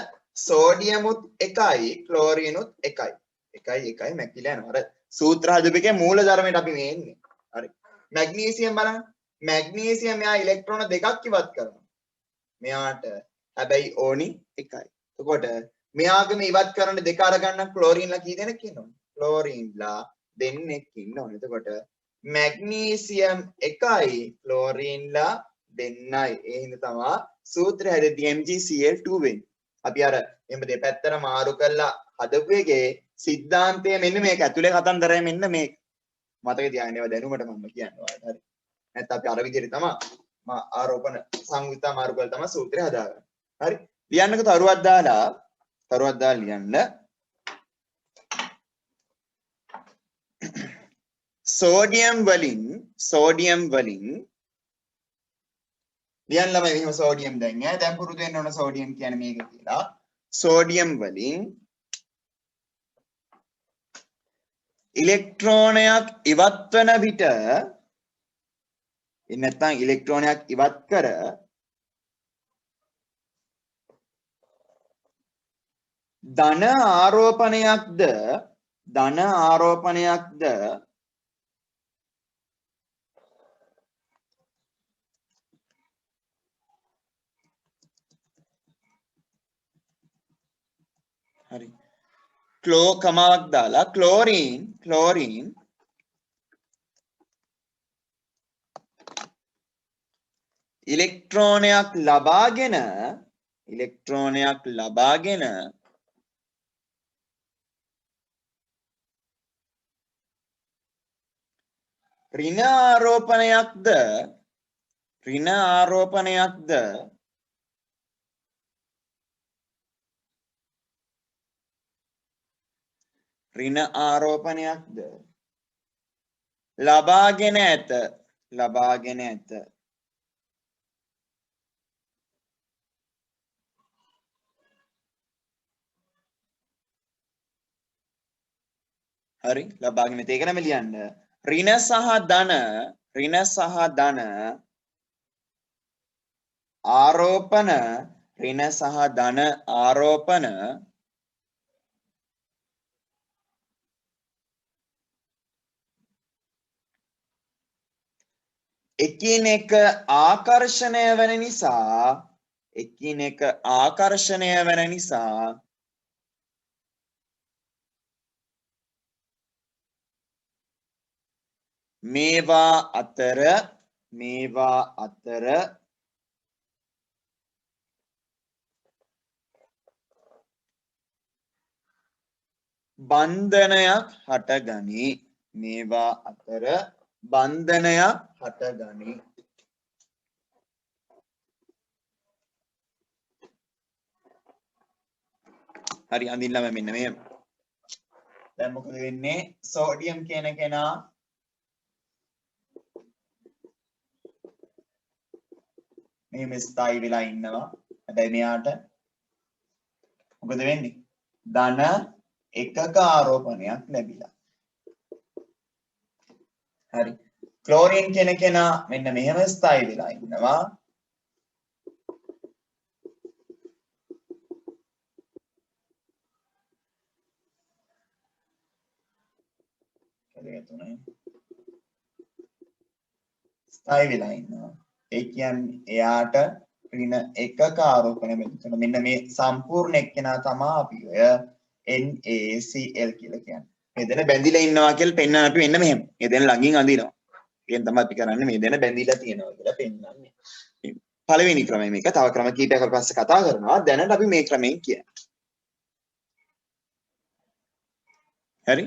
සෝඩියමුත් එකයි ක්ලෝරිනුත් එකයි. එකයි මැකිලා යනවා. අර සූත්‍ර හදපිකේ මූල ධර්මයට අපි මේ එන්නේ. හරි. මැග්නීසියම් බලන්න. මැග්නීසියම් මෙයා ඉලෙක්ට්‍රෝන දෙකක් ඉවත් කරනවා. මෙයාට හැබැයි ඕනි එකයි. එතකොට මෙයාගේම ඉවත් කරන දෙක අරගන්න ක්ලෝරින්ලා කී දෙනෙක් ඉන්නවද? ක්ලෝරින්ලා දෙන්නෙක් ඉන්නවනේ. එතකොට මැග්නීසියම් එකයි ක්ලෝරින්ලා දෙන්නයි. ඒ හින්දා තමයි සූත්‍රය හැදෙද්දී MgCl2 වෙන්නේ. අපි අර එහෙම දෙපැත්තට මාරු කරලා හදපු එකේ සිද්ධාන්තය මෙන්න මේක. ඇතුලේ කතන්දරය මෙන්න මේක. මතක තියාගන්න ඒවා දැනුමට මම කියනවා. හරි. නැත්නම් අපි අර විදිහට තමයි ආරෝපණ සංයුක්ත මාරු කරලා තමයි සූත්‍රය හදාගන්නේ. හරි. ලියන්නකෝ තරුවක් දාලා ලියන්න. සෝඩියම් වලින් ලියන්න ළමයි මෙහෙම සෝඩියම් දැන් ඈ දැන් පුරුදු වෙන්න ඕන සෝඩියම් කියන්නේ මේක කියලා. සෝඩියම් වලින් ඉලෙක්ට්‍රෝනයක් ඉවත් වන විට නැත්නම් ඉලෙක්ට්‍රෝනයක් ඉවත් කර ධන ආරෝපණයක්ද හරි කමාවක් දාලා ක්ලෝරින් ඉලෙක්ට්‍රෝනයක් ලබාගෙන ඍණ ආරෝපණයක්ද ලබාගෙන ඇත හරි ලබාගෙන ඇත. ඒක නම ලියන්න. ඍණ සහ ධන ආරෝපණ ඍණ සහ ධන ආරෝපණ එකිනෙක ආකර්ෂණය වන නිසා මේවා අතර බන්ධනයක් හටගනී. හරි අඳින්නම මෙන්න මෙහෙම. දැන් මොකද වෙන්නේ? සෝඩියම් කියන කෙනා මෙහෙම ස්ථායි වෙලා ඉන්නවා. හැබැයි මෙයාට මොකද වෙන්නේ? ධන එකක ආරෝපණයක් ලැබිලා. හරි. ක්ලෝරින් කියන කෙනා මෙන්න මෙහෙම ස්ථායි වෙලා ඉන්නවා. ස්ථායි වෙලා ඉන්නවා. ඒ කියන්නේ එයාට ඍණ එකක ආරෝපණය වෙනවා. මෙන්න මේ සම්පූර්ණ එක්කෙනා තමයි අපි ඔය NaCl කියලා කියන්නේ. මේ දෙන බැඳිලා ඉන්නවා කියලා පෙන්වන්න අපි මෙන්න මෙහෙම. මේ දෙන ළඟින් අඳිනවා. ඒකෙන් තමයි අපි කරන්නේ මේ දෙන බැඳිලා තියෙනවා කියලා පෙන්වන්නේ. පළවෙනි ක්‍රමය මේක. තව ක්‍රම කීපයක් අපි පස්සේ කතා කරනවා. දැනට අපි මේ ක්‍රමයෙන් කියන්නේ. හරි?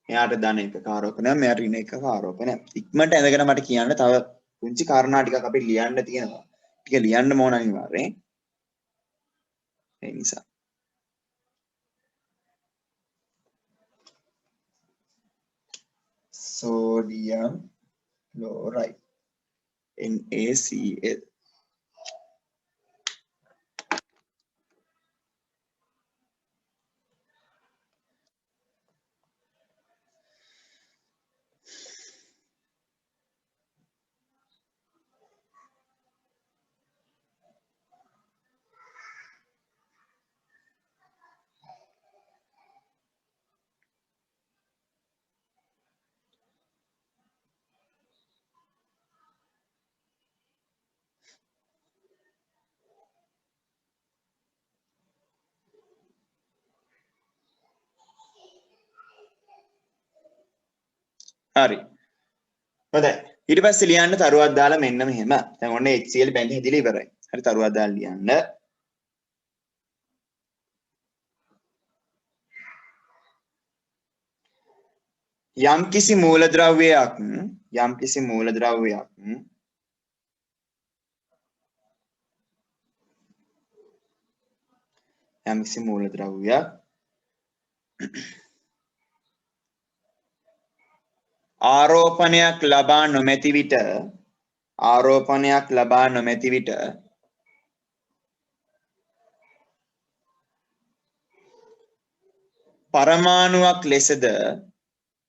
එයාට ධන එකක ආරෝපණයක්, මෙයාට ඍණ එකක ආරෝපණයක්. ඉක්මනට ඇඳගෙන මට කියන්න තව පුංචි කාරණා ටිකක් අපි ලියන්න තියෙනවා. ටික ලියන්න ඕන අනිවාර්යෙන්. ඒ නිසා sodium chloride NaCl හරි. හොඳයි. ඊට පස්සේ ලියන්න තරුවක් දාලා මෙන්න මෙහෙම. දැන් ඔන්න HCl බැඳි හිදිලා ඉවරයි. හරි තරුවක් දාලා ලියන්න. යම්කිසි මූලද්‍රව්‍යයක් ආරෝපණයක් ලබා නොමැති විට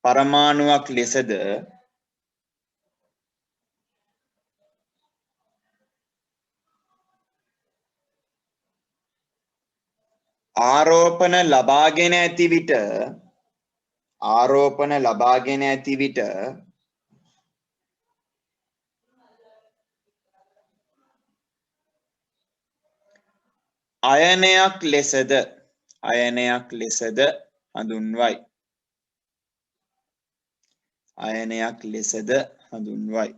පරමාණුවක් ලෙසද ආරෝපණ ලබාගෙන ඇති විට අයනයක් ලෙසද හඳුන්වයි.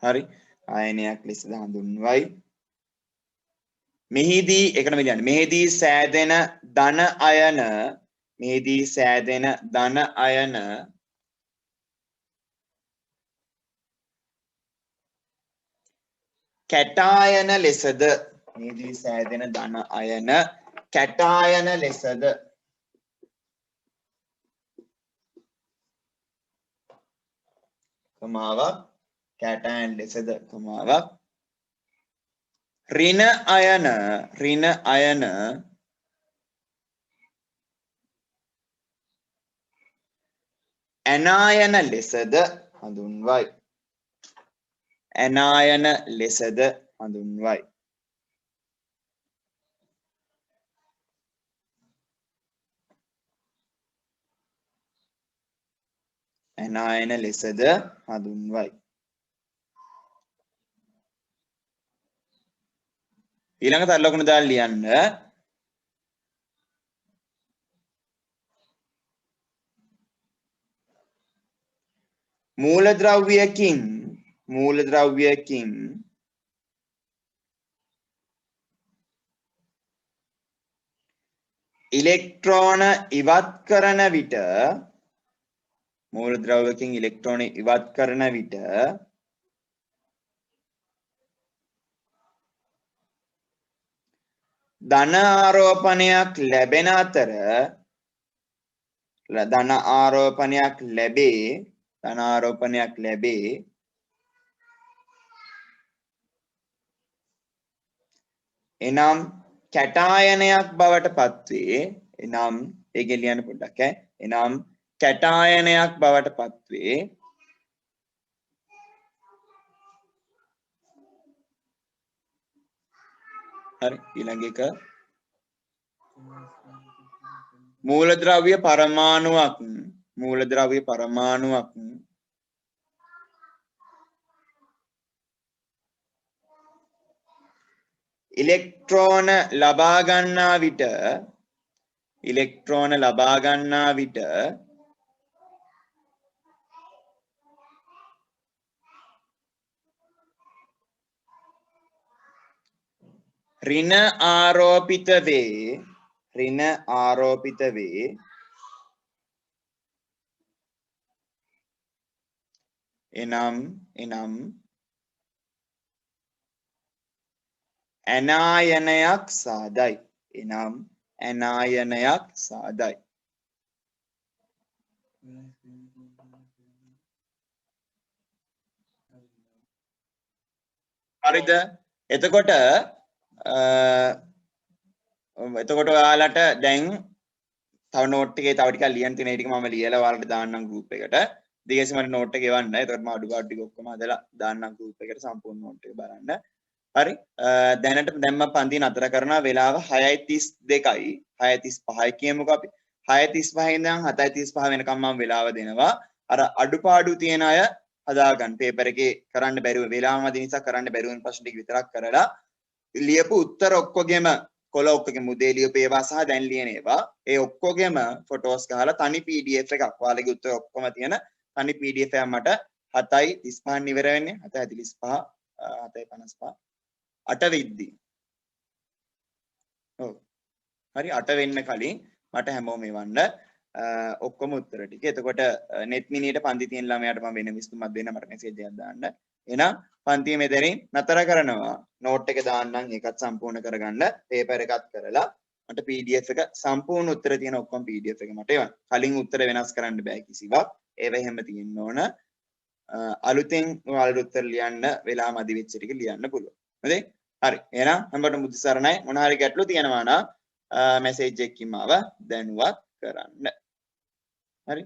හරි අයනයක් ලෙසද හඳුන්වයි. මෙහිදී එකම කියන්නේ මෙහිදී සෑදෙන ධන අයන කැටායන ලෙසද කමාවක් කැටායන ලෙසද කමාවක් ඍණ අයන ඇනායන ලෙසද හඳුන්වයි. ඇනායන ලෙසද හඳුන්වයි. ඇනායන ලෙසද හඳුන්වයි. ඊළඟ තර ලකුණු දාලා ලියන්න. මූලද්‍රව්‍යකින් ඉලෙක්ට්‍රෝන ඉවත් කරන විට ධන ආරෝපණයක් ලැබේ. එනම් කැටායනයක් බවට පත්වේ. එනම් ඒකෙන් ලියන්න පොඩ්ඩක් ඈ. එනම් කැටායනයක් බවට පත්වේ. හරි ඊළඟ එක මූලද්‍රව්‍ය පරමාණුවක් ඉලෙක්ට්‍රෝන ලබා ගන්නා විට ඍණ ආරෝපිත වේ. එනම් ඇනායනයක් සාදයි. හරිද? එතකොට ඔයාලට දැන් තව නෝට් එකේ තව ටිකක් ලියන්න තියෙන. ඒ ටික මම ලියලා ඔයාලට දාන්නම් group එකට. දිගේසි මට නෝට් එක එවන්න. එතකොට මම අඩුපාඩු ටික ඔක්කොම හදලා දාන්නම් group එකට සම්පූර්ණ නෝට් එක බලන්න. හරි. දැන් මම පන්ති නතර කරනවා. වෙලාව 6:32යි. 6:35යි කියමුකෝ අපි. 6:35 ඉඳන් 7:35 වෙනකම් මම වෙලාව දෙනවා. අර අඩුපාඩු තියෙන අය හදාගන්න. පේපර් එකේ කරන්න බැරුව වෙලාව මදි නිසා කරන්න බැරුව වෙන ප්‍රශ්න ටික විතරක් කරලා ලියපු උත්තර ඔක්කොගෙම කොළ ඔක්කොගෙම උදේ ලියපු ඒවා සහ දැන් ලියන ඒවා ඒ ඔක්කොගෙම ෆොටෝස් ගහලා තනි PDF එකක් ඔයාලගේ උත්තර ඔක්කොම තියෙන තනි PDF එකක් මට 7:35 ඉවර වෙන්නේ 7:45 7:55 8 වෙද්දි. ඔව්. හරි 8 වෙන්න කලින් මට හැමෝම එවන්න ඔක්කොම උත්තර ටික. එතකොට net miniයට පන්ති තියෙන ළමයාට මම වෙන විස්තුමක් දෙන්න මට මෙසේජ් එකක් දාන්න. එහෙනම් පන්තිය මෙතනින් නතර කරනවා. නෝට් එක දාන්නම් ඒකත් සම්පූර්ණ කරගන්න. පේපර් එකත් කරලා මට PDF එක සම්පූර්ණ උත්තර තියෙන ඔක්කොම PDF එක මට එවන්න. කලින් උත්තර වෙනස් කරන්න බෑ කිසිවක්. ඒව එහෙම තියෙන්න ඕන. අලුතෙන් ඔයාලට උත්තර ලියන්න වෙලා මදි වෙච්ච ටික ලියන්න පුළුවන්. හරි? හරි. එහෙනම් හැමෝටම බුදු සරණයි. මොන හරි ගැටලු තියෙනවා නම් මැසේජ් එකකින් මාව දැනුවත් කරන්න. හරි